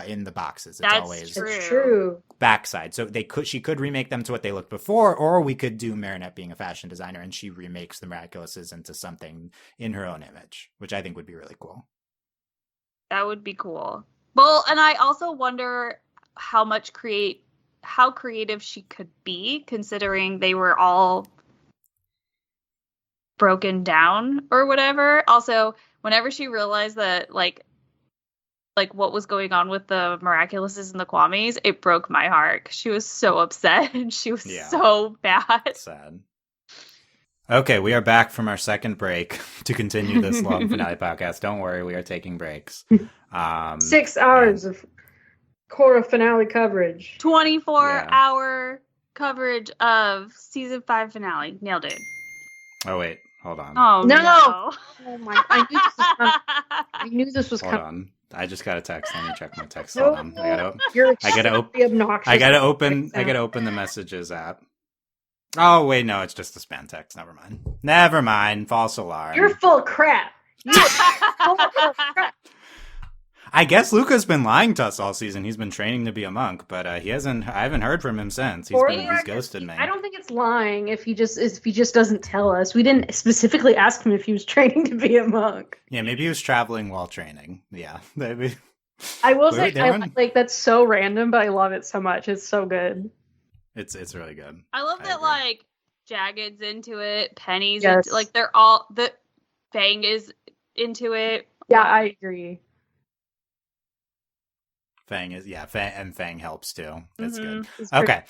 in the boxes. It's always true. Backside. So she could remake them to what they looked before, or we could do Marinette being a fashion designer and she remakes the Miraculouses into something in her own image, which I think would be really cool. That would be cool. Well, and I also wonder how creative she could be, considering they were all broken down or whatever. Also, whenever she realized that like what was going on with the Miraculouses and the Kwames, it broke my heart. She was so upset and she was so bad. Sad. Okay, we are back from our second break to continue this long finale podcast. Don't worry, we are taking breaks. 6 hours of Korra finale coverage. 24-hour coverage of season 5 finale. Nailed it. Oh wait, hold on. Oh no! Oh my! I knew this was coming. Hold on. I just got a text. Let me check my text. No, Hold on. I gotta obnoxious. I gotta open the messages app. Oh wait, no, it's just a spam text. Never mind. False alarm. You're full of crap. I guess Luca's been lying to us all season. He's been training to be a monk, but I haven't heard from him since. He's ghosted me. I don't think it's lying if he just doesn't tell us. We didn't specifically ask him if he was training to be a monk. Yeah, maybe he was traveling while training. Yeah, maybe. I will say, like that's so random, but I love it so much. It's so good. It's really good. I love that, like, Jagged's into it, Penny's Yes. like, they're all, the Fang is into it. Yeah, I agree. Fang helps too. That's good. It's Okay. I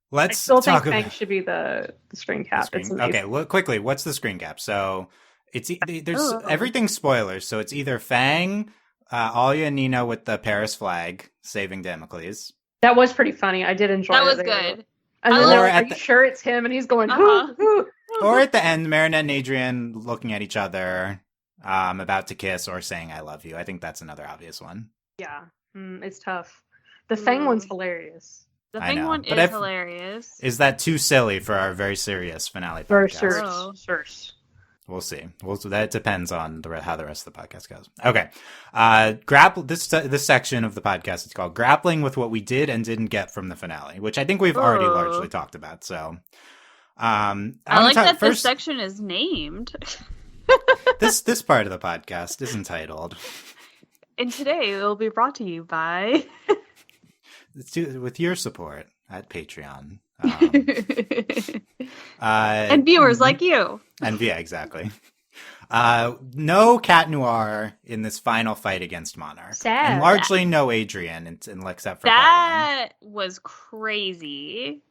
Let's still talk think about Fang should be the screen cap. Okay, look quickly. What's the screen cap? So there's everything's spoilers. So it's either Fang, Alia and Nina with the Paris flag saving Damocles. That was pretty funny. I did enjoy That it. was good. And then they're like, are you sure it's him? And he's going, who? Or at the end, Marinette and Adrian looking at each other, about to kiss or saying "I love you." I think that's another obvious one. Yeah, it's tough. The Fang one's hilarious. The Fang one is hilarious. Is that too silly for our very serious finale Very podcast? serious. We'll see. That depends on how the rest of the podcast goes. Okay. This section of the podcast is called Grappling with What We Did and Didn't Get from the Finale, which I think we've already largely talked about. So, I like that this section is named. This part of the podcast is entitled. And today it will be brought to you by... with your support at Patreon. And viewers like you. And yeah, exactly. No Cat Noir in this final fight against Monarch. Sad. And largely no Adrian, except for that was crazy.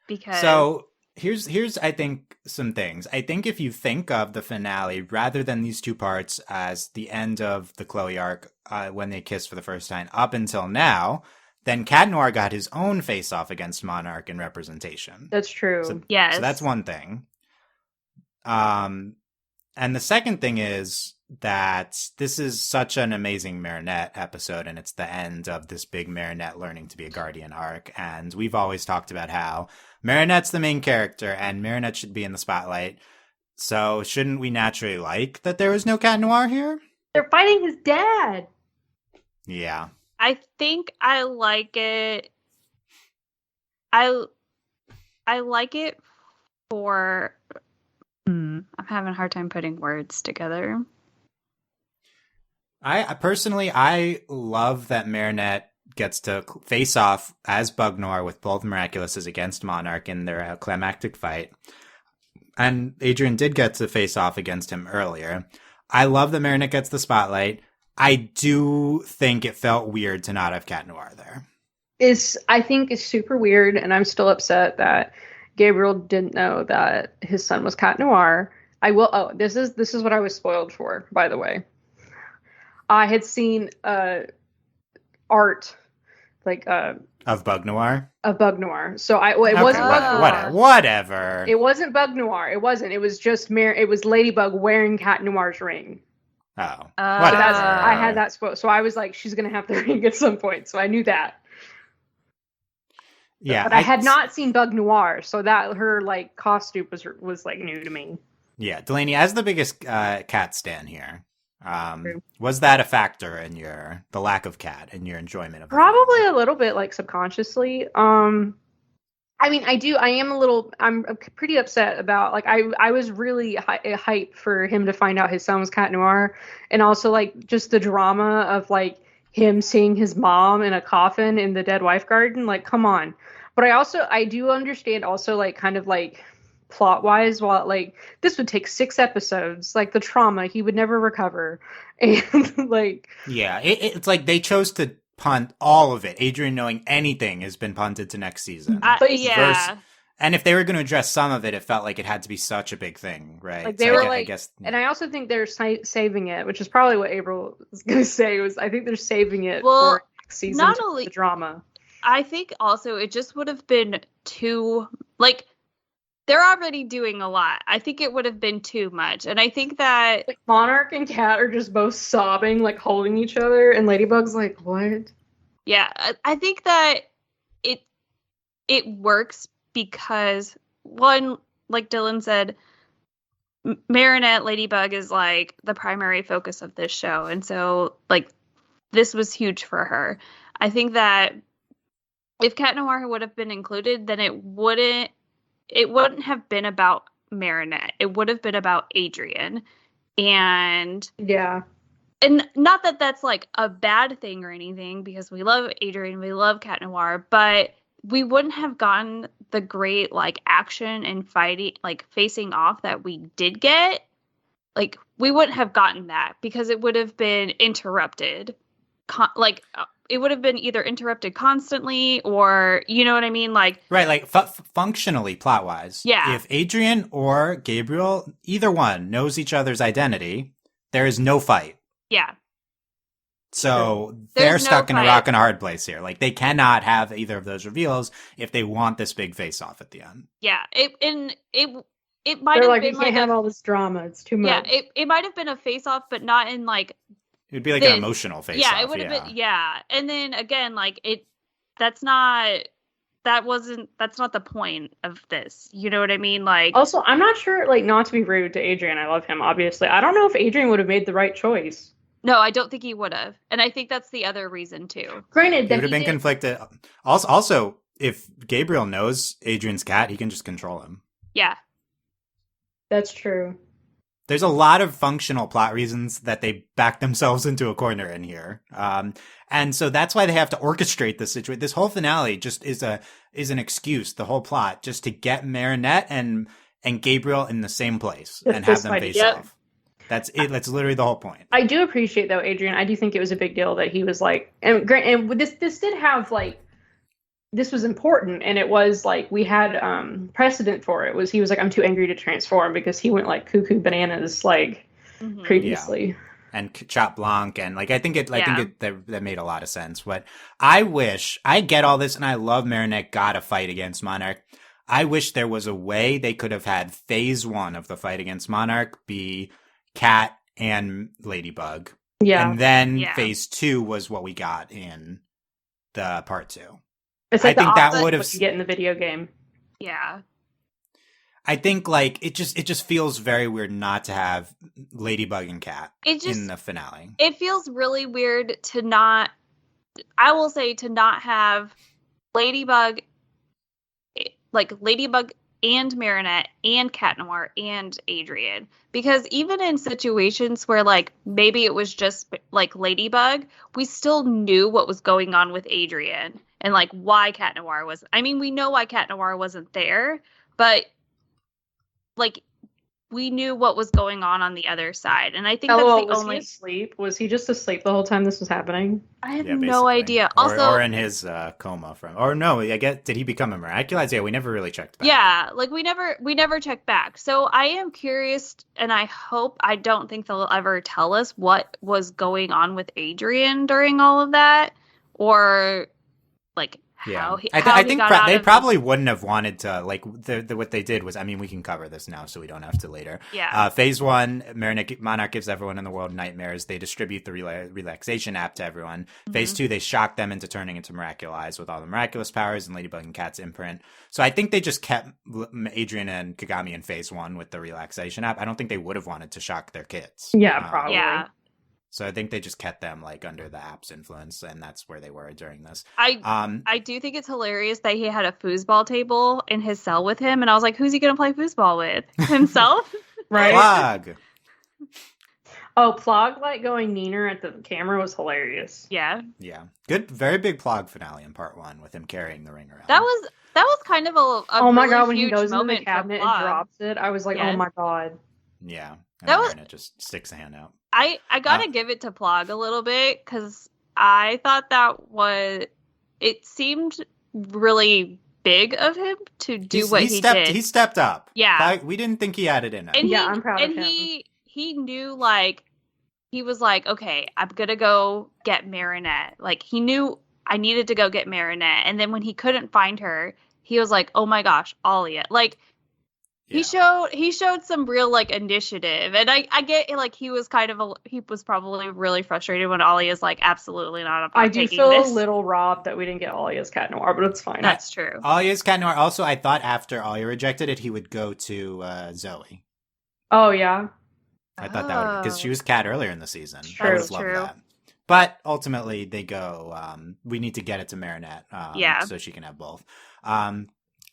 Because so here's I think some things. I think if you think of the finale rather than these two parts as the end of the Chloe arc, when they kiss for the first time up until now, then Cat Noir got his own face-off against Monarch in representation. That's true. So, yes. So that's one thing. And the second thing is that this is such an amazing Marinette episode, and it's the end of this big Marinette learning to be a guardian arc. And we've always talked about how Marinette's the main character, and Marinette should be in the spotlight. So shouldn't we naturally like that there was no Cat Noir here? They're fighting his dad. Yeah. I think I like it. I like it for... I'm having a hard time putting words together. I personally love that Marinette gets to face off as Bug Noir with both Miraculouses against Monarch in their climactic fight. And Adrian did get to face off against him earlier. I love that Marinette gets the spotlight. I do think it felt weird to not have Cat Noir there. I think it's super weird, and I'm still upset that Gabriel didn't know that his son was Cat Noir. This is what I was spoiled for, by the way. I had seen art of Bug Noir. Of Bug Noir. So wasn't whatever. It wasn't Bug Noir. It wasn't. It was just it was Ladybug wearing Cat Noir's ring. Oh, whatever. I had that spoiled. So I was like, she's gonna have the ring at some point. So I knew that. Yeah, but I had not seen Bug Noir, so that her like costume was like new to me. Yeah, Delaney, as the biggest cat stan here, was that a factor in the lack of Cat and your enjoyment of it? Probably a little bit, like subconsciously. I mean, I'm pretty upset about, like, I was really hyped for him to find out his son was Cat Noir, and also like just the drama of like him seeing his mom in a coffin in the dead wife garden. Like, come on. But I do understand also, like, kind of like plot wise, while like this would take 6 episodes, like the trauma, he would never recover. And like, yeah, it's like they chose to punt all of it. Adrian knowing anything has been punted to next season. And if they were going to address some of it, it felt like it had to be such a big thing, right? Like they were I guess, and I also think they're saving it, which is probably what April was going to say. Was I think they're saving it for next season. Not to only the drama, I think also it just would have been too like they're already doing a lot. I think it would have been too much, and I think that like Monarch and Cat are just both sobbing, like holding each other, and Ladybug's like, "What?" Yeah, I think that it works because one, like Dylan said, Marinette Ladybug is like the primary focus of this show, and so like this was huge for her. I think that if Cat Noir would have been included, then it wouldn't have been about Marinette. It would have been about Adrian, and not that that's like a bad thing or anything, because we love Adrian, we love Cat Noir, but we wouldn't have gotten the great like action and fighting, like facing off that we did get. Like we wouldn't have gotten that because it would have been interrupted. It would have been either interrupted constantly, or you know what I mean, like right, like functionally, plot wise. Yeah. If Adrian or Gabriel, either one, knows each other's identity, there is no fight. Yeah. So they're stuck in a rock and a hard place here. Like they cannot have either of those reveals if they want this big face off at the end. Yeah. It might They're have like, been we can't have all this drama. It's too much. Yeah. It might have been a face off, but not in like. It would be like an emotional face off. Yeah, it would have been. Yeah, and then again, like that's not the point of this. You know what I mean? Like, also, I'm not sure. Like, not to be rude to Adrian, I love him. Obviously, I don't know if Adrian would have made the right choice. No, I don't think he would have, and I think that's the other reason too. Granted, he would have been conflicted. Also, if Gabriel knows Adrian's cat, he can just control him. Yeah, that's true. There's a lot of functional plot reasons that they back themselves into a corner in here. And so that's why they have to orchestrate this situation. This whole finale just is an excuse, the whole plot, just to get Marinette and Gabriel in the same place and have them face off. That's it. That's literally the whole point. I do appreciate, though, Adrian. I do think it was a big deal that he was like, and this did have like, this was important, and it was like we had precedent for it. He was like, I'm too angry to transform, because he went like cuckoo bananas like previously. Yeah. And Chop Blanc, and like I think that made a lot of sense. But I wish, I get all this, and I love Marinette got a fight against Monarch. I wish there was a way they could have had phase 1 of the fight against Monarch be Cat and Ladybug. Yeah. And then phase 2 was what we got in the part 2. It's like I think that would have get in the video game. Yeah. I think like it just feels very weird not to have Ladybug and Cat in the finale. It feels really weird to not have Ladybug and Marinette and Cat Noir and Adrian, because even in situations where like maybe it was just like Ladybug, we still knew what was going on with Adrian and like why Cat Noir was. I mean, we know why Cat Noir wasn't there, but like we knew what was going on the other side, and I think that's the only. Was he asleep? Was he just asleep the whole time this was happening? I have no idea. Also, or in his coma I guess, did he become a miraculous? Yeah, we never really checked back. Yeah, like we never checked back. So I am curious, and I don't think they'll ever tell us what was going on with Adrian during all of that, or like. Yeah, I think they probably wouldn't have wanted to, like, what they did was, I mean, we can cover this now so we don't have to later. Yeah. Phase 1, Monarch gives everyone in the world nightmares. They distribute the relaxation app to everyone. Mm-hmm. Phase 2, they shock them into turning into Miraculous with all the miraculous powers and Ladybug and Cat's imprint. So I think they just kept Adrian and Kagami in Phase 1 with the relaxation app. I don't think they would have wanted to shock their kids. Yeah, probably. Yeah. So I think they just kept them like under the app's influence, and that's where they were during this. I do think it's hilarious that he had a foosball table in his cell with him, and I was like, who's he going to play foosball with? Himself? Right. Plog. Oh, Plog like going Neener at the camera was hilarious. Yeah. Yeah. Good, very big Plog finale in part 1 with him carrying the ring around. That was kind of a oh my really god, when huge he goes into moment the cabinet and drops it, I was like, oh my god. Yeah. And it just sticks a hand out. I gotta give it to Plog a little bit, because I thought it seemed really big of him to do what he did. He stepped up. Yeah. We didn't think he had it in him. And I'm proud of him. And he knew, like, he was like, okay, I'm going to go get Marinette. Like, he knew I needed to go get Marinette. And then when he couldn't find her, he was like, oh my gosh, Alia. Like, he showed some real, like, initiative. And I get, like, he was probably really frustrated when Alia's like, absolutely not. I do feel a little robbed that we didn't get Alia's Cat Noir, but it's fine. That's true. Alia's Cat Noir. Also, I thought after Alia rejected it, he would go to Zoe. Oh, yeah. I thought that would, because she was Cat earlier in the season. True, I would have loved that. But ultimately, they go, we need to get it to Marinette so she can have both.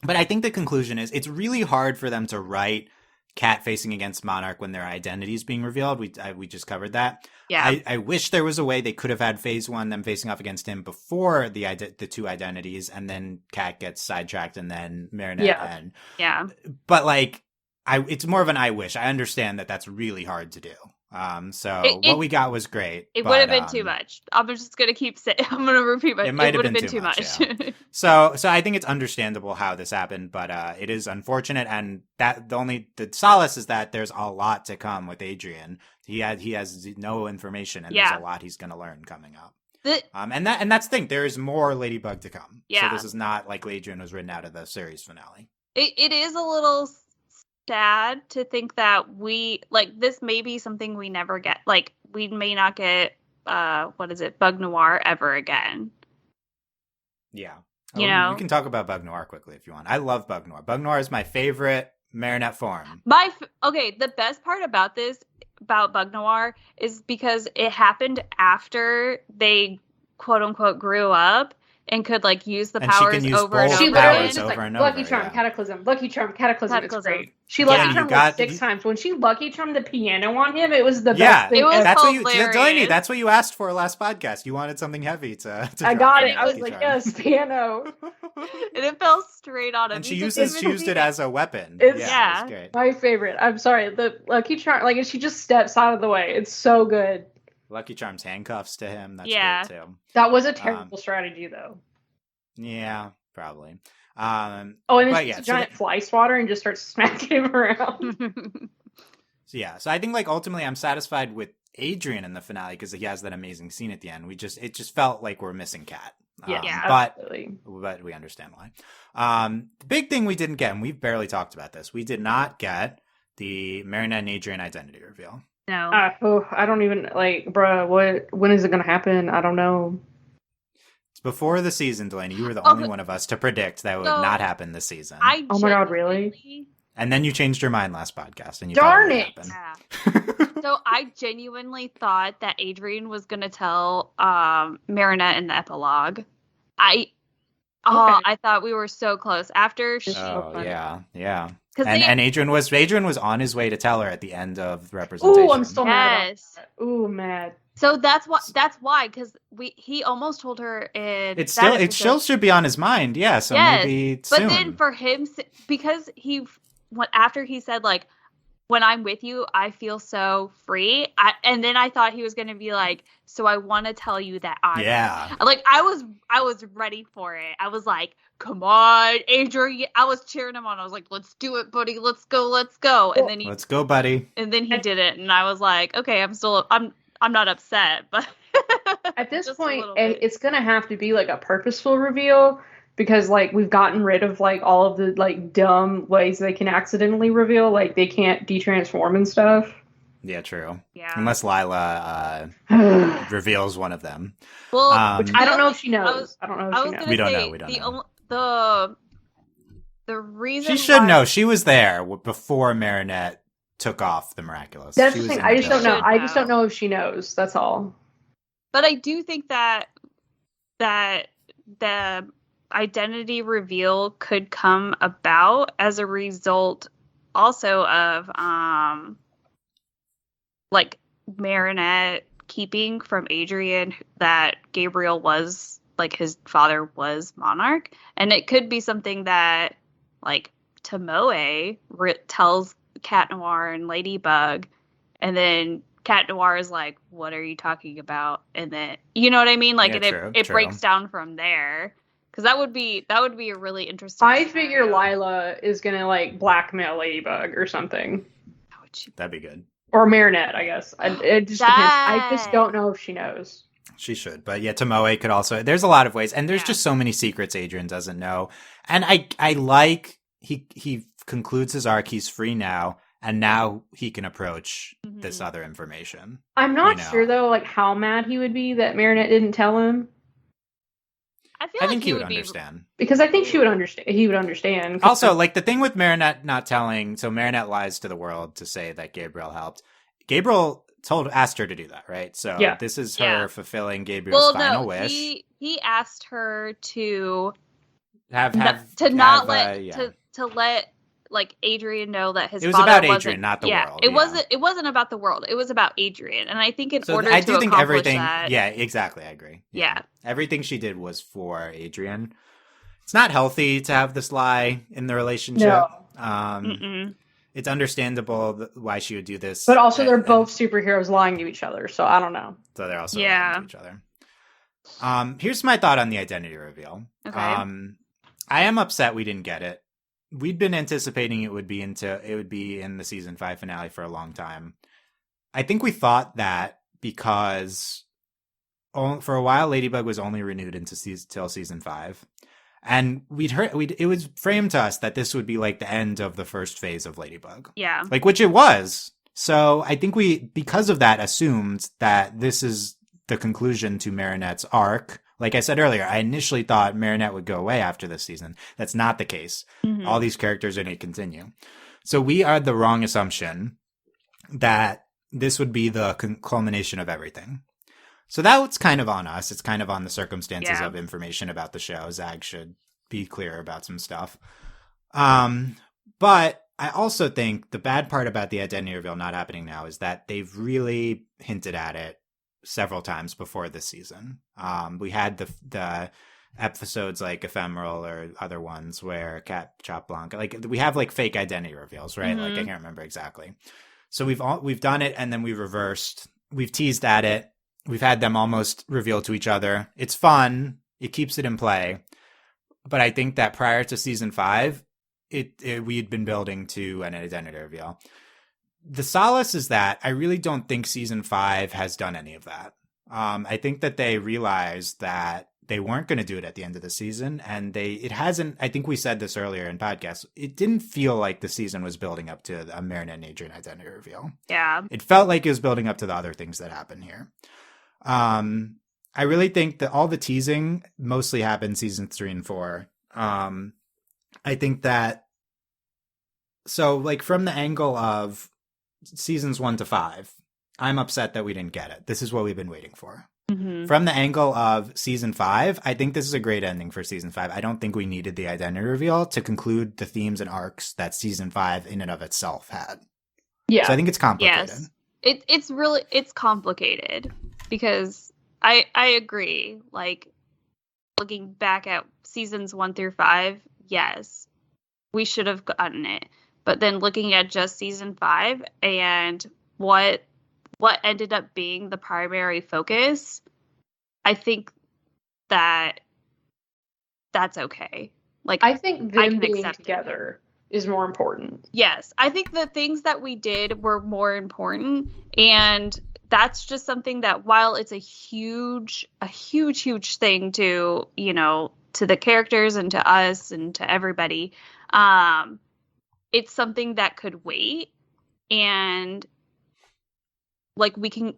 But I think the conclusion is it's really hard for them to write Cat facing against Monarch when their identity is being revealed. We just covered that. Yeah. I wish there was a way they could have had phase one, them facing off against him before the two identities, and then Cat gets sidetracked and then Marinette. Yeah. But like, it's more of an I wish. I understand that that's really hard to do. What we got was great. It would have been too much. I'm just gonna keep saying. I'm gonna repeat myself. It might have been too much. Yeah. So I think it's understandable how this happened, but it is unfortunate. And that the solace is that there's a lot to come with Adrian. He has no information, and there's a lot he's gonna learn coming up. And that's the thing. There is more Ladybug to come. Yeah. So this is not like Adrian was written out of the series finale. It is a little sad to think that this may be something we never get. Like, we may not get Bug Noir ever again. Yeah. You know, we can talk about Bug Noir quickly if you want. I love Bug Noir. Bug Noir is my favorite Marinette form. The best part about Bug Noir is because it happened after they quote unquote grew up and could like use the powers over and over. She literally just like Lucky Charm, Cataclysm, Lucky Charm, Cataclysm. It's great. She Lucky Charmed like 6 times. When she Lucky Charmed the piano on him, it was the best thing. It was that's hilarious. Delaney, that's what you asked for last podcast. You wanted something heavy to I got it. I was like, yes, piano. And it fell straight on him. And she used it as a weapon. It's great. My favorite. I'm sorry. The Lucky Charm, like, she just steps out of the way. It's so good. Lucky Charm's handcuffs to him. That's great too. That was a terrible strategy, though. Yeah, probably. And then she's a giant fly swatter and just starts smacking him around. So I think like ultimately I'm satisfied with Adrian in the finale because he has that amazing scene at the end. It just felt like we're missing Cat. Absolutely. But we understand why. The big thing we didn't get, and we've barely talked about this, we did not get the Marinette and Adrian identity reveal. No. I don't even when is it going to happen? I don't know. Before the season, Delaney, you were the only one of us to predict that would not happen this season. Oh my god, really? And then you changed your mind last podcast, and you darn it! Yeah. So I genuinely thought that Adrian was going to tell Marinette in the epilogue. I thought we were so close after she. Oh yeah. And Adrian was on his way to tell her at the end of representation. Ooh, I'm still mad. Ooh, mad. So that's why, because he almost told her in. It still should be on his mind, yeah. So maybe soon. But then for him, because after he said like, when I'm with you, I feel so free. And then I thought he was going to be like, so I want to tell you that like I was ready for it. I was like, come on, Adrian. I was cheering him on. I was like, let's do it, buddy. Let's go. And then let's go, buddy. And then he did it, and I was like, okay, I'm not upset, but at this point, it's gonna have to be like a purposeful reveal because like we've gotten rid of like all of the like dumb ways they can accidentally reveal, like they can't detransform and stuff. Yeah, true. Yeah. Unless Lila reveals one of them. Well, which I don't know if she knows. I don't know if she knows. We don't know. The reason she should know. She was there before Marinette took off the Miraculous. That's the thing. I just don't know. I just don't know if she knows. That's all. But I do think that the identity reveal could come about as a result also of like Marinette keeping from Adrian that Gabriel was like his father was Monarch, and it could be something that like Tomoe tells Cat Noir and Ladybug, and then Cat Noir is like, what are you talking about? And then, you know what I mean? Like, yeah, it breaks down from there. Because that would be a really interesting. I figure Lila is gonna like blackmail Ladybug or something. How would she? That'd be good. Or Marinette, I guess. It just depends. I just don't know if she knows. She should, but yeah, Tomoe could also. There's a lot of ways, and there's just so many secrets Adrian doesn't know. And I like he concludes his arc. He's free now, and now he can approach this other information. I'm not sure though, like how mad he would be that Marinette didn't tell him. I think he would understand. Because I think she would understand. He would understand. Also, like the thing with Marinette not telling, so Marinette lies to the world to say that Gabriel helped. Gabriel asked her to do that, right? So this is her fulfilling Gabriel's final wish. He asked her to let like Adrian know that his father wasn't. It was about Adrian, not the world. It wasn't about the world. It was about Adrian, and I think I do think everything. That, yeah, exactly. I agree. Yeah, everything she did was for Adrian. It's not healthy to have this lie in the relationship. No. It's understandable why she would do this, but also they're both superheroes lying to each other. So I don't know. So they're also lying to each other. Here's my thought on the identity reveal. Okay. I am upset we didn't get it. We'd been anticipating it would be in the season 5 finale for a long time. I think we thought that because for a while Ladybug was only renewed till season 5, and it was framed to us that this would be like the end of the first phase of Ladybug. Yeah, like which it was. So I think because of that, assumed that this is the conclusion to Marinette's arc. Like I said earlier, I initially thought Marinette would go away after this season. That's not the case. All these characters are going to continue. So we are the wrong assumption that this would be the culmination of everything. So that's kind of on us. It's kind of on the circumstances of information about the show. Zag should be clear about some stuff. But I also think the bad part about the identity reveal not happening now is that they've really hinted at it several times before this season. We had the episodes like Ephemeral or other ones where Cat Chop Blanc, like we have like fake identity reveals, right? Like I can't remember exactly. So we've done it and then we've reversed. We've teased at it. We've had them almost reveal to each other. It's fun. It keeps it in play. But I think that prior to season 5, we'd been building to an identity reveal. The solace is that I really don't think season 5 has done any of that. I think that they realized that they weren't going to do it at the end of the season, and it hasn't. I think we said this earlier in podcasts. It didn't feel like the season was building up to a Marinette and Adrian identity reveal. Yeah, it felt like it was building up to the other things that happened here. I really think that all the teasing mostly happened season 3 and 4. I think that like from the angle of seasons 1 to 5, I'm upset that we didn't get it. This is what we've been waiting for. From the angle of season 5, I think this is a great ending for season 5. I don't think we needed the identity reveal to conclude the themes and arcs that season 5 in and of itself had. Yeah. So I think it's complicated. Yes. It's complicated because I agree. Like looking back at seasons 1 through 5, yes, we should have gotten it. But then looking at just season 5 and what ended up being the primary focus, I think that's okay. Like I think them being together is more important. Yes, I think the things that we did were more important, and that's just something that while it's a huge thing to, to the characters and to us and to everybody, it's something that could wait, and like we can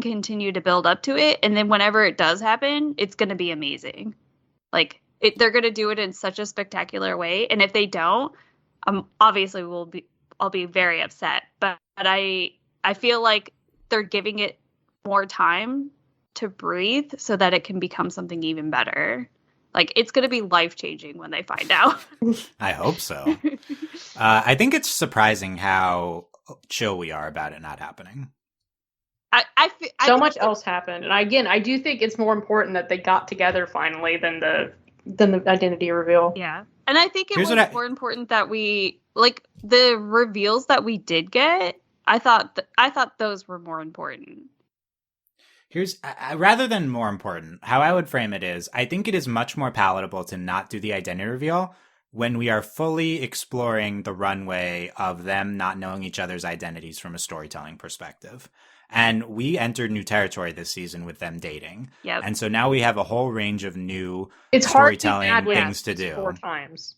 continue to build up to it, and then whenever it does happen, it's going to be amazing. Like they're going to do it in such a spectacular way, and if they don't, obviously I'll be very upset. But I feel like they're giving it more time to breathe so that it can become something even better. Like, it's going to be life-changing when they find out. I hope so. I think it's surprising how chill we are about it not happening. So much else happened. And again, I do think it's more important that they got together finally than the identity reveal. Yeah. And I think it was more important that we, like, the reveals that we did get, I thought those were more important. Here's rather than more important, how I would frame it is, I think it is much more palatable to not do the identity reveal when we are fully exploring the runway of them not knowing each other's identities from a storytelling perspective. And we entered new territory this season with them dating. Yep. And so now we have a whole range of new It's hard storytelling things to do. 4 times.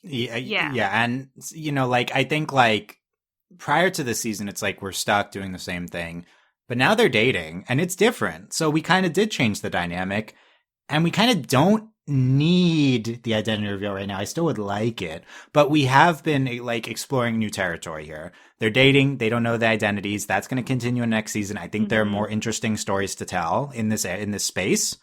Yeah. And, you know, like, I think, like, prior to the season, it's like we're stuck doing the same thing. But now they're dating, and it's different. So we kind of did change the dynamic, and we kind of don't need the identity reveal right now. I still would like it, but we have been like exploring new territory here. They're dating. They don't know the identities. That's going to continue in next season. I think there are more interesting stories to tell in this space,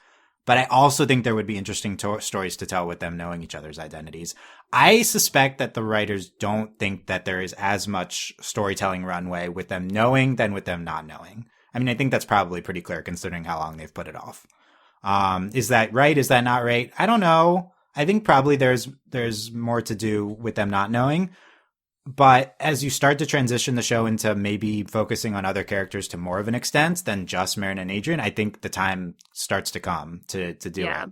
but I also think there would be interesting stories to tell with them knowing each other's identities. I suspect that the writers don't think that there is as much storytelling runway with them knowing than with them not knowing. I mean, I think that's probably pretty clear considering how long they've put it off. Is that right? Is that not right? I don't know. I think probably there's more to do with them not knowing. But as you start to transition the show into maybe focusing on other characters to more of an extent than just Marin and Adrian, I think the time starts to come to do it.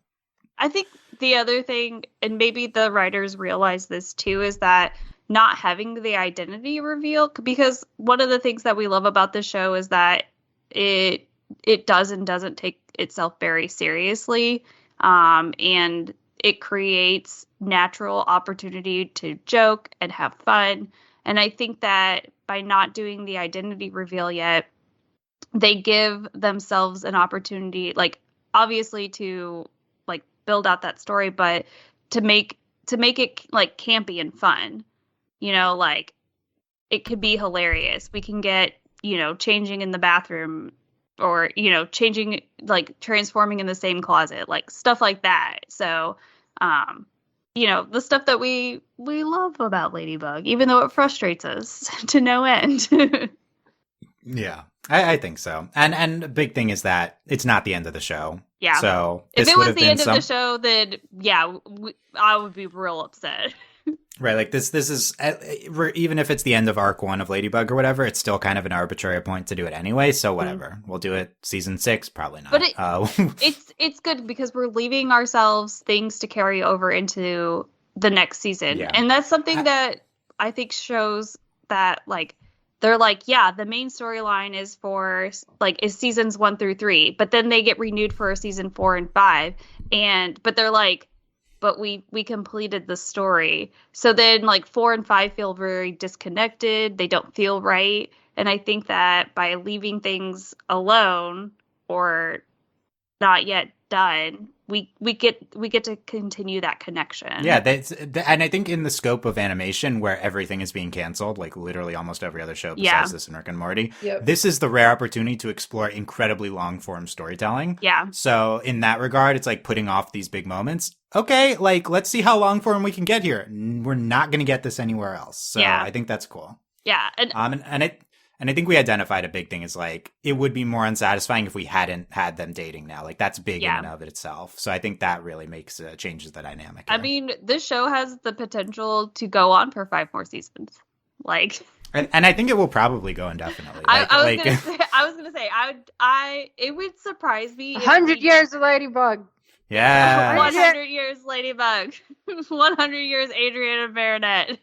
I think the other thing, and maybe the writers realize this too, is that not having the identity reveal, because one of the things that we love about the show is that it does and doesn't take itself very seriously, and it creates natural opportunity to joke and have fun. And I think that by not doing the identity reveal yet, they give themselves an opportunity, like, obviously to like build out that story, but to make it like campy and fun. You know, like, it could be hilarious. We can get, you know, changing in the bathroom, or, you know, changing, like, transforming in the same closet, like, stuff like that. So, you know, the stuff that we love about Ladybug, even though it frustrates us to no end. Yeah, I think so. And the big thing is that it's not the end of the show. Yeah. So if it was the end of the show, then, yeah, I would be real upset. Right, like this is, even if it's the end of arc 1 of Ladybug or whatever, it's still kind of an arbitrary point to do it anyway, so whatever. We'll do it season 6, probably not. But it's good because we're leaving ourselves things to carry over into the next season. Yeah. And that's something that I think shows that, like, they're like, yeah, the main storyline is seasons 1 through 3, but then they get renewed for season 4 and 5, but they're like, but we completed the story. So then, like, 4 and 5 feel very disconnected. They don't feel right. And I think that by leaving things alone or not yet done, we get to continue that connection. Yeah, and I think in the scope of animation where everything is being canceled, like literally almost every other show besides this and Rick and Morty, this is the rare opportunity to explore incredibly long-form storytelling. Yeah. So in that regard, it's like putting off these big moments. Okay, like, let's see how long-form we can get here. We're not going to get this anywhere else. So I think that's cool. Yeah. And I think we identified a big thing is, like, it would be more unsatisfying if we hadn't had them dating now. Like, that's big in and of itself. So I think that really changes the dynamic here. I mean, this show has the potential to go on for 5 more seasons. Like, and I think it will probably go indefinitely. I was gonna say, it would surprise me. 100 years of Ladybug. Yeah. 100 years Ladybug. 100 years Adrian and Marinette.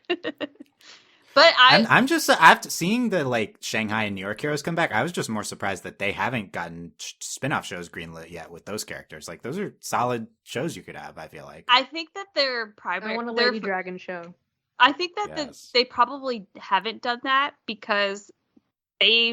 But I'm just after seeing the, like, Shanghai and New York heroes come back. I was just more surprised that they haven't gotten spin-off shows greenlit yet with those characters. Like, those are solid shows you could have, I feel like. I think that their primary... I want a Lady Dragon show. I think that they probably haven't done that because they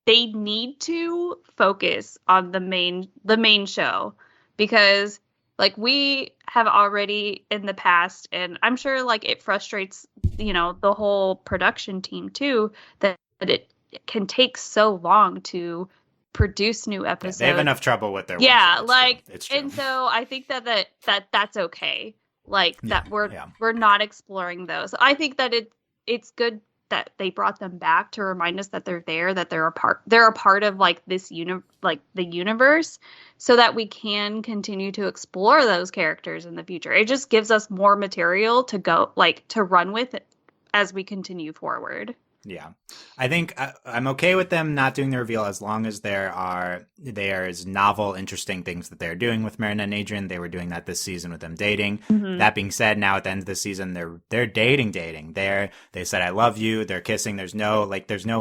need to focus on the main show, because, like, we have already in the past, and I'm sure, like, it frustrates, you know, the whole production team too, that it can take so long to produce new episodes. They have enough trouble with their it's true. And so I think that's okay. Like, that we're not exploring those. I think that it's good that they brought them back to remind us that they're there, that they're a part of, like, this the universe, so that we can continue to explore those characters in the future. It just gives us more material to go, like, to run with as we continue forward. Yeah. I think I'm okay with them not doing the reveal as long as there's novel, interesting things that they're doing with Marinette and Adrian. They were doing that this season with them dating. Mhm. That being said, now at the end of the season, they're dating. They said, I love you. They're kissing. There's no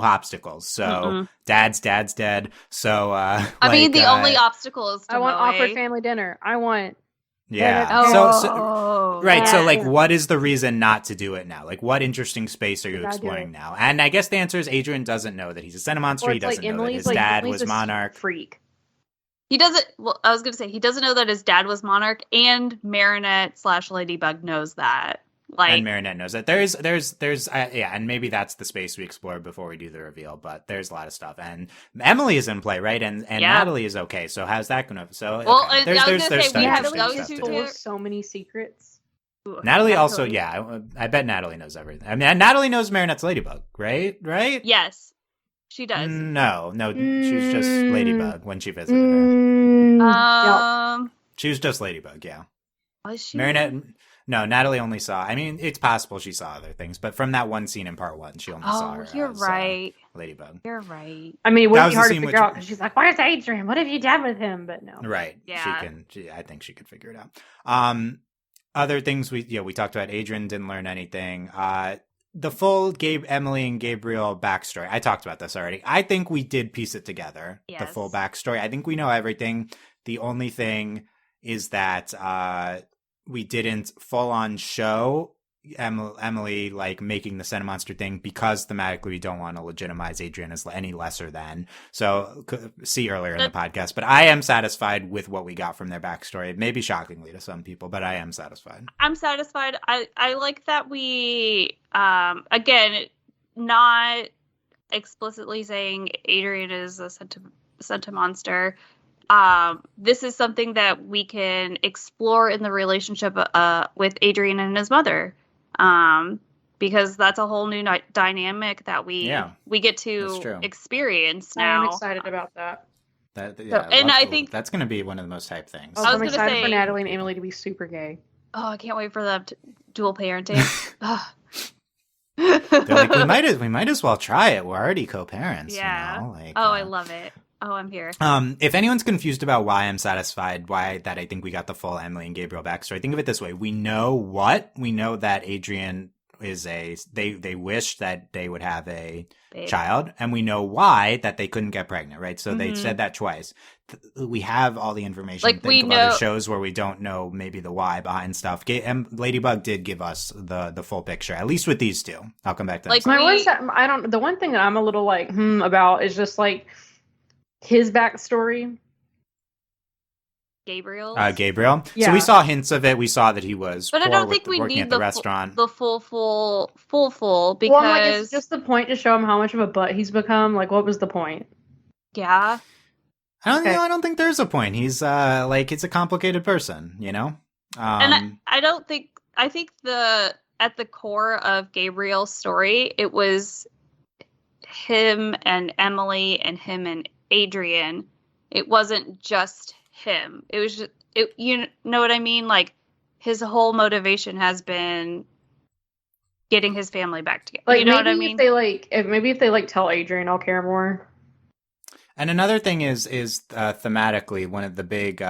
obstacles. So dad's dead. So, I mean, the only obstacle is I want Tomoe. awkward family dinner. I want. yeah. Oh. Right, so Yeah. what is the reason not to do it now? Like, what interesting space are you Gotta do exploring it. now? And I guess the answer is Adrian doesn't know that he's a Sentimonster. Or He it's like doesn't know that Emily's his like dad Emily's was a Monarch. freak. He doesn't. Well, I was gonna say he doesn't know that his dad was Monarch, and Marinette / Ladybug knows that. Like, And Marinette knows that. There's yeah, and maybe that's the space we explore before we do the reveal. But there's a lot of stuff, and Emily is in play, right? And Yeah. Natalie is okay. So how's that going to? So Well, okay. and I was gonna say, some we have interesting those stuff two to Full do. of so many secrets. Natalie also, Natalie. yeah, I bet Natalie knows everything. I mean, Natalie knows Marinette's Ladybug, right? Right? Yes, she does. No, she was just Ladybug when she visited her. She was just Ladybug, yeah. Was she? Marinette, no, Natalie only saw. I mean, it's possible she saw other things, but from that one scene in part 1, she only saw her. You're as, right. Ladybug. You're right. I mean, it That wouldn't was be the hard to scene figure which- out because she's like, "Where's Adrian? What have you done with him?" But no. Right. Yeah. I think she could figure it out. Other things we talked about. Adrian didn't learn anything. The full Emily and Gabriel backstory. I talked about this already. I think we did piece it together. The Yes. full backstory. I think we know everything. The only thing is that we didn't full on show Emily like making the Sentimonster thing because thematically we don't want to legitimize Adrian as any lesser than. So see earlier in the podcast, but I am satisfied with what we got from their backstory. Maybe shockingly to some people, but I am satisfied. I'm satisfied. I like that we again, not explicitly saying Adrian is a Sentimonster. This is something that we can explore in the relationship with Adrian and his mother, because that's a whole new dynamic that we get to experience now. I'm excited about that. I think that's going to be one of the most hyped things. I'm excited for Natalie and Emily to be super gay. Oh, I can't wait for them to dual parenting. They're like, we might as well try it. We're already co-parents. Yeah. You know? Like, I love it. Oh, I'm here. If anyone's confused about why I'm satisfied, why that I think we got the full Emily and Gabriel backstory, think of it this way. We know that Adrian is they wish that they would have a child, and we know why that they couldn't get pregnant, right? So they said that twice. We have all the information. Like, we of know other shows where we don't know maybe the why behind stuff. Ladybug did give us the full picture, at least with these two. I'll come back to that. Like, the one thing that I'm a little like about is just like his backstory. Gabriel. Gabriel. Yeah. So we saw hints of it. We saw that he was but I don't think we working need at the restaurant. the full because Well, I'm like, it's just the point to show him how much of a butt he's become. Like, what was the point? Yeah. I don't think there's a point. He's it's a complicated person, you know? And I think at the core of Gabriel's story, it was him and Emily and him and Adrian. It wasn't just him. It was just, you know what I mean? Like, his whole motivation has been getting his family back together. Like, you know what I mean? If they tell Adrian, I'll care more. And another thing is thematically, one of the big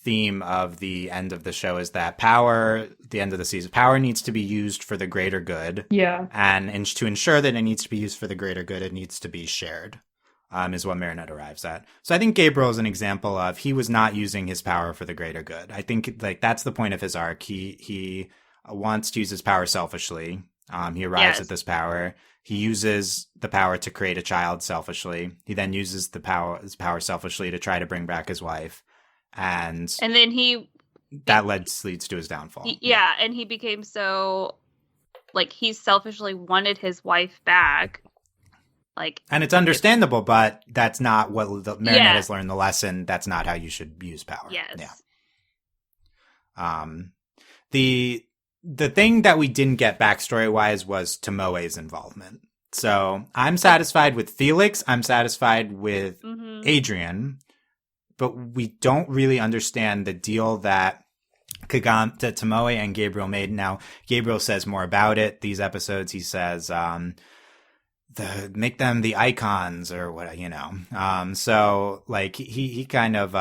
theme of the end of the show is that the end of the season, power needs to be used for the greater good. Yeah. And to ensure that it needs to be used for the greater good, it needs to be shared, is what Marinette arrives at. So I think Gabriel is an example of he was not using his power for the greater good. I think that's the point of his arc. He wants to use his power selfishly. He arrives at this power. He uses the power to create a child selfishly. He then uses his power selfishly to try to bring back his wife. And then that leads to his downfall. And he became so, like, he selfishly wanted his wife back. Like, and it's understandable, but that's not what Marinette has learned the lesson. That's not how you should use power. Yes. Yeah. The thing that we didn't get backstory-wise was Tomoe's involvement. So I'm satisfied with Felix. I'm satisfied with Adrian. But we don't really understand the deal that Tomoe and Gabriel made. Now, Gabriel says more about it. These episodes, he says, make them the icons or what, you know. So like he kind of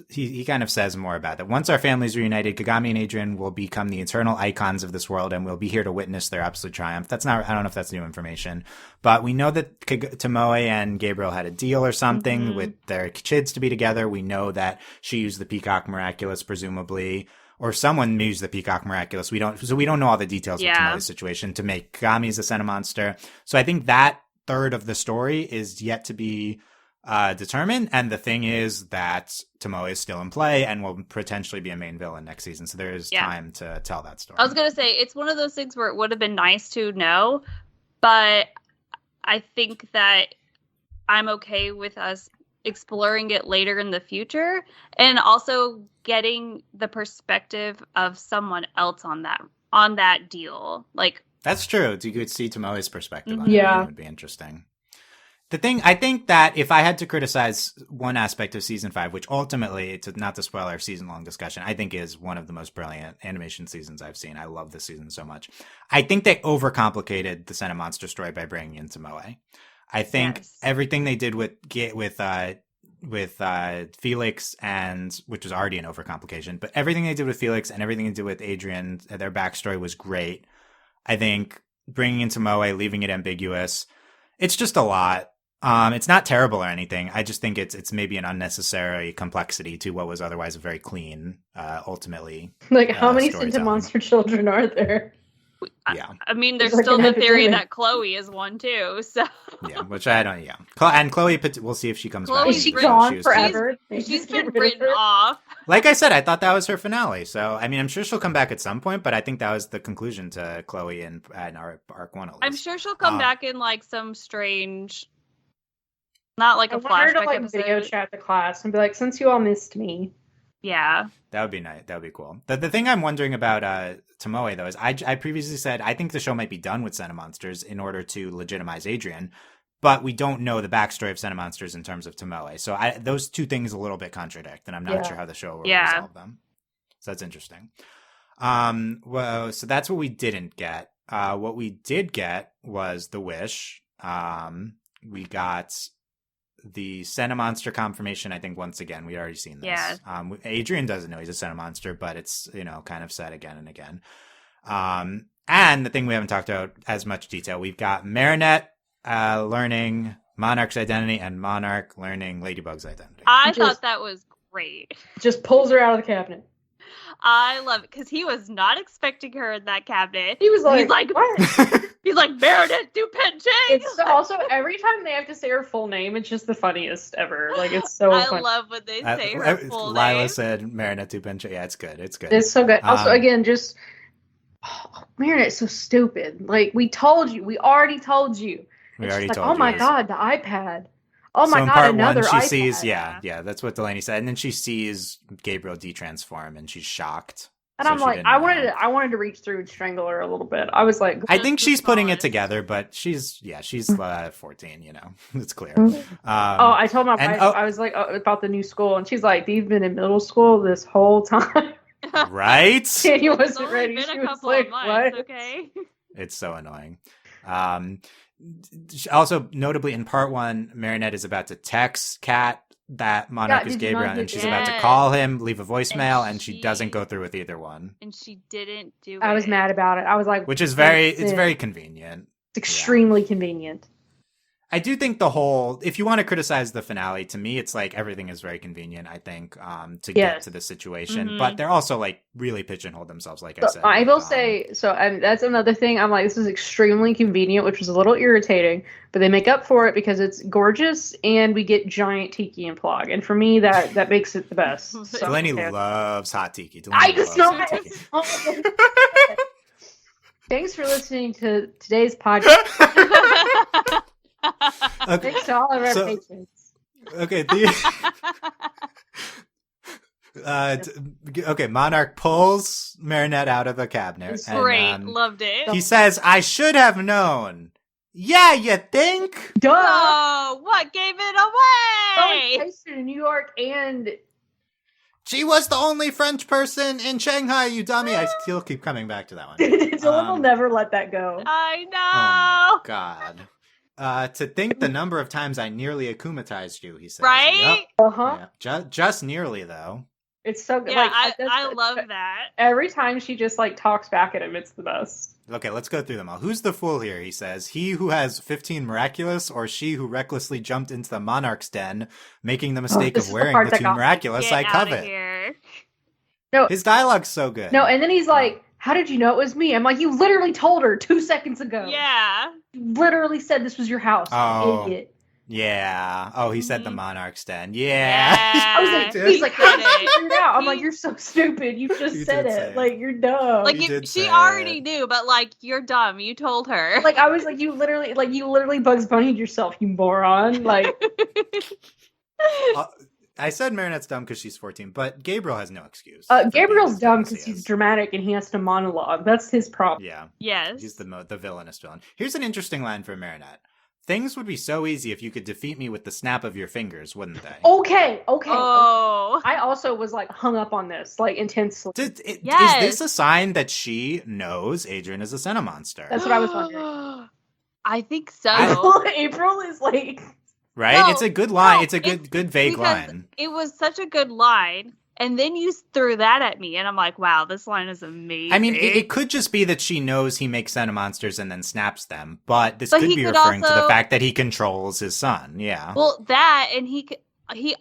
he kind of says more about that. Once our families reunited, Kagami and Adrian will become the eternal icons of this world, and we'll be here to witness their absolute triumph. I don't know if that's new information, but we know that Tomoe and Gabriel had a deal or something with their kids to be together. We know that she used the Peacock Miraculous, presumably, or someone used the Peacock Miraculous. We don't know all the details of Tomoe's situation to make Kagami as a Sentimonster. So I think that third of the story is yet to be determined, and the thing is that Tomoe is still in play and will potentially be a main villain next season, so there is time to tell that story. I was gonna say, it's one of those things where it would have been nice to know, but I think that I'm okay with us exploring it later in the future, and also getting the perspective of someone else on that deal. Like, that's true. You could see Tomoe's perspective on it. It would be interesting. The thing, I think that if I had to criticize one aspect of season 5, which ultimately, not to spoil our season-long discussion, I think is one of the most brilliant animation seasons I've seen. I love this season so much. I think they overcomplicated the Sentimonster story by bringing in Tomoe. I think everything they did with Felix, and which was already an overcomplication, but everything they did with Felix and everything they did with Adrian, their backstory was great. I think bringing in Tomoe, leaving it ambiguous, it's just a lot. It's not terrible or anything. I just think it's maybe an unnecessary complexity to what was otherwise a very clean, ultimately. Like, how many Sentimonster children are there? I mean, there's still the theory that Chloe is one too. So which I don't. And Chloe, we'll see if she comes back. Is she gone forever? She's been written off. Like I said, I thought that was her finale. So I mean, I'm sure she'll come back at some point, but I think that was the conclusion to Chloe in our arc 1. At least. I'm sure she'll come back in like some strange, not like a flashback. I want her to like video chat the class and be like, "Since you all missed me." Yeah. That would be nice. That would be cool. The thing I'm wondering about Tomoe, though, is I previously said I think the show might be done with Sentimonsters in order to legitimize Adrian, but we don't know the backstory of Sentimonsters in terms of Tomoe. So those two things a little bit contradict, and I'm not sure how the show will resolve them. So that's interesting. Well, so that's what we didn't get. What we did get was the Wish. We got the Sentimonster confirmation. I think once again, we already seen this. Yeah. Adrian doesn't know he's a Sentimonster, but it's, kind of said again and again. And the thing we haven't talked about as much detail, we've got Marinette learning Monarch's identity and Monarch learning Ladybug's identity. I thought that was great. Just pulls her out of the cabinet. I love it because he was not expecting her in that cabinet. He was like what? He's like, Meredith Dupenche. It's also every time they have to say her full name, it's just the funniest ever. Like, it's so funny. I love when they say her full name. Lila said Marinette Dupenche. Yeah, it's good. It's good. It's so good. Also, again, just Marinette's so stupid. Like, we already told you. We already told you. Oh my god, the iPad. Oh my god, part another one, she iPad. sees, yeah, that's what Delaney said. And then she sees Gabriel detransform and she's shocked. And so I'm like, I wanted to reach through and strangle her a little bit. I was like, I think she's putting it together, but she's 14, it's clear. I told my wife, I was like, about the new school, and she's like, you've been in middle school this whole time. Right? She wasn't ready. She was like, what? Okay. It's so annoying. Also, notably in part 1, Marinette is about to text Kat that Monarch is Gabriel, and she's about to call him, leave a voicemail, and she doesn't go through with either one. And she didn't do it. I was mad about it. I was like, which is very convenient. It's extremely convenient. I do think if you want to criticize the finale, to me, it's like everything is very convenient, I think, to get to the situation. Mm-hmm. But they're also like really pigeonholed themselves, like I said. I will say, that's another thing. I'm like, this is extremely convenient, which was a little irritating, but they make up for it because it's gorgeous and we get giant Tikki and Plog. And for me, that makes it the best. So, Delaney loves hot Tikki. I just know that. Thanks for listening to today's podcast. Okay. Thanks to all of our patrons. Okay. Okay. Monarch pulls Marinette out of the cabinet. It's great. Loved it. He says, "I should have known." Yeah, you think? Duh. Oh, what gave it away? Hysen in New York, and she was the only French person in Shanghai, you dummy. I still keep coming back to that one. Dylan will never let that go. I know. Oh my god. To think the number of times I nearly akumatized you, he says. Right? Yep. Uh-huh. Yeah. Just nearly, though. It's so good. Yeah, Like, I love that. every time she just like talks back at him, it's the best. Okay, let's go through them all. Who's the fool here, he says. He who has 15 miraculous, or she who recklessly jumped into the monarch's den, making the mistake this of is the wearing part the that 2 got me. miraculous Get I outta covet. here. No, His dialogue's so good. no, and then he's like, how did you know it was me? I'm like, you literally told her 2 seconds ago. Yeah. You literally said this was your house. Oh. Idiot. Yeah. Oh, he said the Mhm. monarch's den. Yeah. I was like, Dude. he's like, how did said you figure it out? I'm like, He- you're so stupid. You just You said did say it. it. Like, you're dumb. Like You did she say already it. knew, but like you're dumb. You told her. like I was like, you literally Bugs Bunny'd yourself, you moron. Like, I said Marinette's dumb because she's 14, but Gabriel has no excuse. Gabriel's for being dumb as because he he's is. dramatic and he has to monologue. That's his problem. Yeah. Yes. He's the villainous villain. Here's an interesting line for Marinette. Things would be so easy if you could defeat me with the snap of your fingers, wouldn't they? Okay. Oh. I also was like hung up on this like intensely. Yes. Is this a sign that she knows Adrian is a Sentimonster? That's what I was wondering. I think so. April is like, Right? No, It's a good line. no, it's a good vague because line. It was such a good line, and then you threw that at me, and I'm like, wow, this line is amazing. I mean, it could just be that she knows he makes Sentimonsters and then snaps them, but this But could he be could referring to the also- fact that he controls his son. Yeah. Well, that, and he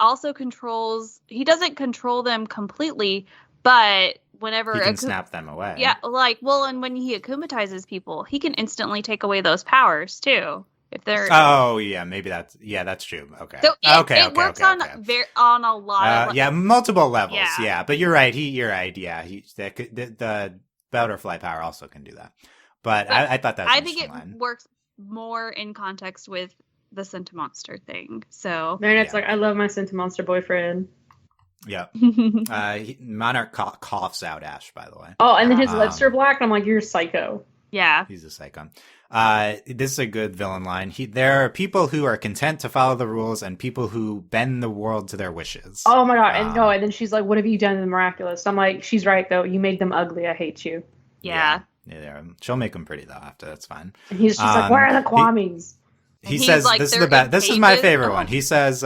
also controls. He doesn't control them completely, but whenever He can snap them away. yeah, like and when he akumatizes people, he can instantly take away those powers too. If they're Oh, yeah, maybe that's true. Okay. so Okay. it works on a lot of Yeah, multiple levels. Yeah. Yeah, but you're right. You're right. Yeah, the butterfly power also can do that. But I thought that was I an think it interesting line. works more in context with the Sentimonster thing. So Marinette's Yeah. like, I love my Sentimonster boyfriend. Yeah. Monarch coughs out Ash, by the way. Oh, and then his Um, lips are black. And I'm like, you're a psycho. yeah. He's a psycho. This is a good villain line. There are people who are content to follow the rules and people who bend the world to their wishes. Oh my god! And Um, and then she's like, "What have you done to the miraculous?" I'm like, "She's right though. You made them ugly. I hate you." Yeah. Yeah, she'll make them pretty though after. That's fine. And she's like, "Where are the Kwamis?" He And says he's like, this is "They're the best. in This is my pages." favorite Oh. one. He says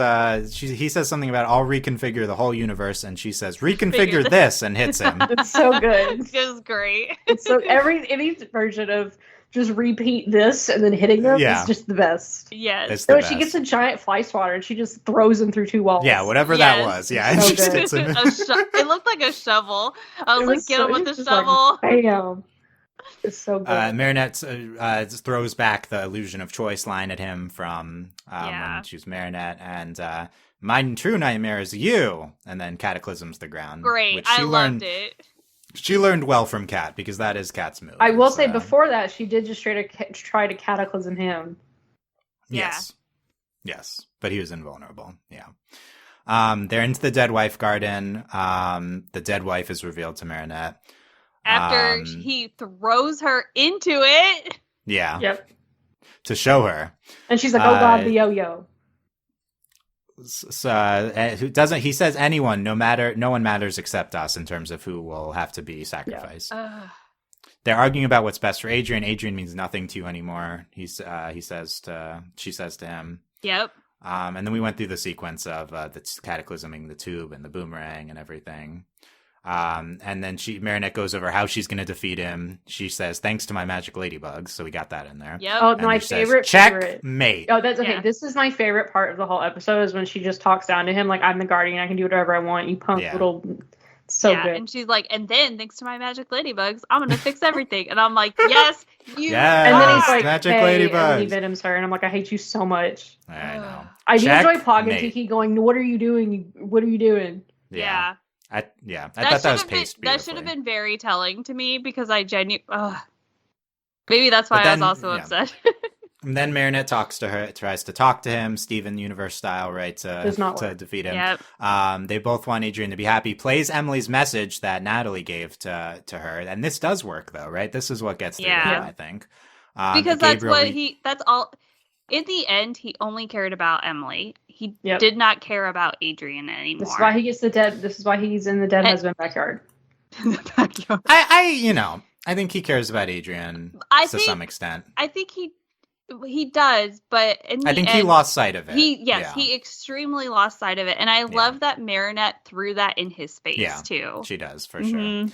he says something about I'll reconfigure the whole universe, and she says reconfigure Figure this and hits him. It's so good. It was great. It's so any version of just repeat this and then hitting them Yeah. is just the best. Yes. It's So the she gets best. a giant fly swatter and she just throws them through 2 walls. Yeah, whatever that Yes. was. Yeah, So it just good. hits him. It looked like a shovel. I was It like, was get so- him with the it's just like, shovel. Bam. It's so good. Marinette throws back the illusion of choice line at him from Yeah. when she was Marinette, and my true nightmare is you, and then cataclysms the ground. Great. Which I she loved learned. it. She learned well from Cat because that is Cat's move. I will say So, before that, she did just try to cataclysm him. Yeah. Yes, but he was invulnerable. Yeah. They're into the dead wife garden. The dead wife is revealed to Marinette. After he throws her into it. Yeah. Yep. To show her. And she's like, "Oh God, the yo-yo." Who doesn't? He says anyone, no one matters except us in terms of who will have to be sacrificed. Ugh. They're arguing about what's best for Adrian. Adrian means nothing to you anymore. She says to him. Yep. And then we went through the sequence of the cataclysming the tube and the boomerang and everything. And then Marinette goes over how she's going to defeat him. She says, "Thanks to my magic ladybugs." So we got that in there. Yep. Oh, And my he says, favorite. checkmate. Oh, that's okay. Yeah. This is my favorite part of the whole episode is when she just talks down to him like, "I'm the guardian. I can do whatever I want. You punk Yeah. little." It's so yeah, good. and she's like, and then thanks to my magic ladybugs, I'm gonna fix everything. And I'm like, yes, you. Yes. And then he's Ah, like, magic "Hey," ladybugs. and he venoms her, and I'm like, "I hate you so much." I know. I do enjoy Pog and Checkmate. Tikki going, "What are you doing? What are you doing?" Yeah. I thought that was should have been, paced that should beautifully. have been very telling to me because I genuinely. Maybe that's why But I was then- also yeah. upset. And then Marinette tries to talk to him, Steven Universe style, right, Does not to work. defeat him. Yep. They both want Adrian to be happy. Plays Emily's message that Natalie gave to her, and this does work though, right? This is what gets through Yeah. him, I think. Because that's Gabriel what that's all. In the end, he only cared about Emily. He Yep. did not care about Adrian anymore. This is why he gets the dead. This is why he's in the dead And- husband backyard. in the backyard. I think he cares about Adrian I to think- some extent. I think he He does, but in the I think end, he lost sight of it. He extremely lost sight of it, and I love that Marinette threw that in his face too. She does for sure,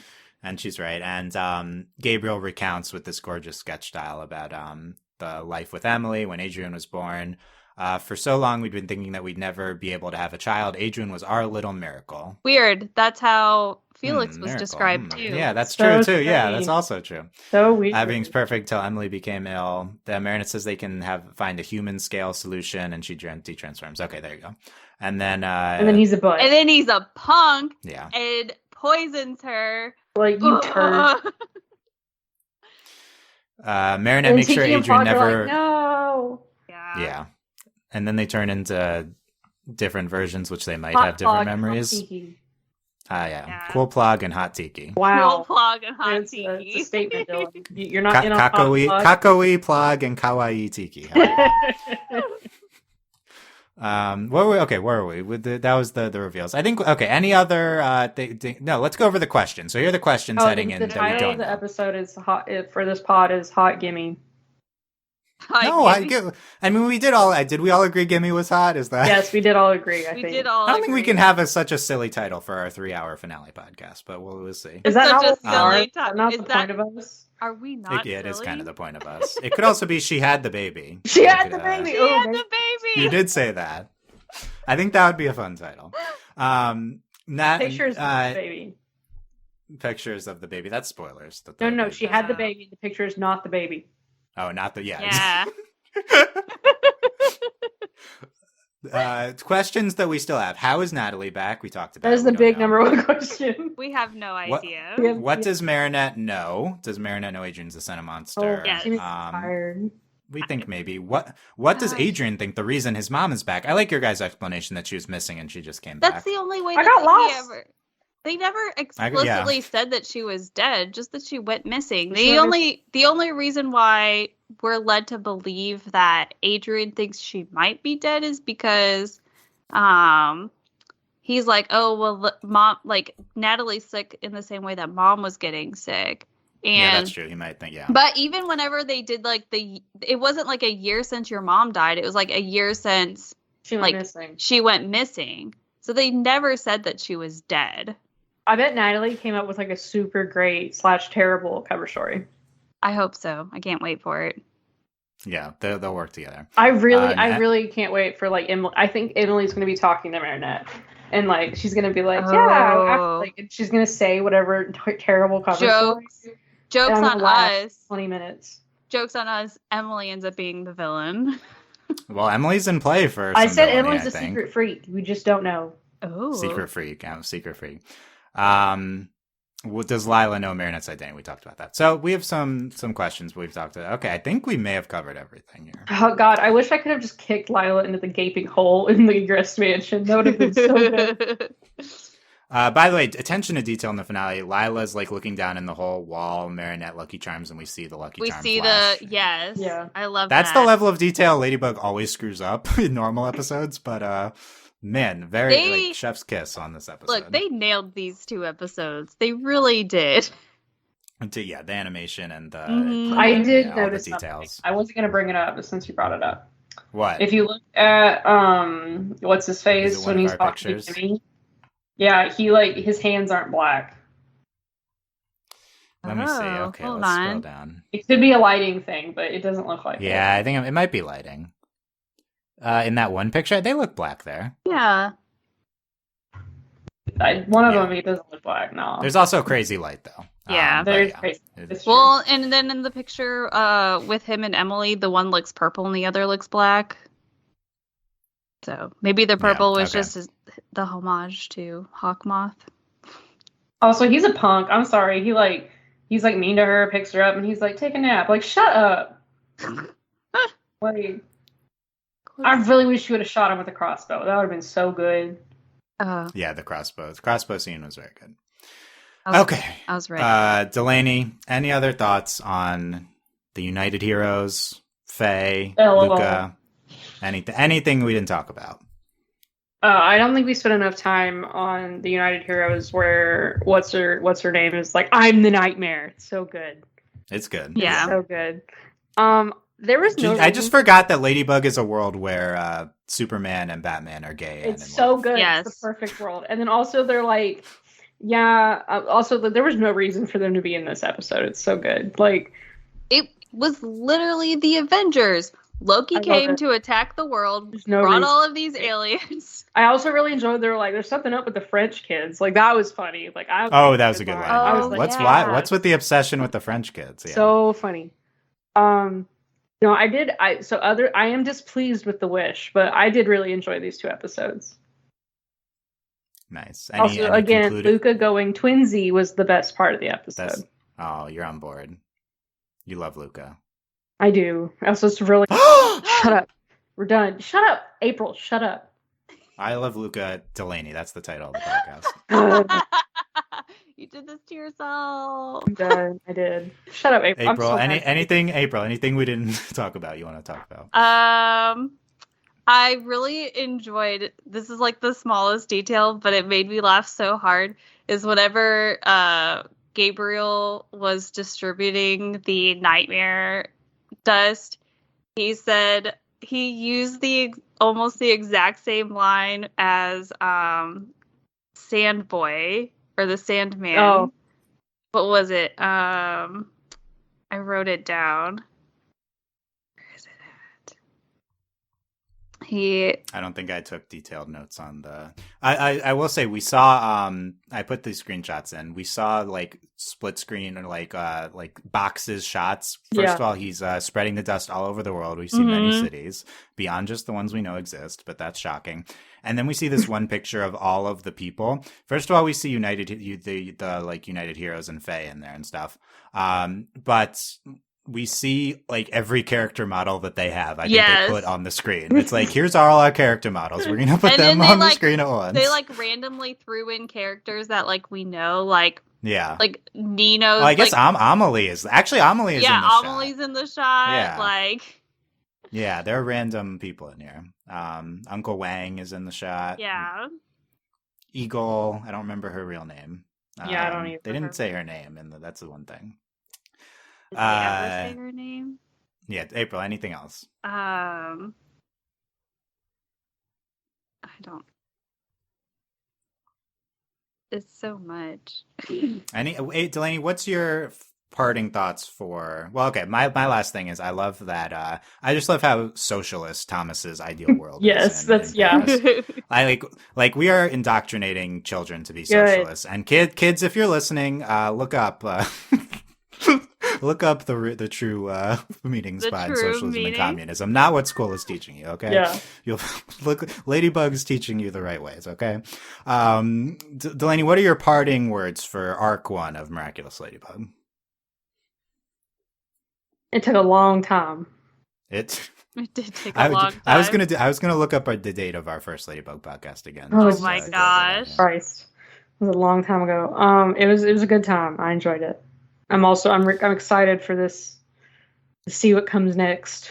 and she's right. And Gabriel recounts with this gorgeous sketch style about the life with Emily when Adrian was born. For so long, we'd been thinking that we'd never be able to have a child. Adrian was our little miracle. Weird. That's how Felix was described too. Yeah, that's so true too. strange. Yeah, that's also true. So weird. Everything's perfect till Emily became ill. The Marinette says they can find a human scale solution, and she de-transforms. Okay, there you go. And then he's a butt. And then he's a punk. Yeah. And poisons her. Like, you turd. Marinette makes sure Adrian never. Like, no. Yeah. And then they turn into different versions, which they might have different memories. Yeah. Cool Plug and Hot Tikki. Wow. Cool Plug and Hot It's Tikki. a statement, Dylan. You're not in a Kakoi Plug and Kawaii Tikki. Where were we? That was the reveals. I think. Okay. Any other? No. Let's go over the questions. So here are the questions heading in. The title of the episode is hot. For this pod is Hot Gimme. I mean, we did all. Did we all agree Gimme was hot? Is that? Yes, we did all agree. I don't think we can have such a silly title for our 3-hour finale podcast, but we'll see. Is that not not the point of us? Are we not? It is kind of the point of us. It could also be she had the baby. She had the baby. She had the baby. You did say that. I think that would be a fun title. Pictures of the baby. Pictures of the baby. That's spoilers. No. She had the baby. The picture is not the baby. Oh, not the Yeah. Questions that we still have. How is Natalie back? We talked about. That is the big number one question. We have no idea. What does Marinette know? Does Marinette know Adrian's a Sentimonster? Oh, yes. Tired. We think maybe. What does Adrian think the reason his mom is back? I like your guys' explanation that she was missing and she just came back. That's the only way I got lost. They never explicitly said that she was dead, just that she went missing. The only reason why we're led to believe that Adrian thinks she might be dead is because he's like, oh, well, mom, like, Natalie's sick in the same way that mom was getting sick. And, yeah, that's true. He might think, yeah. But even whenever they did, like, it wasn't like a year since your mom died. It was like a year since she went missing. So they never said that she was dead. I bet Natalie came up with like a super great / terrible cover story. I hope so. I can't wait for it. Yeah, they'll work together. I really can't wait for like Emily. I think Emily's going to be talking to Marinette, and like she's going to be like, and she's going to say whatever terrible cover story. Jokes on us. 20 minutes. Jokes on us. Emily ends up being the villain. Well, Emily's in play for. I said Emily's a secret freak. We just don't know. Oh, secret freak. Secret freak. Does Lila know Marinette's identity? We talked about that. So we have some questions we've talked about. Okay, I think we may have covered everything here. Oh God, I wish I could have just kicked Lila into the gaping hole in the Grist Mansion. That would have been so good. By the way, attention to detail in the finale. Lila's like looking down in the whole wall, Marinette Lucky Charms, and we see the Lucky Charm flash. Yeah. I love That's the level of detail Ladybug always screws up in normal episodes, but man, very chef's kiss on this episode. Look, they nailed these 2 episodes. They really did. Yeah, the animation and the I did notice the details. I wasn't gonna bring it up, but since you brought it up. What? If you look at what's his face when he's talking to me? Yeah, he his hands aren't black. Let me see. Okay, let's scroll down. It could be a lighting thing, but it doesn't look like it. Yeah, I think it might be lighting. In that one picture, they look black there. Yeah. One of them, he doesn't look black, no. There's also crazy light, though. Yeah. There's crazy. Well, and then in the picture with him and Emily, the one looks purple and the other looks black. So maybe the purple was just the homage to Hawkmoth. Oh, so he's a punk. I'm sorry. He's mean to her, picks her up, and he's like, take a nap. Like, shut up. I really wish you would have shot him with a crossbow. That would have been so good. Yeah, the crossbow. The crossbow scene was very good. I was ready. Delaney, any other thoughts on the United Heroes, Faye, LOL. Luca, anything we didn't talk about? I don't think we spent enough time on the United Heroes where what's her name is like, I'm the nightmare. It's so good. It's good. Yeah. It's so good. There was no. I just forgot that Ladybug is a world where Superman and Batman are gay. It's and in so love. good. Yes. It's the perfect world. And then also they're like, yeah. Also, there was no reason for them to be in this episode. It's so good. Like, It was literally the Avengers. Loki I love came it. to attack the world, There's no brought reason. all of these aliens. I also really enjoyed. They were like, there's something up with the French kids. Like that was funny. Like I. Oh, that was a good line. I was Oh, like, What's yeah. what's with the obsession with the French kids? Yeah. so funny. No, I did. I am displeased with The Wish, but I did really enjoy these 2 episodes. Nice. Also, again, Luca going twinsy was the best part of the episode. Oh, you're on board. You love Luca. I do. Also, it's really. Shut up. We're done. Shut up, April. Shut up. I love Luca Delaney. That's the title of the podcast. You did this to yourself. I'm done. I did. Shut up, April. April, I'm so mad. anything we didn't talk about you want to talk about? I really enjoyed, this is like the smallest detail, but it made me laugh so hard, is whenever Gabriel was distributing the nightmare dust, he said he used almost the exact same line as Sandboy or the Sandman. Oh. What was it? I wrote it down. Where is it at? I don't think I took detailed notes on the. I will say we saw. I put these screenshots in. We saw like split screen or like boxes shots. First of all, he's spreading the dust all over the world. We see many cities beyond just the ones we know exist, but that's shocking. And then we see this one picture of all of the people. First of all, we see the like United Heroes and Faye in there and stuff. But we see like every character model that they have. I think they put on the screen. It's like, here's all our character models. We're gonna put them on the screen at once. They like randomly threw in characters that like we know, like like Nino's. Well, I guess Amelie is in the shot. Amelie's in the shot. Yeah. Like. Yeah, there are random people in here. Uncle Wang is in the shot. Yeah. Eagle, I don't remember her real name. Yeah, I don't either. They didn't say her name, and that's the one thing. Did they ever say her name? Yeah, April. Anything else? I don't. It's so much. Delaney, what's your parting thoughts for? Well, okay. My last thing is I love that. I just love how socialist Thomas's ideal world. Yes, is I like we are indoctrinating children to be socialists. And kids, if you're listening, look up. Look up the true meanings behind socialism and communism. Not what school is teaching you, okay? Yeah. You'll look. Ladybug's teaching you the right ways, okay? Delaney, what are your parting words for Arc 1 of Miraculous Ladybug? It took a long time. It did take a long time. I was gonna look up the date of our first Ladybug podcast again. Oh my gosh! Christ, it was a long time ago. It was a good time. I enjoyed it. I'm excited for this to see what comes next.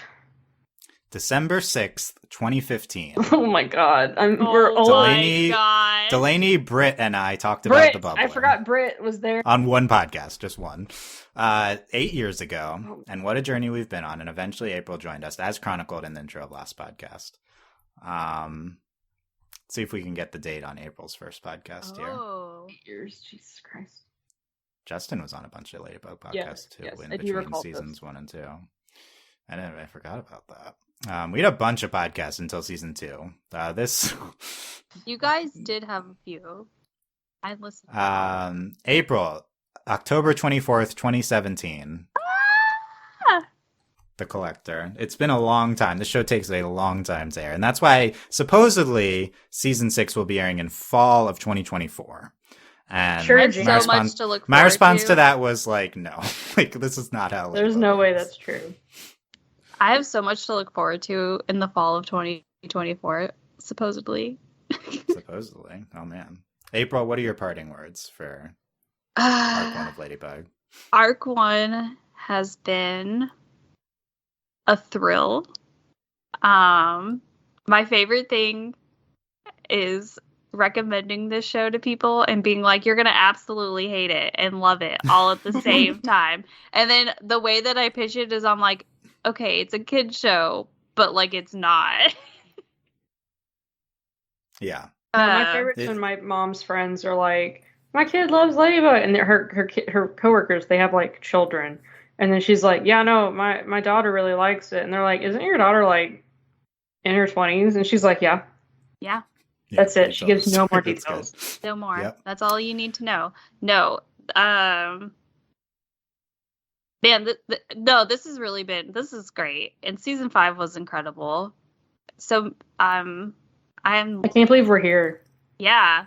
December 6th, 2015. Oh my god. We're old. Delaney, Britt, and I talked about the bubble. I forgot Britt was there. On one podcast, just one. 8 years ago. And what a journey we've been on. And eventually April joined us, as chronicled in the intro of last podcast. See if we can get the date on April's first podcast here. 8 years, Jesus Christ. Justin was on a bunch of Ladybug podcasts too, in between seasons 1 and 2. I forgot about that. We had a bunch of podcasts until season 2. You guys did have a few. I listened. October 24th, 2017. The Collector. It's been a long time. The show takes a long time to air, and that's why supposedly season 6 will be airing in fall of 2024. And sure, my response to that was like, no, like this is not how. There's no way that's true. I have so much to look forward to in the fall of 2024, supposedly. Supposedly, oh man. April, what are your parting words for Arc 1 of Ladybug? Arc 1 has been a thrill. My favorite thing is recommending this show to people and being like, you're gonna absolutely hate it and love it all at the same time. And then the way that I pitch it is I'm like, okay, it's a kid show, but like it's not. Yeah. My favorites when my mom's friends are like, my kid loves Ladybug, and her coworkers, they have like children, and then she's like, yeah, no, my daughter really likes it, and they're like, isn't your daughter like in her 20s? And she's like, yeah. Yeah. That's it. She gives no more details. No more. Yep. That's all you need to know. No. Man, this is great. And season 5 was incredible. So, I can't believe we're here. Yeah.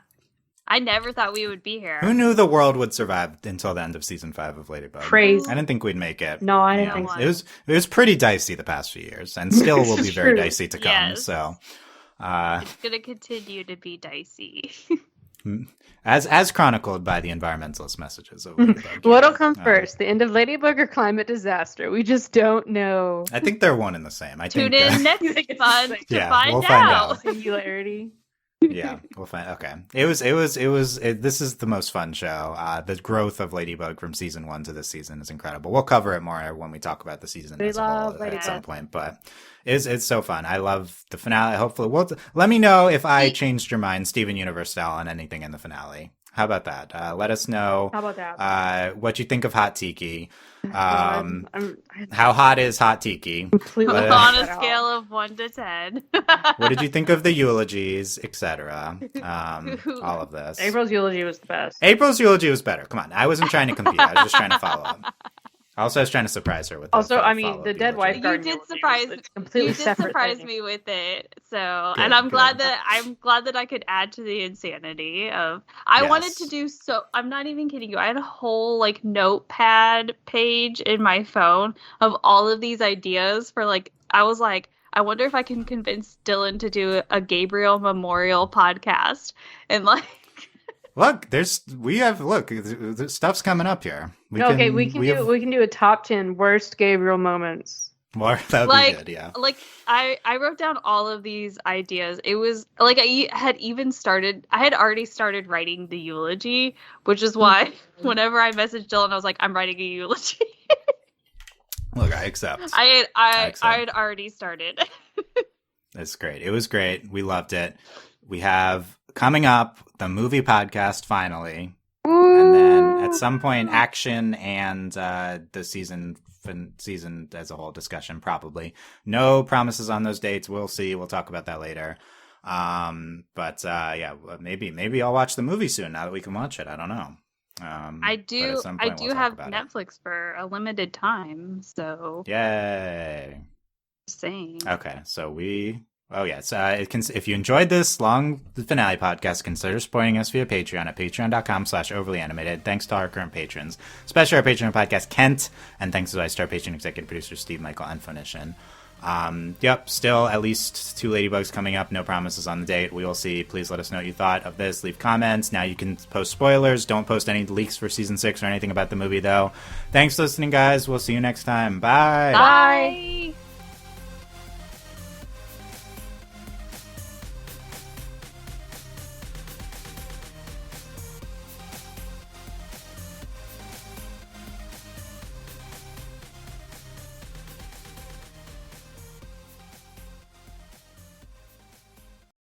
I never thought we would be here. Who knew the world would survive until the end of season 5 of Ladybug? Crazy. I didn't think we'd make it. No, I didn't think so. It was pretty dicey the past few years, and still will be very dicey to come. Yes. So, it's gonna continue to be dicey. as chronicled by the environmentalist messages of Ladybug. What'll come first, the end of Ladybug or climate disaster? We just don't know. I think they're one and the same. Tune in next month to find we'll out. find out. Singularity. Yeah, we'll find. Okay, this is the most fun show. The growth of Ladybug from season 1 to this season is incredible. We'll cover it more when we talk about the season as a whole at some point. But it's so fun. I love the finale. Hopefully, let me know if I changed your mind, Steven Universe style, on anything in the finale. How about that? Let us know. How about that? What you think of Hot Tikki? How hot is Hot Tikki? On a scale of 1 to 10. What did you think of the eulogies, etc.? All of this. April's eulogy was the best. April's eulogy was better. Come on, I wasn't trying to compete. I was just trying to follow up. Also, I was trying to surprise her with. Also, I mean, the dead wife. You did surprise me with it. So, good, and I'm glad that I could add to the insanity of. I wanted to do so. I'm not even kidding you. I had a whole like notepad page in my phone of all of these ideas for like. I was like, I wonder if I can convince Dylan to do a Gabriel memorial podcast, and like. Look, stuff's coming up here. We can do a top 10 worst Gabriel moments. That would be good, yeah. Like I wrote down all of these ideas. It was like I had already started writing the eulogy, which is why whenever I messaged Dylan, I was like, I'm writing a eulogy. Look, I accept. I had already started. It's great. It was great. We loved it. We have coming up the movie podcast finally, and then at some point action and the season as a whole discussion probably. No promises on those dates. We'll see. We'll talk about that later. Maybe I'll watch the movie soon now that we can watch it. I don't know. I do have Netflix for a limited time, so yay. Saying. Okay, so if you enjoyed this long finale podcast, consider supporting us via Patreon at patreon.com/overlyanimated. Thanks to our current patrons, especially our Patreon podcast, Kent, and thanks to our Patreon executive producer, Steve, Michael, and Phoenician. Still at least 2 Ladybugs coming up. No promises on the date. We will see. Please let us know what you thought of this. Leave comments. Now you can post spoilers. Don't post any leaks for season 6 or anything about the movie, though. Thanks for listening, guys. We'll see you next time. Bye. Bye.